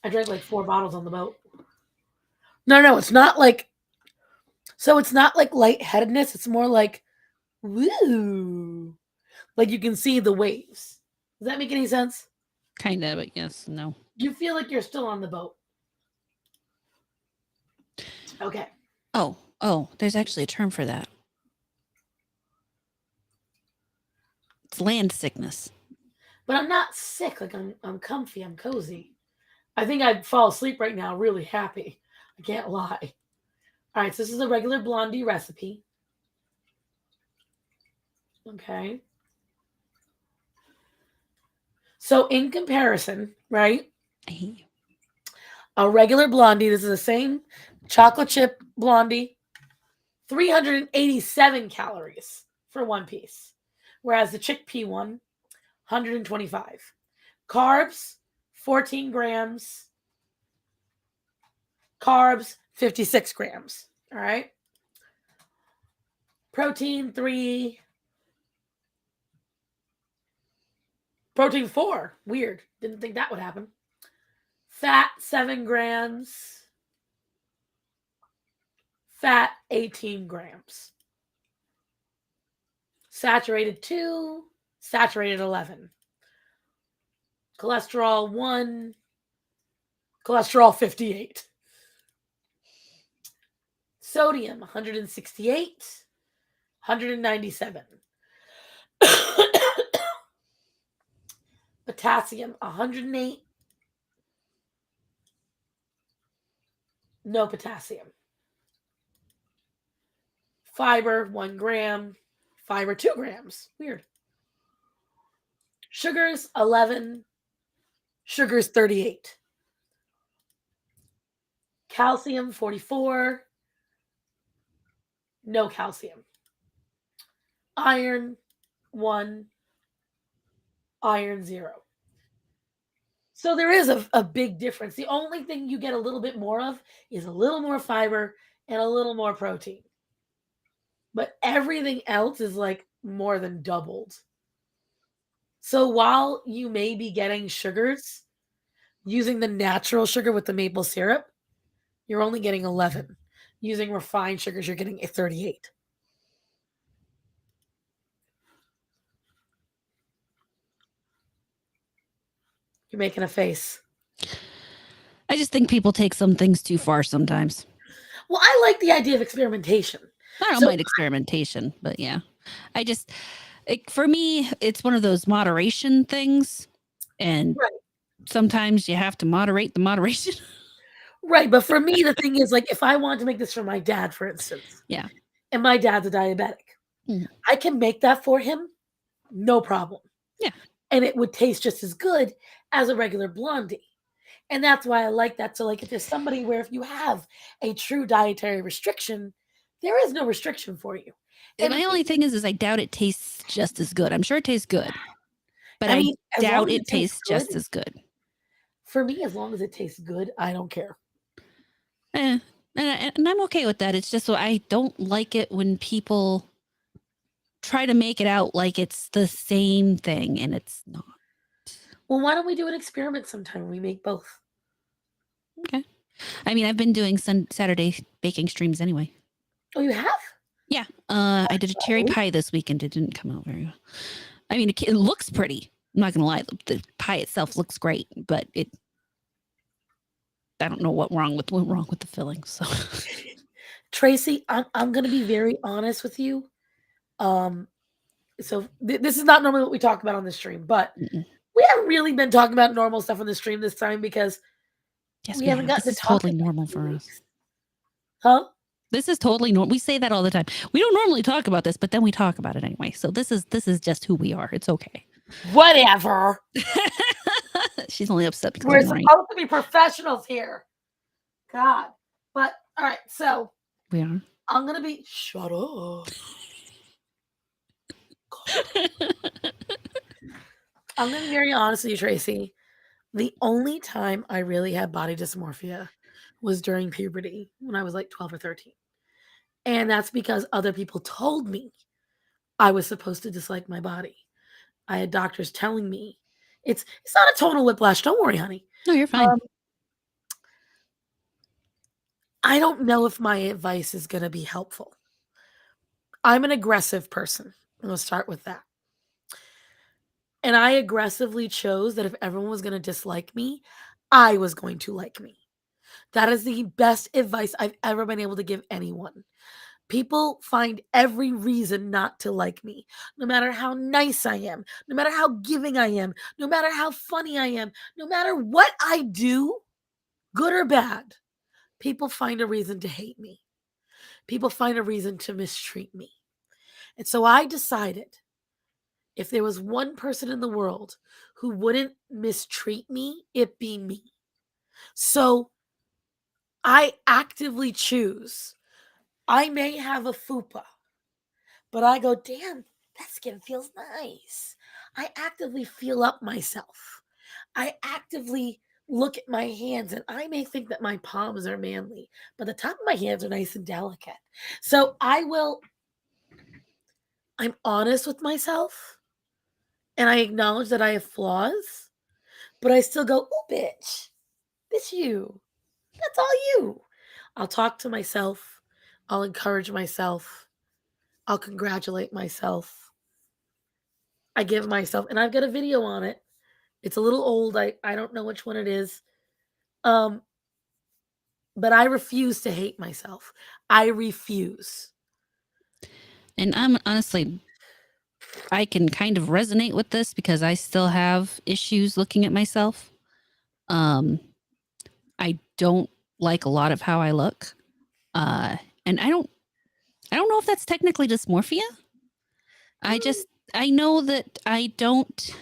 I drank like 4 bottles on the boat. No, it's not like. So it's not like lightheadedness. It's more like, woo. Like you can see the waves. Does that make any sense? Kind of, but yes, no. You feel like you're still on the boat. Okay. Oh, there's actually a term for that. It's land sickness. But I'm not sick. Like I'm comfy. I'm cozy. I think I'd fall asleep right now really happy. I can't lie. All right, so this is a regular blondie recipe. Okay. So in comparison, right? I hate you. A regular blondie, this is the same chocolate chip blondie, 387 calories for one piece. Whereas the chickpea one, 125. Carbs, 14 grams. Carbs, 56 grams. All right. Protein, 3. Protein, 4. Weird. Didn't think that would happen. Fat, 7 grams. Fat, 18 grams. Saturated, 2. Saturated, 11. Cholesterol, 1. Cholesterol, 58. Sodium, 168. 197. Potassium, 108. No potassium. Fiber, 1 gram. Fiber, 2 grams. Weird. Sugars, 11. Sugars, 38. Calcium, 44. No calcium. Iron, 1. Iron, 0. So there is a big difference. The only thing you get a little bit more of is a little more fiber and a little more protein. But everything else is like more than doubled. So while you may be getting sugars using the natural sugar with the maple syrup, you're only getting 11. Using refined sugars, you're getting 38. You're making a face. I just think people take some things too far sometimes. Well, I like the idea of experimentation. I don't So- mind experimentation, but yeah. For me, it's one of those moderation things. And Right. sometimes you have to moderate the moderation. Right, but for me, the thing is, like, if I wanted to make this for my dad, for instance, Yeah. and my dad's a diabetic, Mhm. I can make that for him, no problem. Yeah. And it would taste just as good as a regular blondie. And that's why I like that. So, like, if there's somebody where if you have a true dietary restriction, there is no restriction for you. And my only thing is I doubt it tastes just as good. I'm sure it tastes good, but I mean, as long doubt as it tastes good, just as good. For me, as long as it tastes good, I don't care. And I'm okay with that. It's just so I don't like it when people try to make it out like it's the same thing and it's not. Well, why don't we do an experiment sometime when we make both? Okay. I mean, I've been doing Saturday baking streams anyway. Oh, you have? Yeah. I did a cherry pie this weekend. It didn't come out very well. I mean, it looks pretty. I'm not going to lie. The pie itself looks great, but I don't know what went wrong with the filling. So, Tracy, I'm going to be very honest with you. So this is not normally what we talk about on the stream, but we haven't really been talking about normal stuff on the stream this time because yes, we haven't gotten this to is talk totally about normal it. for us. Huh? This is totally normal. We say that all the time. We don't normally talk about this, but then we talk about it anyway. So this is just who we are. It's okay. Whatever. She's only upset because We're I'm right. supposed to be professionals here. God. But all right, so We are. I'm gonna be shut up. I'm gonna be very honest with you, Tracy. The only time I really had body dysmorphia was during puberty when I was like 12 or 13. And that's because other people told me I was supposed to dislike my body. I had doctors telling me It's not a tonal whiplash. Don't worry, honey. No, you're fine. I don't know if my advice is going to be helpful. I'm an aggressive person. I'm going to start with that. And I aggressively chose that if everyone was going to dislike me, I was going to like me. That is the best advice I've ever been able to give anyone. People find every reason not to like me, no matter how nice I am, no matter how giving I am, no matter how funny I am, no matter what I do, good or bad. People find a reason to hate me. People find a reason to mistreat me. And so I decided if there was one person in the world who wouldn't mistreat me, it be me. So I actively choose. I may have a fupa, but I go, damn, that skin feels nice. I actively feel up myself. I actively look at my hands, and I may think that my palms are manly, but the top of my hands are nice and delicate. So I'm honest with myself, and I acknowledge that I have flaws, but I still go, oh, bitch, this you. That's all you. I'll talk to myself. I'll encourage myself. I'll congratulate myself. I give myself, and I've got a video on it. It's a little old. I don't know which one it is. But I refuse to hate myself. I refuse. And I'm honestly, I can kind of resonate with this because I still have issues looking at myself. I don't like a lot of how I look. And I don't know if that's technically dysmorphia. I know that I don't,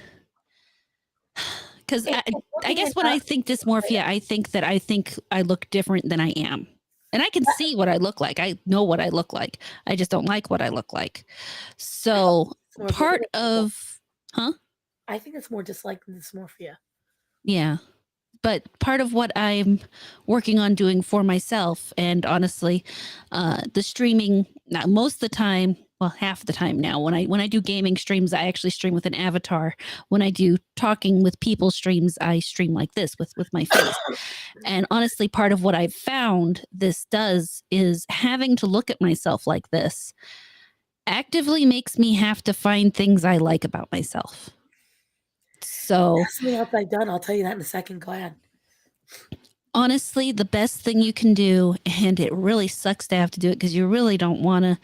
because I guess when I think dysmorphia, I think I look different than I am. And I can see what I look like. I know what I look like. I just don't like what I look like. So part of, I think it's more dislike than dysmorphia. yeah. But part of what I'm working on doing for myself, and honestly, the streaming, most of the time, well, half the time now, when I do gaming streams, I actually stream with an avatar. When I do talking with people streams, I stream like this with my face. And honestly, part of what I've found this does is having to look at myself like this actively makes me have to find things I like about myself. So That's something else I've done. I'll tell you that in a second. Go ahead. Honestly, the best thing you can do, and it really sucks to have to do it because you really don't want to,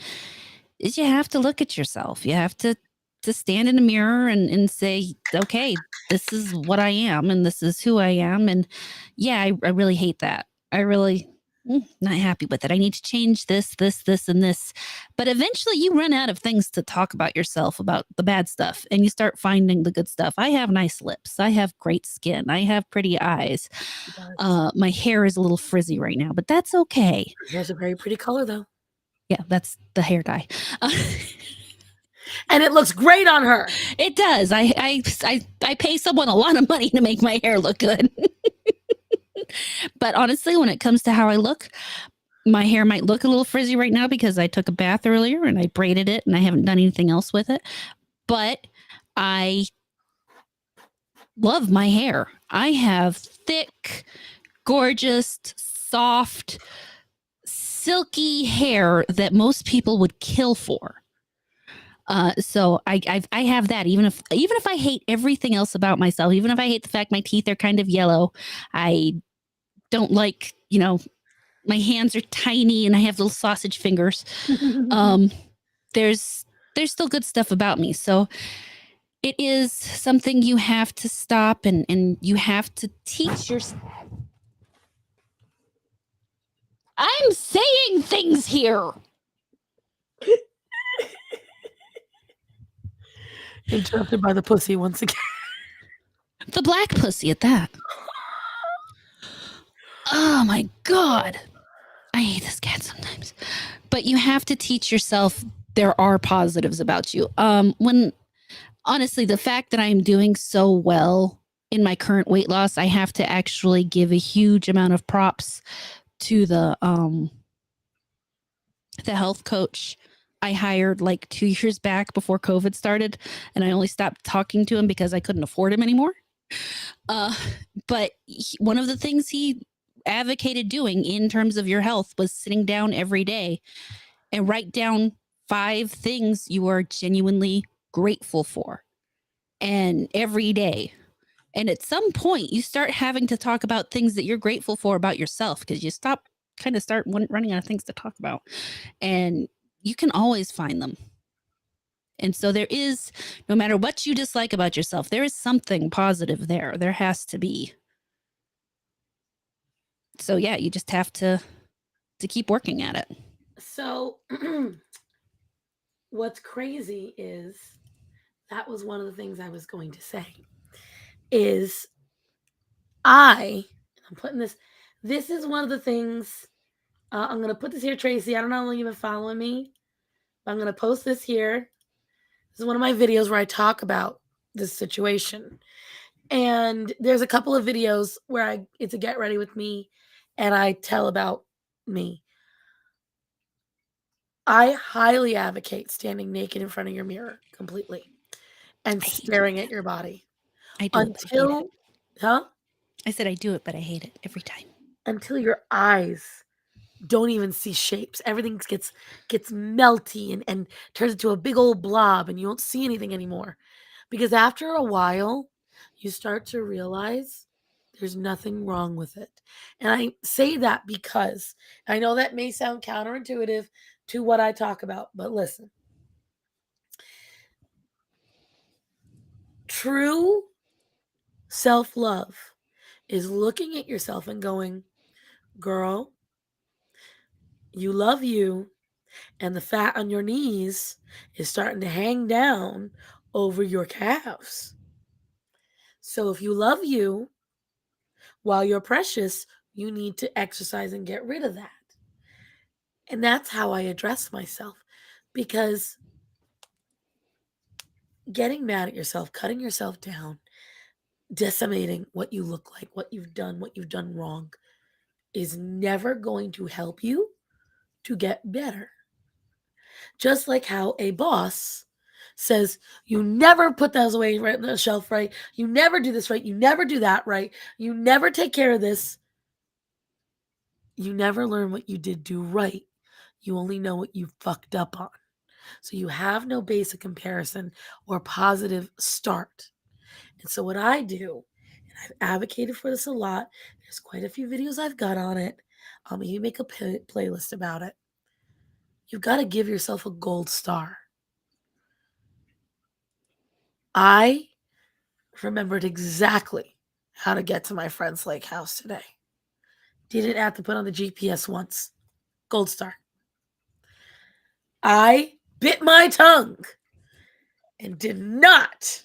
is you have to look at yourself. You have to stand in a mirror and say, okay, this is what I am and this is who I am. And yeah, I really hate that. I really not happy with it. I need to change this, and this. But eventually you run out of things to talk about yourself, about the bad stuff, and you start finding the good stuff. I have nice lips. I have great skin. I have pretty eyes. My hair is a little frizzy right now, but that's okay. Her hair's a very pretty color, though. Yeah, that's the hair dye. And it looks great on her. It does. I pay someone a lot of money to make my hair look good. But honestly, when it comes to how I look, my hair might look a little frizzy right now because I took a bath earlier and I braided it and I haven't done anything else with it. But I love my hair. I have thick, gorgeous, soft, silky hair that most people would kill for. So I have that. Even if I hate everything else about myself, even if I hate the fact my teeth are kind of yellow, I don't like, my hands are tiny and I have little sausage fingers. There's still good stuff about me. So it is something you have to stop and you have to teach yourself. I'm saying things here. Interrupted by the pussy once again. The black pussy at that. Oh my God. I hate this cat sometimes. But you have to teach yourself there are positives about you. When honestly, the fact that I'm doing so well in my current weight loss, I have to actually give a huge amount of props to the health coach I hired like 2 years back before COVID started, and I only stopped talking to him because I couldn't afford him anymore. But one of the things he advocated doing in terms of your health was sitting down every day and write down 5 things you are genuinely grateful for, and every day. And at some point, you start having to talk about things that you're grateful for about yourself, because you start running out of things to talk about, and you can always find them. And so there is, no matter what you dislike about yourself, there is something positive there. There has to be. So yeah, you just have to keep working at it. So, what's crazy is that was one of the things I was going to say. Is I'm putting this is one of the things, I'm going to put this here, Tracy. I don't know how long you've been following me, but I'm going to post this here. This is one of my videos where I talk about this situation. And there's a couple of videos where it's a get ready with me and I tell about me. I highly advocate standing naked in front of your mirror completely and I hate staring doing at your body I do it, but I hate it. huh? I said I do it, but I hate it every time. Until your eyes don't even see shapes. Everything gets melty and turns into a big old blob and you don't see anything anymore. Because after a while, you start to realize there's nothing wrong with it. And I say that because I know that may sound counterintuitive to what I talk about, but listen. True self-love is looking at yourself and going, girl, you love you, and the fat on your knees is starting to hang down over your calves. So if you love you while you're precious, you need to exercise and get rid of that. And that's how I address myself, because getting mad at yourself, cutting yourself down, decimating what you look like, what you've done wrong, is never going to help you to get better. Just like how a boss says, you never put those away right on the shelf right. You never do this right. You never do that right. You never take care of this. You never learn what you did do right. You only know what you fucked up on. So you have no basic comparison or positive start. And so what I do, and I've advocated for this a lot, there's quite a few videos I've got on it. I'll maybe make a playlist about it. You've got to give yourself a gold star. I remembered exactly how to get to my friend's lake house today. Didn't have to put on the GPS once. Gold star. I bit my tongue and did not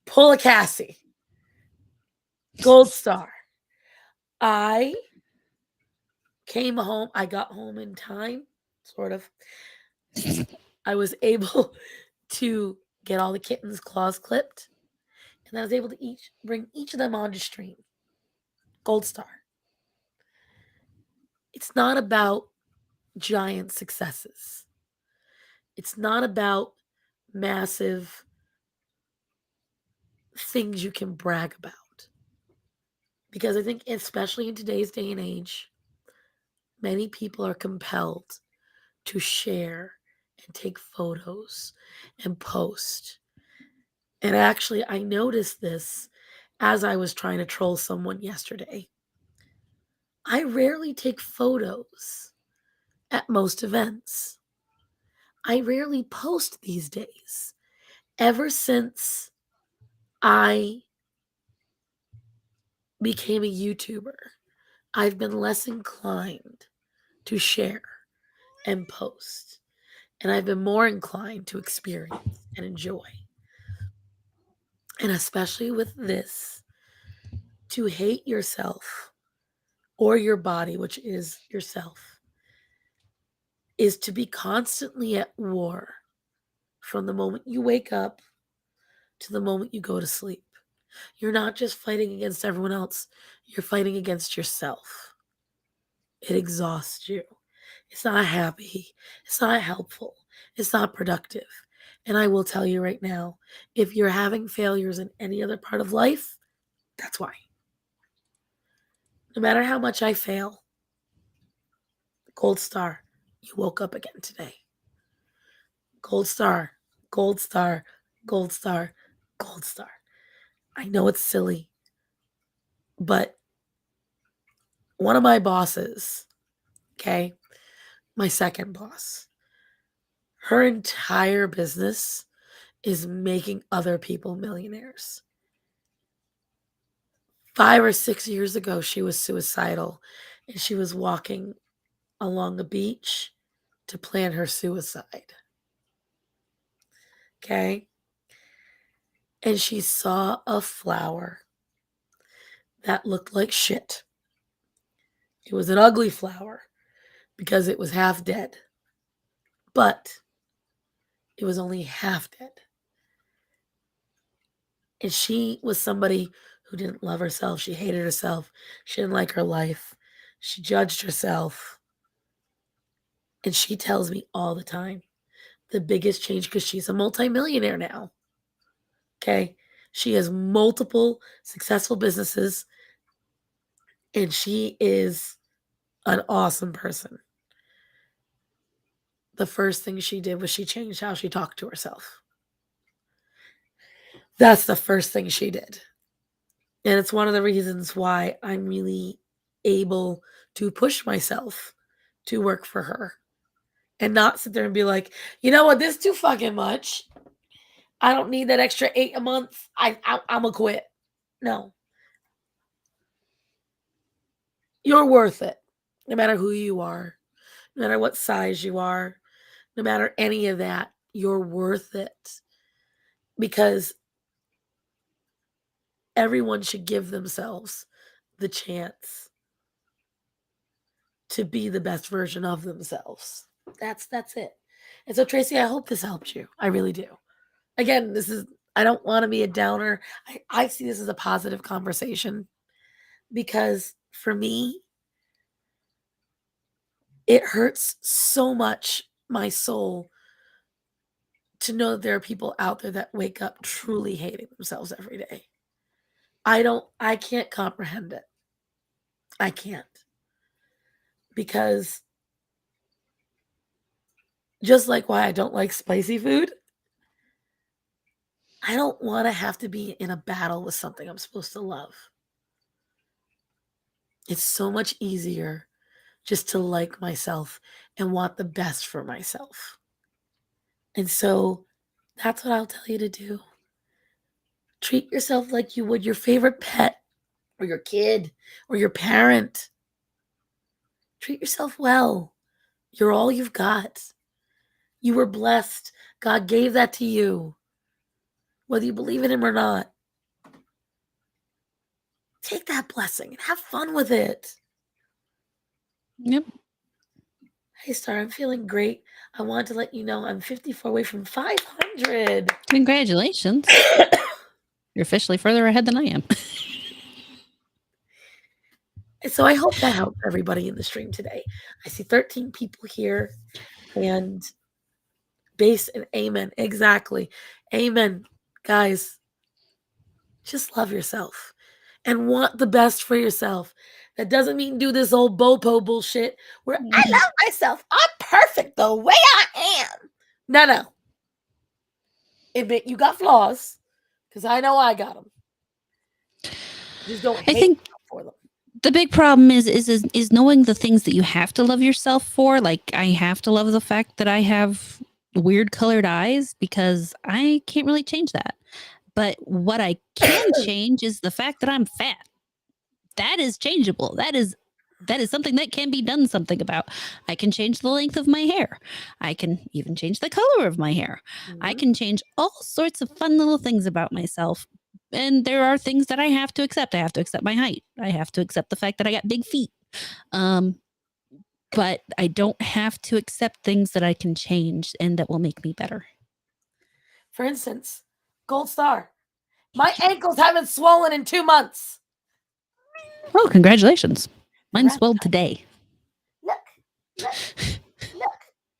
pull a Cassie. Gold star. I came home. I got home in time, sort of. I was able to get all the kittens' claws clipped, and I was able to bring each of them onto stream. Gold star. It's not about giant successes. It's not about massive things you can brag about. Because I think, especially in today's day and age, many people are compelled to share and take photos and post. And actually, I noticed this as I was trying to troll someone yesterday. I rarely take photos at most events. I rarely post these days. Ever since I became a YouTuber, I've been less inclined to share and post. And I've been more inclined to experience and enjoy. And especially with this, to hate yourself or your body, which is yourself, is to be constantly at war from the moment you wake up to the moment you go to sleep. You're not just fighting against everyone else, you're fighting against yourself. It exhausts you. It's not happy. It's not helpful. It's not productive. And I will tell you right now, if you're having failures in any other part of life, that's why. No matter how much I fail, gold star, you woke up again today. Gold star, gold star, gold star, gold star. I know it's silly, but one of my bosses, okay, my second boss, her entire business is making other people millionaires. 5 or 6 years ago, she was suicidal and she was walking along the beach to plan her suicide. Okay? And she saw a flower that looked like shit. It was an ugly flower because it was half dead, but it was only half dead. And she was somebody who didn't love herself. She hated herself. She didn't like her life. She judged herself. And she tells me all the time the biggest change, because she's a multimillionaire now. Okay. She has multiple successful businesses and she is an awesome person. The first thing she did was she changed how she talked to herself. That's the first thing she did. And it's one of the reasons why I'm really able to push myself to work for her and not sit there and be like, you know what, this is too fucking much. I don't need that extra 8 a month. I'm gonna quit. No. You're worth it. No matter who you are, no matter what size you are, no matter any of that, you're worth it. Because everyone should give themselves the chance to be the best version of themselves. That's it. And so Tracy, I hope this helped you. I really do. Again, I don't want to be a downer. I see this as a positive conversation because for me, it hurts so much my soul to know that there are people out there that wake up truly hating themselves every day. I can't comprehend it. I can't. Because just like why I don't like spicy food, I don't want to have to be in a battle with something I'm supposed to love. It's so much easier just to like myself and want the best for myself. And so that's what I'll tell you to do. Treat yourself like you would your favorite pet or your kid or your parent. Treat yourself well. You're all you've got. You were blessed. God gave that to you. Whether you believe in him or not. Take that blessing and have fun with it. Yep. Hey, Star, I'm feeling great. I wanted to let you know I'm 54 away from 500. Congratulations. You're officially further ahead than I am. So I hope that helped everybody in the stream today. I see 13 people here and base and amen. Exactly. Amen. Guys, just love yourself and want the best for yourself. That doesn't mean do this old bopo bullshit where I love myself. I'm perfect the way I am. No. Admit you got flaws because I know I got them. Just don't hate think yourself for them. the big problem is knowing the things that you have to love yourself for. Like I have to love the fact that I have weird colored eyes because I can't really change that. But what I can change is the fact that I'm fat. That is changeable. That is something that can be done something about. I can change the length of my hair. I can even change the color of my hair. I can change all sorts of fun little things about myself. And there are things that I have to accept. I have to accept my height. I have to accept the fact that I got big feet. But I don't have to accept things that I can change and that will make me better. For instance, gold star. My ankles haven't swollen in 2 months. Oh, congratulations. Mine Congrats, swelled guys. today. Look.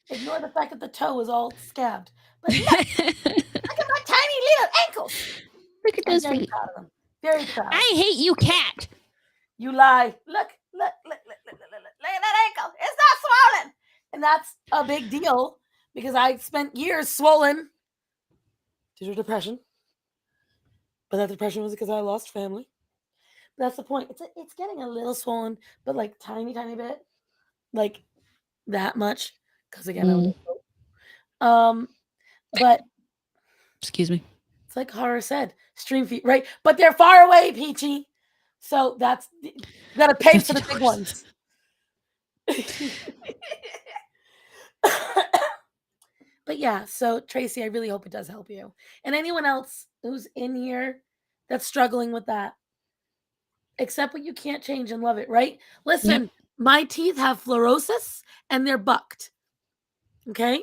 Ignore the fact that the toe is all scabbed. But look at my tiny little ankles. Look at I'm those very feet. proud of them. Very proud. I hate you, cat. You lie. Look at that ankle. It's not swollen. And that's a big deal because I spent years swollen due to depression. But that depression was because I lost family. That's the point. It's getting a little swollen, but like tiny bit. Like that much. Because again, I was but Excuse me. it's like Horror said, stream feet, right? But they're far away, Peachy. So that's you gotta pay for the big ones. But yeah, so Tracy, I really hope it does help you. And anyone else who's in here that's struggling with that, accept what you can't change and love it, right? Listen, my teeth have fluorosis and they're bucked. Okay?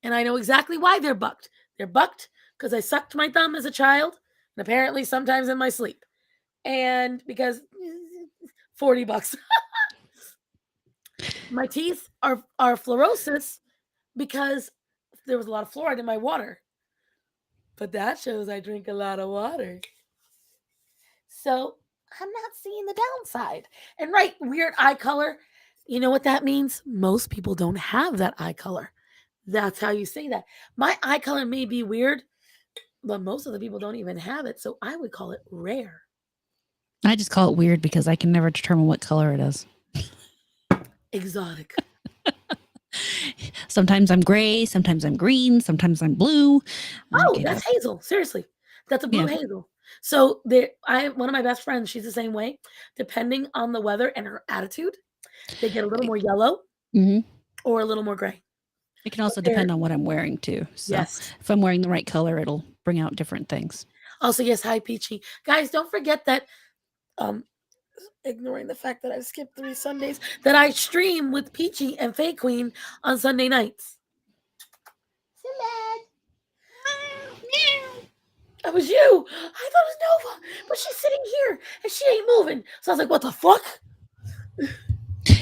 And I know exactly why they're bucked. They're bucked because I sucked my thumb as a child and apparently sometimes in my sleep. And because $40. My teeth are fluorosis because there was a lot of fluoride in my water. But that shows I drink a lot of water. So I'm not seeing the downside. And right, weird eye color. You know what that means? Most people don't have that eye color. That's how you say that. My eye color may be weird, but most of the people don't even have it. So I would call it rare. I just call it weird because I can never determine what color it is. Exotic. Sometimes I'm gray, sometimes I'm green, sometimes I'm blue. Oh, that's hazel. Seriously. That's a blue hazel. So one of my best friends, she's the same way. Depending on the weather and her attitude, they get a little more yellow or a little more gray. It can also depend on what I'm wearing too. So yes. If I'm wearing the right color, it'll bring out different things. Also, yes, hi Peachy. Guys, don't forget that ignoring the fact that I've skipped 3 Sundays, that I stream with Peachy and Faye Queen on Sunday nights. That was you. I thought it was Nova, but she's sitting here and she ain't moving. So I was like, what the fuck?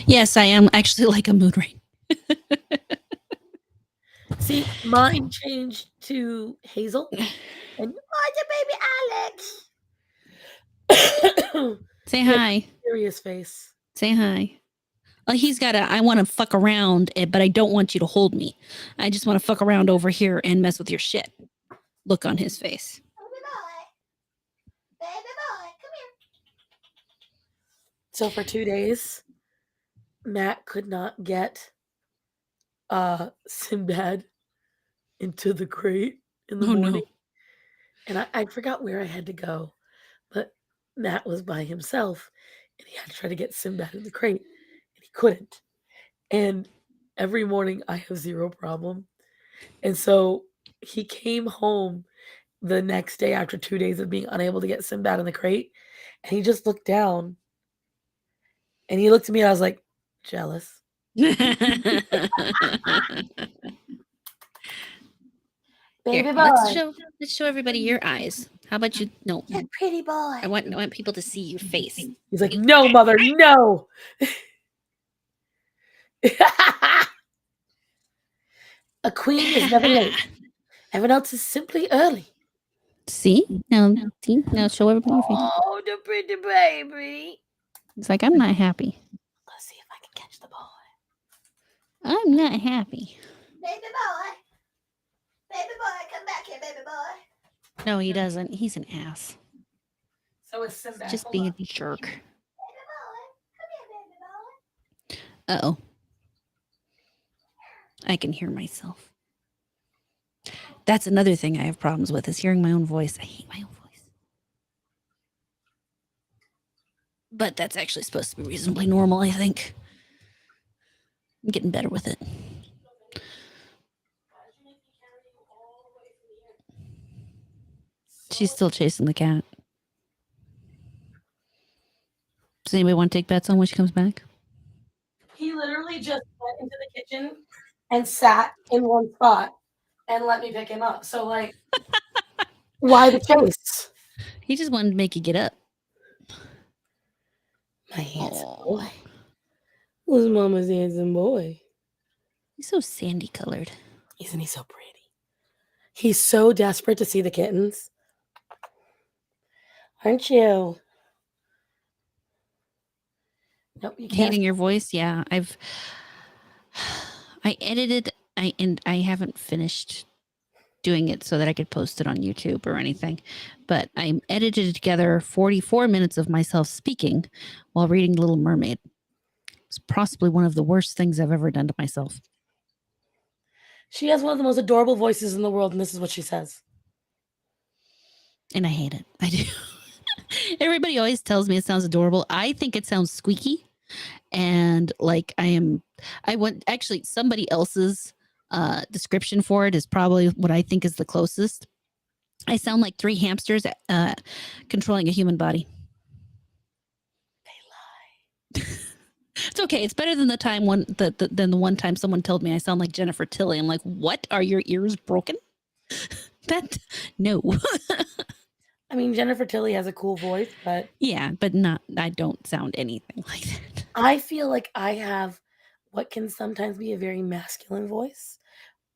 Yes, I am actually like a mood ring. See, mine changed to hazel. And oh, the baby Alex. Say hi. Serious face. Say hi. Well, he's got I want to fuck around, but I don't want you to hold me. I just want to fuck around over here and mess with your shit. Look on his face. Baby boy, come here. So for 2 days, Matt could not get Sinbad into the crate in the morning. No. And I forgot where I had to go, but Matt was by himself and he had to try to get Sinbad in the crate and he couldn't. And every morning I have zero problem. And so he came home the next day after 2 days of being unable to get Sinbad in the crate. And he just looked down and he looked at me and I was like, jealous. Baby boy. Let's show everybody your eyes. How about you? No. That pretty boy. I want people to see your face. He's like, no, mother, no. A queen is never late. Everyone else is simply early. See? Now show everybody your face. Oh, the pretty baby. It's like, I'm not happy. Let's see if I can catch the boy. I'm not happy. Baby boy. Baby boy, come back here, baby boy. No, he doesn't. He's an ass. So is Sinbad. Just being a jerk. Baby boy. Come here, baby boy. Uh-oh. I can hear myself. That's another thing I have problems with, is hearing my own voice. I hate my own voice. But that's actually supposed to be reasonably normal, I think. I'm getting better with it. She's still chasing the cat. Does anybody want to take bets on when she comes back? He literally just went into the kitchen and sat in one spot and let me pick him up. So, like, why the chase? He just wanted to make you get up. My handsome boy. Who's mama's handsome boy? He's so sandy colored. Isn't he so pretty? He's so desperate to see the kittens. Aren't you? Nope, you can't. Hating your voice, yeah. I edited and I haven't finished doing it so that I could post it on YouTube or anything. But I edited together 44 minutes of myself speaking while reading Little Mermaid. It's possibly one of the worst things I've ever done to myself. She has one of the most adorable voices in the world, and this is what she says. And I hate it. I do. Everybody always tells me it sounds adorable. I think it sounds squeaky. And like actually somebody else's description for it is probably what I think is the closest. I sound like 3 hamsters controlling a human body. They lie. It's okay. It's better than the one time someone told me I sound like Jennifer Tilly. I'm like, what? Are your ears broken? No. I mean, Jennifer Tilly has a cool voice, but Yeah, but I don't sound anything like that. I feel like I have what can sometimes be a very masculine voice.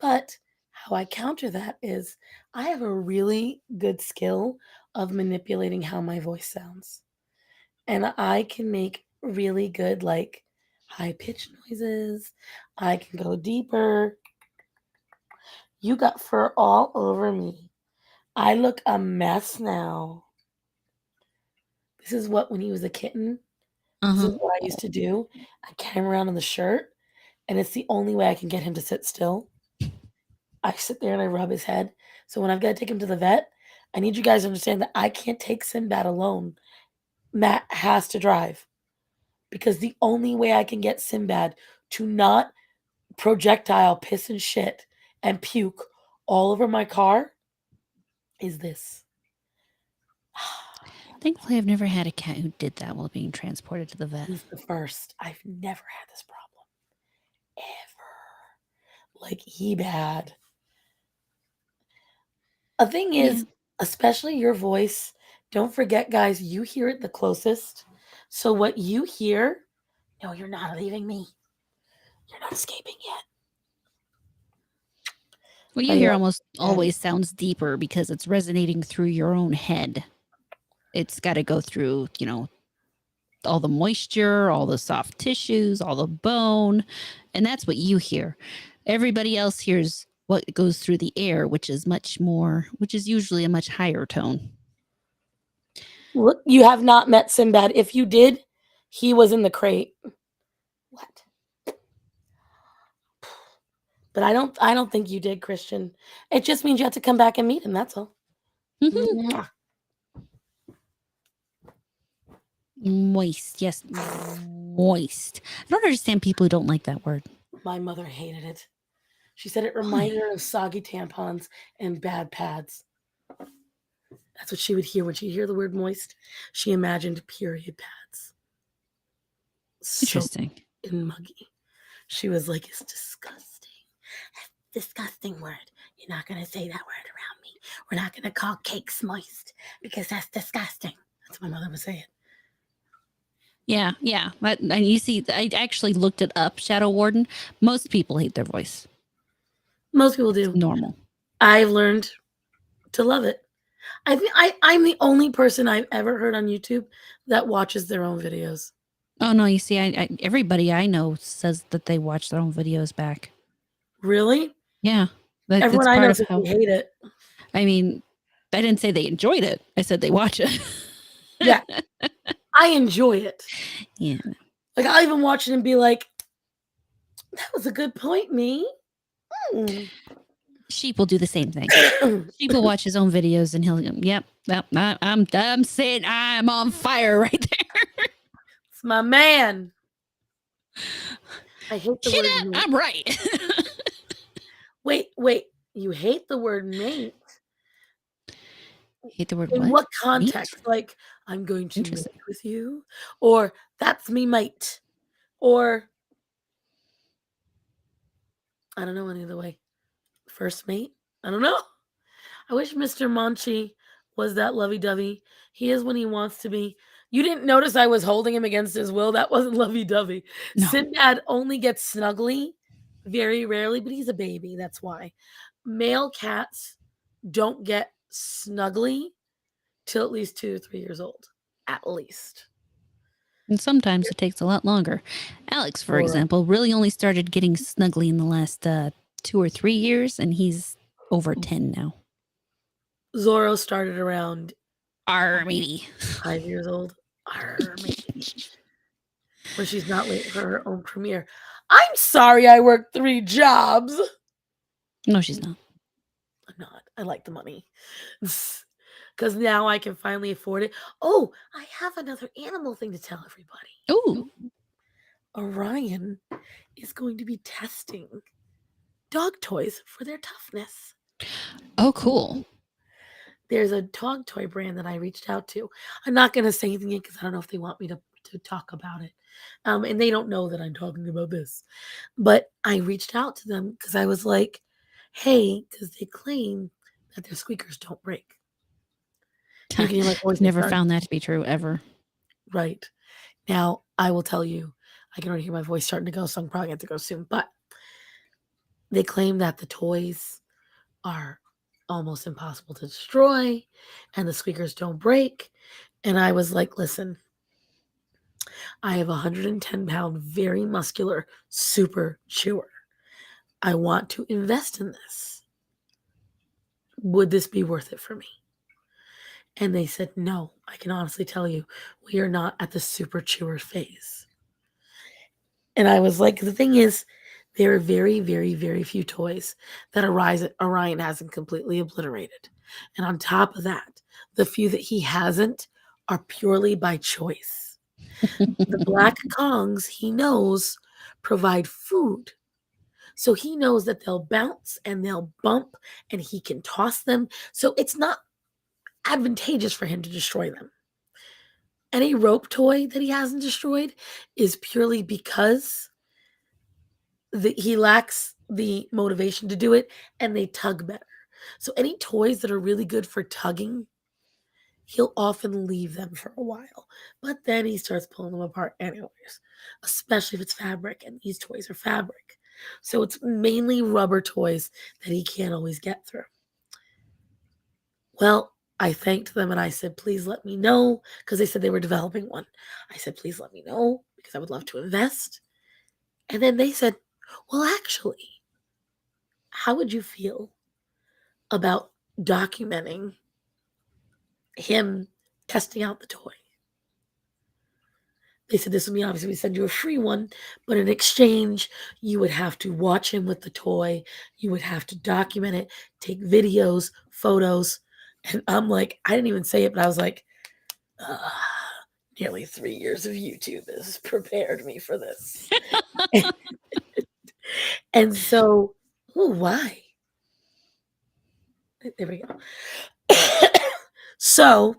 But how I counter that is I have a really good skill of manipulating how my voice sounds. And I can make really good, like, high pitched noises. I can go deeper. You got fur all over me. I look a mess now. This is what, when he was a kitten, this is what I used to do. I carry him around in the shirt, and it's the only way I can get him to sit still. I sit there and I rub his head. So when I've got to take him to the vet, I need you guys to understand that I can't take Sinbad alone. Matt has to drive. Because the only way I can get Sinbad to not projectile piss and shit and puke all over my car is this. Thankfully, I've never had a cat who did that while being transported to the vet. He's the first. I've never had this problem. Ever. Like, he bad. A thing is, especially your voice, don't forget, guys, you hear it the closest. So what you hear, no, you're not leaving me. You're not escaping yet. What you hear almost always sounds deeper because it's resonating through your own head. It's got to go through, all the moisture, all the soft tissues, all the bone. And that's what you hear. Everybody else hears what goes through the air, which is usually a much higher tone. Look, you have not met Sinbad. If you did, he was in the crate. What? But I don't think you did, Christian. It just means you have to come back and meet him. That's all. Mwah. Moist. Yes. Moist. I don't understand people who don't like that word. My mother hated it. She said it reminded her of soggy tampons and bad pads. That's what she would hear when she'd hear the word moist. She imagined period pads. Interesting. So and muggy. She was like, it's disgusting. Disgusting word. You're not going to say that word around me. We're not going to call cakes moist because that's disgusting. That's what my mother would say it. Yeah. And you see, I actually looked it up, Shadow Warden. Most people hate their voice. Most people do. It's normal. I've learned to love it. I'm the only person I've ever heard on YouTube that watches their own videos. Oh, no, you see, everybody I know says that they watch their own videos back. Really? Yeah. Everyone I know says they hate it. I mean, I didn't say they enjoyed it. I said they watch it. Yeah. I enjoy it. Yeah. Like, I'll even watch it and be like, that was a good point, me. Sheep will do the same thing. Sheep will watch his own videos and he'll, yep, I'm saying I'm on fire right there. It's my man. I hate the word mate. I'm right. Wait. You hate the word mate? Hate the word In what context? Mate? Like, I'm going to mate with you? Or, that's me mate? Or, I don't know any other way. First mate? I don't know. I wish Mr. Monchi was that lovey-dovey. He is when he wants to be. You didn't notice I was holding him against his will? That wasn't lovey-dovey. No. Sinbad only gets snuggly very rarely, but he's a baby. That's why. Male cats don't get snuggly till at least 2 or 3 years old. At least. And sometimes it takes a lot longer. Alex, for Or- example, really only started getting snuggly in the last 2 or 3 years, and he's over 10 now. Zorro started around Maybe. 5 years old. Maybe. When she's not late for her own premiere. I'm sorry I work 3 jobs. No, she's not. I'm not. I like the money. Because now I can finally afford it. Oh, I have another animal thing to tell everybody. Ooh. Orion is going to be testing dog toys for their toughness. Oh, cool. There's a dog toy brand that I reached out to. I'm not going to say anything because I don't know if they want me to talk about it. And they don't know that I'm talking about this. But I reached out to them because I was like, hey, because they claim that their squeakers don't break. You can hear my voice. Never found that to be true ever. Right. Now, I will tell you, I can already hear my voice starting to go, so I'm probably going to go soon. But they claim that the toys are almost impossible to destroy and the squeakers don't break. And I was like, listen, I have a 110-pound, very muscular, super chewer. I want to invest in this. Would this be worth it for me? And they said, no, I can honestly tell you, we are not at the super chewer phase. And I was like, the thing is, there are very, very, very few toys that Orion hasn't completely obliterated. And on top of that, the few that he hasn't are purely by choice. The black Kongs, he knows, provide food. So he knows that they'll bounce and they'll bump and he can toss them. So it's not advantageous for him to destroy them. Any rope toy that he hasn't destroyed is purely because he lacks the motivation to do it and they tug better. So any toys that are really good for tugging, he'll often leave them for a while. But then he starts pulling them apart anyways, especially if it's fabric, and these toys are fabric. So it's mainly rubber toys that he can't always get through. Well, I thanked them and I said, please let me know, because they said they were developing one. I said, please let me know because I would love to invest. And then they said, well, actually, how would you feel about documenting him testing out the toy? They said this would mean obviously we send you a free one, but in exchange, you would have to watch him with the toy. You would have to document it, take videos, photos. And I'm like, I didn't even say it, but I was like, nearly 3 years of YouTube has prepared me for this. And so, why? There we go. So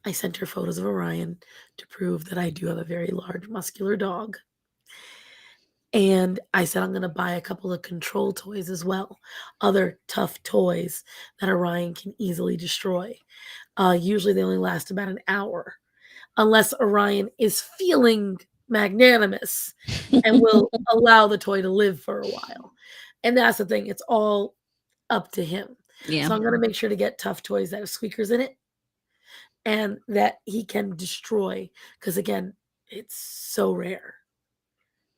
I sent her photos of Orion to prove that I do have a very large muscular dog. And I said, I'm going to buy a couple of control toys as well. Other tough toys that Orion can easily destroy. Usually they only last about an hour. Unless Orion is feeling magnanimous and will allow the toy to live for a while. And that's the thing. It's all up to him. Yeah. So I'm going to make sure to get tough toys that have squeakers in it and that he can destroy. Because again, it's so rare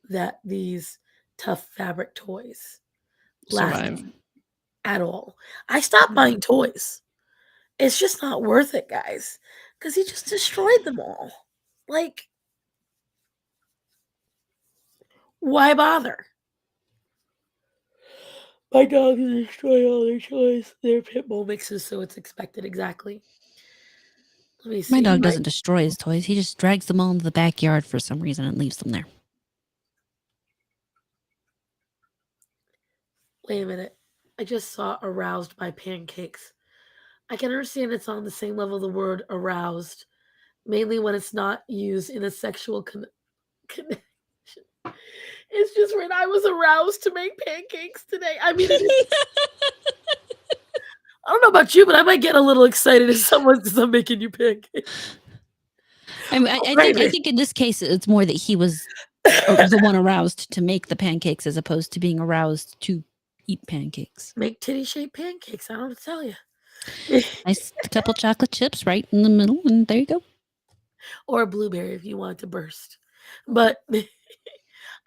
that these tough fabric toys last Survive. at all. I stopped buying toys. It's just not worth it, guys. Because he just destroyed them all. Like, why bother? My dogs destroy all their toys. They're pit bull mixes, so it's expected exactly. Let me see. My dog doesn't destroy his toys. He just drags them all into the backyard for some reason and leaves them there. Wait a minute. I just saw aroused by pancakes. I can understand it's on the same level of the word aroused, mainly when it's not used in a sexual connection. It's just when I was aroused to make pancakes today. I mean, I don't know about you, but I might get a little excited if someone says I'm making you pancakes. I think in this case it's more that he was the one aroused to make the pancakes as opposed to being aroused to eat pancakes. Make titty-shaped pancakes. I don't know what to tell you. Nice couple chocolate chips right in the middle, and there you go. Or a blueberry if you want it to burst. But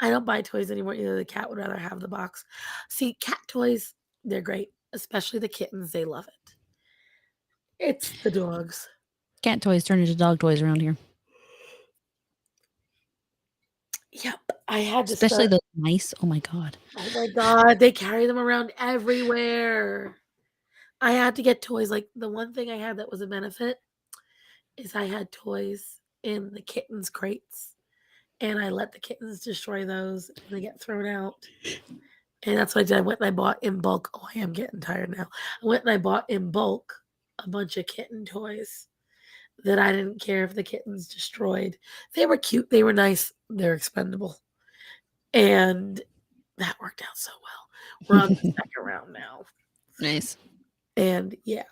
I don't buy toys anymore either. The cat would rather have the box. See, cat toys, they're great, especially the kittens. They love it. It's the dogs. Cat toys turn into dog toys around here, Yep, I had to especially start. those mice. Oh my god! Oh my god, they carry them around everywhere. I had to get toys. Like the one thing I had that was a benefit is I had toys in the kittens' crates, and I let the kittens destroy those, and they get thrown out. And that's what I did. I went and I bought in bulk. Oh, I am getting tired now. I went and I bought in bulk a bunch of kitten toys that I didn't care if the kittens destroyed. They were cute. They were nice. They're expendable. And that worked out so well. We're on the second round now. Nice. And yeah.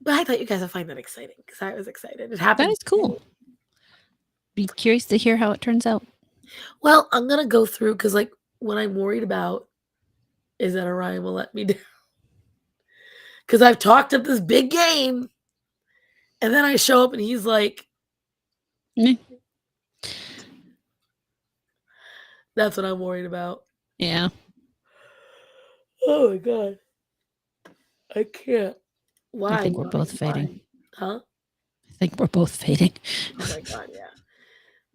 But I thought you guys would find that exciting because I was excited. It That happened. is cool. Be curious to hear how it turns out. Well, I'm going to go through because, like, what I'm worried about is that Orion will let me down. Because I've talked up this big game. And then I show up and he's like, Mm. that's what I'm worried about. Yeah. Oh my God. I can't. Why? I think we're both Why? fading. Huh? I think we're both fading. Oh my God, yeah.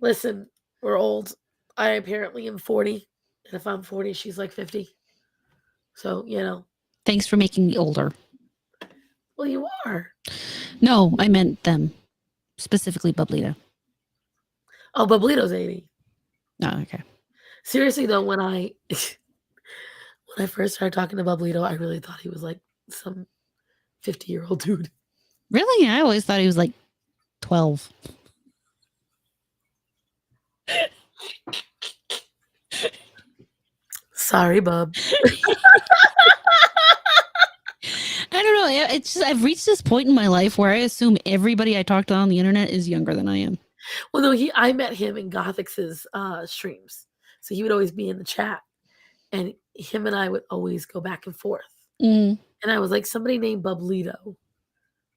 Listen, we're old. I apparently am 40. And if I'm 40, she's like 50. So, you know. Thanks for making me older. Well, you are. No, I meant them. Specifically Bublita. Oh, Bublito's 80. Oh, okay. Seriously, though, when I first started talking to Bublito, I really thought he was like some 50-year-old dude. Really? I always thought he was like 12. Sorry, bub. I don't know. It's just I've reached this point in my life where I assume everybody I talk to on the internet is younger than I am. Well, no, I met him in Gothix's streams. So he would always be in the chat. And him and I would always go back and forth. Mm. And I was like, somebody named Bublito,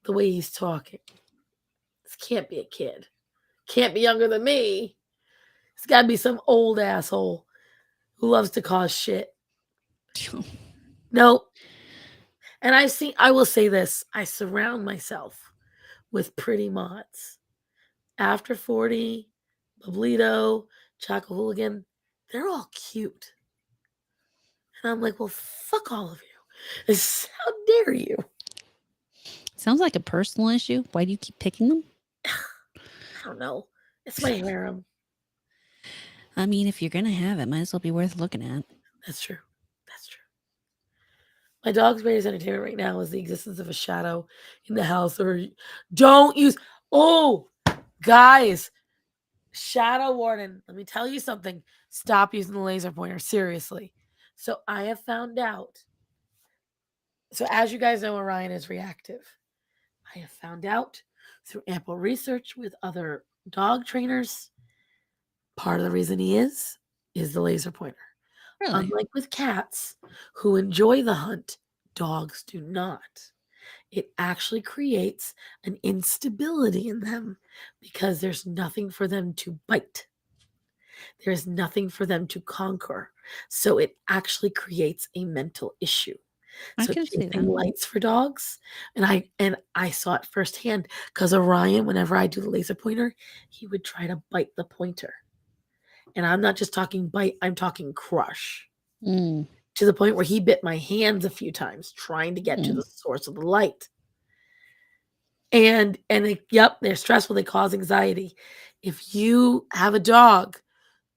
the way he's talking. This can't be a kid. Can't be younger than me. It's got to be some old asshole who loves to cause shit. No. And I will say this, I surround myself with pretty mods. After 40, Bublito, Choco Hooligan, they're all cute. And I'm like, well, fuck all of you. How dare you? Sounds like a personal issue. Why do you keep picking them? I don't know. It's my harem. I mean, if you're going to have it, might as well be worth looking at. That's true. That's true. My dog's greatest entertainment right now is the existence of a shadow in the house. Or don't use. Oh, guys, shadow warden. Let me tell you something. Stop using the laser pointer. Seriously. So I have found out. So as you guys know, Orion is reactive. I have found out through ample research with other dog trainers. Part of the reason he is the laser pointer. Really? Unlike with cats who enjoy the hunt, dogs do not. It actually creates an instability in them because there's nothing for them to bite. There's nothing for them to conquer. So it actually creates a mental issue. I So can see chasing that. lights for dogs, and I saw it firsthand because Orion, whenever I do the laser pointer, he would try to bite the pointer. And I'm not just talking bite, I'm talking crush. Mm. To the point where he bit my hands a few times trying to get to the source of the light. And yep, they're stressful, they cause anxiety. If you have a dog,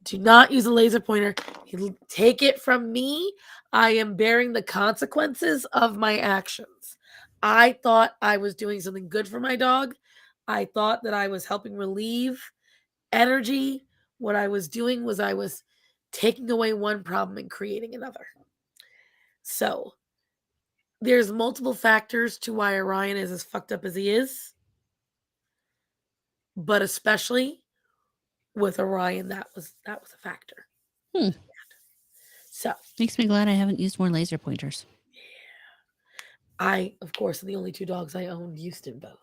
do not use a laser pointer. You take it from me. I am bearing the consequences of my actions. I thought I was doing something good for my dog. I thought that I was helping relieve energy. What I was doing was I was taking away one problem and creating another. So there's multiple factors to why Orion is as fucked up as he is. But especially with Orion, that was a factor. Hmm. So Makes me glad I haven't used more laser pointers. I, of course, the only 2 dogs I owned used in both.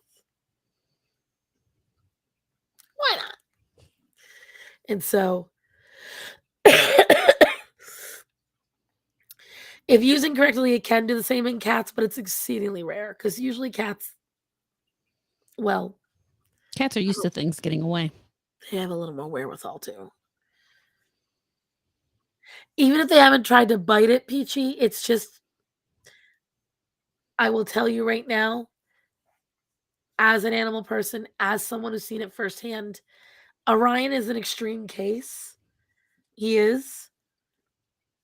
Why not? And so, if used incorrectly, it can do the same in cats, but it's exceedingly rare because usually cats, well, Cats are used to things getting away. they have a little more wherewithal too. Even if they haven't tried to bite it, Peachy, it's just, I will tell you right now, as an animal person, as someone who's seen it firsthand, Orion is an extreme case. He is,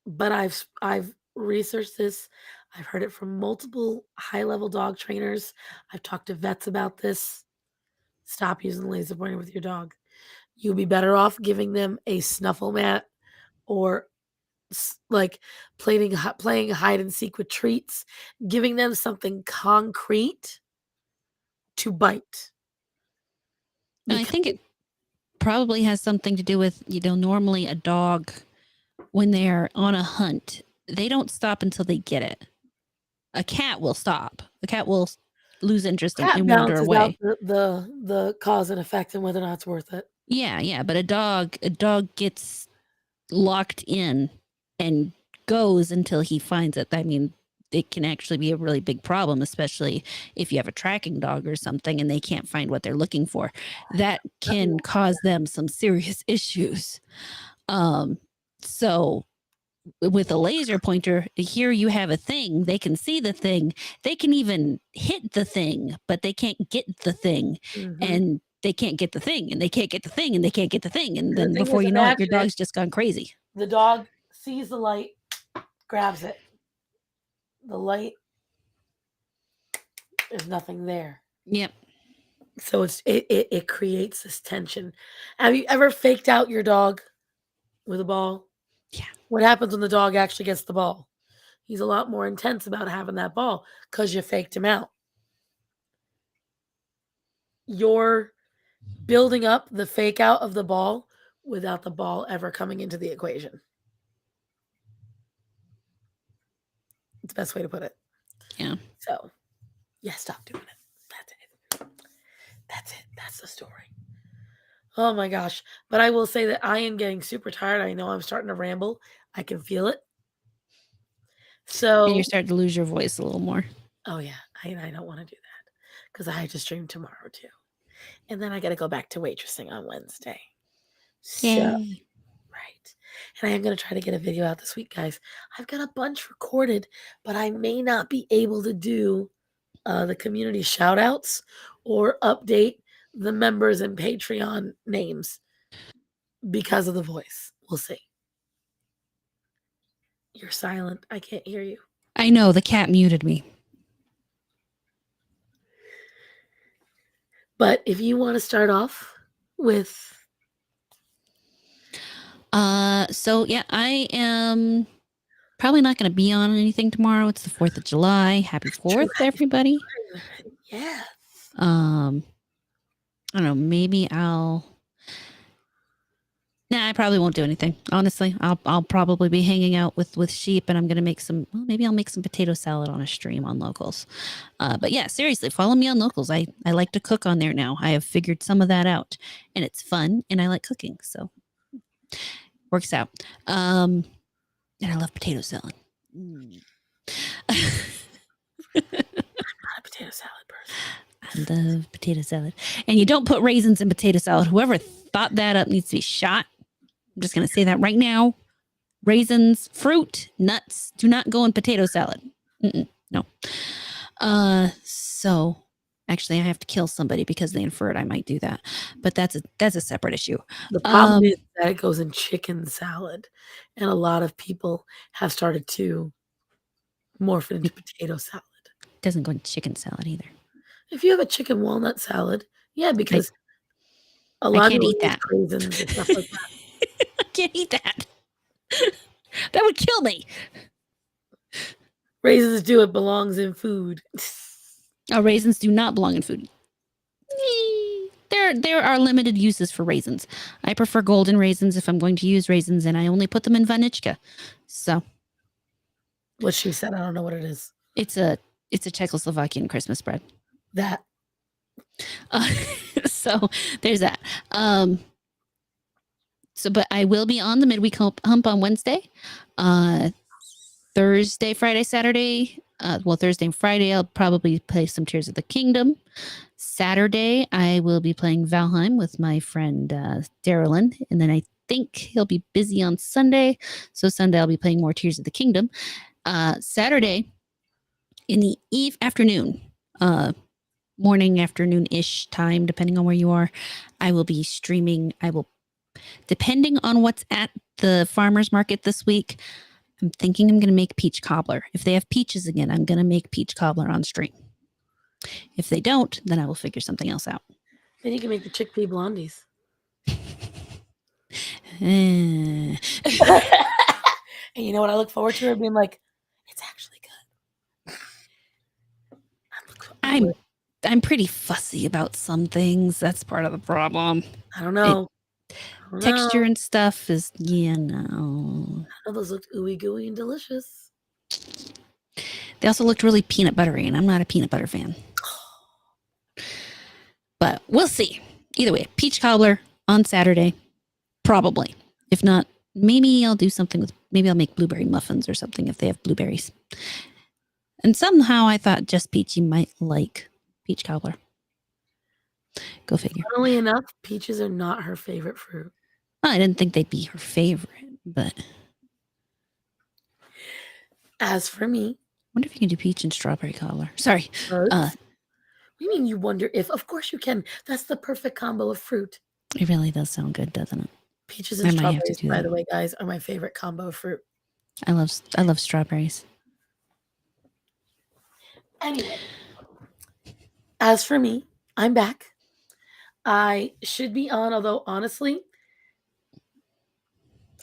but I've researched this. I've heard it from multiple high-level dog trainers. I've talked to vets about this. Stop using the laser pointer with your dog. You'll be better off giving them a snuffle mat or like playing hide and seek with treats, giving them something concrete to bite. And I Because think it probably has something to do with, normally a dog, when they're on a hunt, they don't stop until they get it. A cat will stop. A cat will lose interest cat and wander balances out away. the cause and effect and whether or not it's worth it. Yeah, but a dog gets locked in and goes until he finds it. I mean, it can actually be a really big problem, especially if you have a tracking dog or something and they can't find what they're looking for. That can cause them some serious issues. So with a laser pointer, here you have a thing. They can see the thing. They can even hit the thing, but they can't get the thing. Mhm. And they can't get the thing, and they can't get the thing, and they can't get the thing. And The then thing before is, you know it, your imagine it. dog's just gone crazy. The dog sees the light, grabs it. The light, there's nothing there. Yep. So it creates this tension. Have you ever faked out your dog with a ball? Yeah. What happens when the dog actually gets the ball? He's a lot more intense about having that ball because you faked him out. You're building up the fake out of the ball without the ball ever coming into the equation. It's the best way to put it. Yeah. So, yeah, stop doing it. That's it. That's it. That's the story. Oh my gosh. But I will say that I am getting super tired. I know I'm starting to ramble. I can feel it. So, And you're starting to lose your voice a little more. oh yeah, I don't want to do that because I just stream tomorrow too. And then I got to go back to waitressing on Wednesday. So, Yay. right. And I am going to try to get a video out this week, guys. I've got a bunch recorded, but I may not be able to do the community shout outs or update the members and Patreon names because of the voice. We'll see. You're silent. I can't hear you. I know, the cat muted me. But if you want to start off with... So yeah, I am probably not going to be on anything tomorrow. It's the 4th of July. Happy 4th, everybody. Yeah. I don't know, maybe I probably won't do anything. Honestly, I'll probably be hanging out with sheep, and I'm going to make maybe I'll make some potato salad on a stream on Locals. But yeah, seriously, follow me on Locals. I like to cook on there now. I have figured some of that out, and it's fun, and I like cooking. So works out. And I love potato salad. I'm not a potato salad person. I love potato salad. And you don't put raisins in potato salad. Whoever thought that up needs to be shot. I'm just going to say that right now. Raisins, fruit, nuts do not go in potato salad. No. So actually I have to kill somebody because they inferred I might do that. But that's a separate issue. The problem is that it goes in chicken salad. And a lot of people have started to morph it into potato salad. It doesn't go in chicken salad either. If you have a chicken walnut salad, yeah, because a lot I of can't people eat use that. raisins and stuff like that. I can't eat that. That would kill me. Raisins do, it belongs in food. Oh, raisins do not belong in food. there are limited uses for raisins. I prefer golden raisins if I'm going to use raisins, and I only put them in Vanichka. So What she said, I don't know what it is. it's a Czechoslovakian Christmas bread. That. So there's that. But I will be on the midweek hump on Wednesday. Thursday, Friday, Saturday. Thursday and Friday, I'll probably play some Tears of the Kingdom. Saturday, I will be playing Valheim with my friend Darylyn. And then I think he'll be busy on Sunday. So Sunday, I'll be playing more Tears of the Kingdom. Saturday, in the afternoon, morning, afternoon-ish time, depending on where you are, I will be streaming. Depending on what's at the farmer's market this week, I'm thinking I'm going to make peach cobbler. If they have peaches again, I'm going to make peach cobbler on stream. If they don't, then I will figure something else out. Then you can make the chickpea blondies. Eh. And you know what I look forward to? Her being like, it's actually good. I'm pretty fussy about some things. That's part of the problem. I don't know. Texture and stuff is, Oh, those looked ooey gooey and delicious. They also looked really peanut buttery, and I'm not a peanut butter fan. But we'll see. Either way, peach cobbler on Saturday, probably. If not, maybe I'll do something maybe I'll make blueberry muffins or something if they have blueberries. And somehow I thought just Peachy might like peach cobbler. Go figure. Funnily enough, peaches are not her favorite fruit. Well, I didn't think they'd be her favorite, but as for me, I wonder if you can do peach and strawberry cobbler. Sorry. what do you mean you wonder if? Of course you can. That's the perfect combo of fruit. It really does sound good, doesn't it? Peaches and strawberries, by the way, guys, are my favorite combo of fruit. I love strawberries. Anyway, as for me, I'm back. I should be on, although honestly,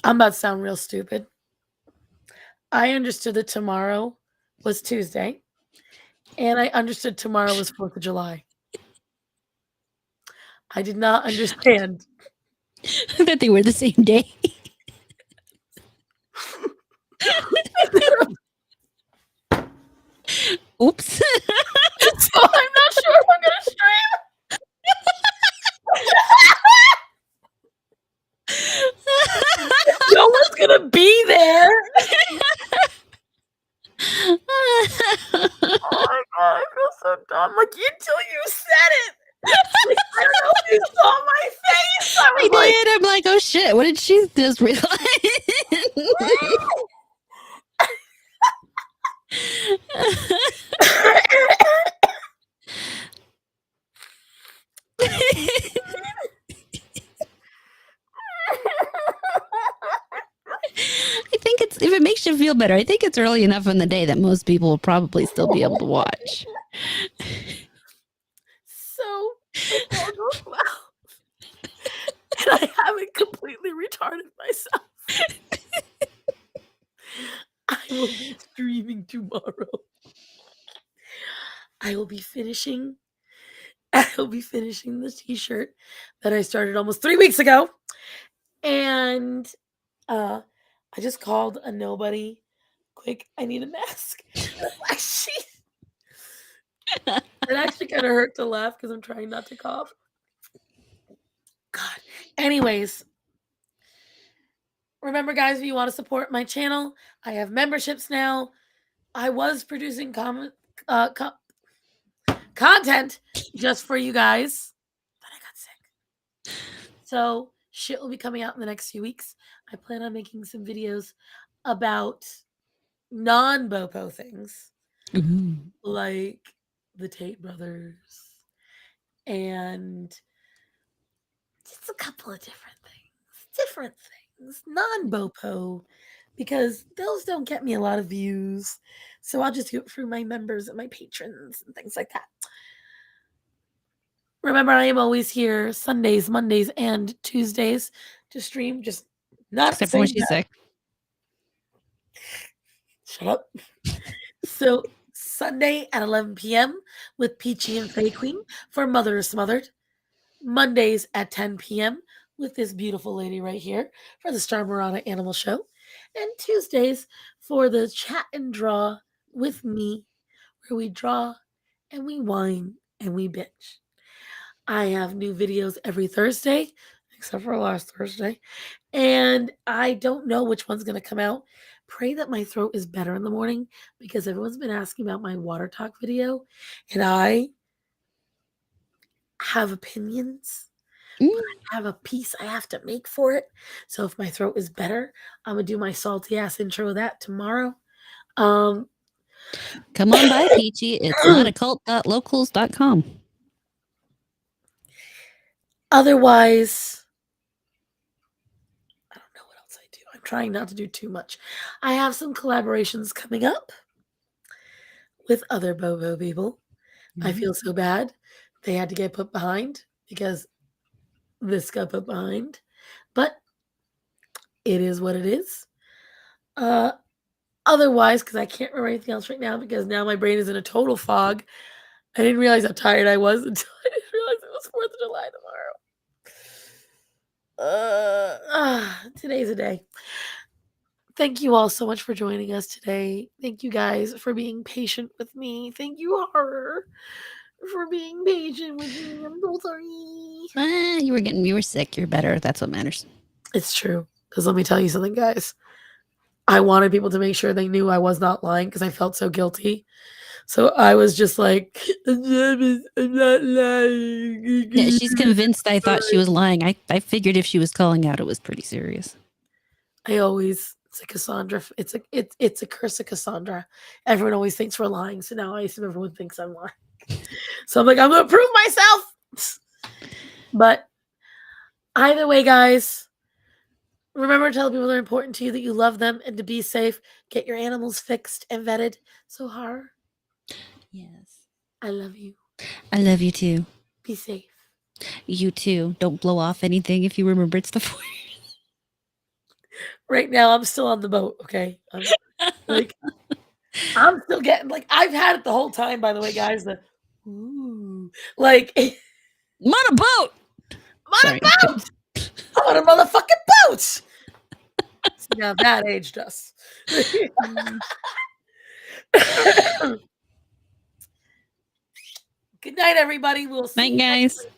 I'm about to sound real stupid. I understood that tomorrow was Tuesday, and I understood tomorrow was 4th of July. I did not understand that they were the same day. Oops. So I'm not sure if I'm going to stream. No one's going to be there. Oh my God, I feel so dumb. Like, until you said it. Like, I don't know if you saw my face. I did. I'm like, oh shit, what did she just realize? I think if it makes you feel better, I think it's early enough in the day that most people will probably still be able to watch. So, it all goes well. And I haven't completely retarded myself. I will be streaming tomorrow. I will be finishing the t-shirt that I started almost 3 weeks ago. And I just called a nobody. Quick, I need a mask. It actually kind of hurt to laugh because I'm trying not to cough. God. Anyways, remember, guys, if you want to support my channel, I have memberships now. I was producing content just for you guys, but I got sick. So shit will be coming out in the next few weeks. I plan on making some videos about non-Bopo things, like the Tate brothers and just a couple of different things, non-Bopo, because those don't get me a lot of views. So I'll just do it through my members and my patrons and things like that. Remember, I am always here Sundays, Mondays, and Tuesdays to stream. Just not except for when she's sick. Shut up. So Sunday at 11 p.m. with Peachy and Faye Queen for Mother is Smothered. Mondays at 10 p.m. with this beautiful lady right here for the StarMorata Animal Show. And Tuesdays for the chat and draw with me, where we draw and we whine and we bitch. I have new videos every Thursday, except for last Thursday. And I don't know which one's going to come out. Pray that my throat is better in the morning because everyone's been asking about my water talk video. And I have opinions, but I have a piece I have to make for it. So if my throat is better, I'm going to do my salty ass intro of that tomorrow. Come on by, Peachy. It's notaccult.locals.com. Otherwise, I don't know what else I do. I'm trying not to do too much. I have some collaborations coming up with other Bobo people. I feel so bad. They had to get put behind because this got put behind. But it is what it is. Otherwise, because I can't remember anything else right now because now my brain is in a total fog. I didn't realize how tired I was until I didn't realize it was 4th of July tomorrow. Today's a day. Thank you all so much for joining us today. Thank you guys for being patient with me. Thank you, Horror, for being patient with me. I'm so sorry. You were sick. You're better. That's what matters. It's true. Because let me tell you something, guys. I wanted people to make sure they knew I was not lying because I felt so guilty. So I was just like, I'm not lying. Yeah, she's convinced I thought she was lying. I figured if she was calling out, it was pretty serious. It's a Cassandra. It's a curse of Cassandra. Everyone always thinks we're lying. So now I assume everyone thinks I'm lying. So I'm like, I'm going to prove myself. But either way, guys, remember to tell people they're important to you, that you love them, and to be safe. Get your animals fixed and vetted. So, Har, Yes. I love you. I love you too. Be safe. You too. Don't blow off anything if you remember it's the 4th. Right now, I'm still on the boat, okay? I'm still getting, I've had it the whole time, by the way, guys. Ooh. I'm I'm on a boat! on a boat! I'm on a motherfucking boat! See, now that aged us. Good night, everybody. We'll see Night, you guys. next week.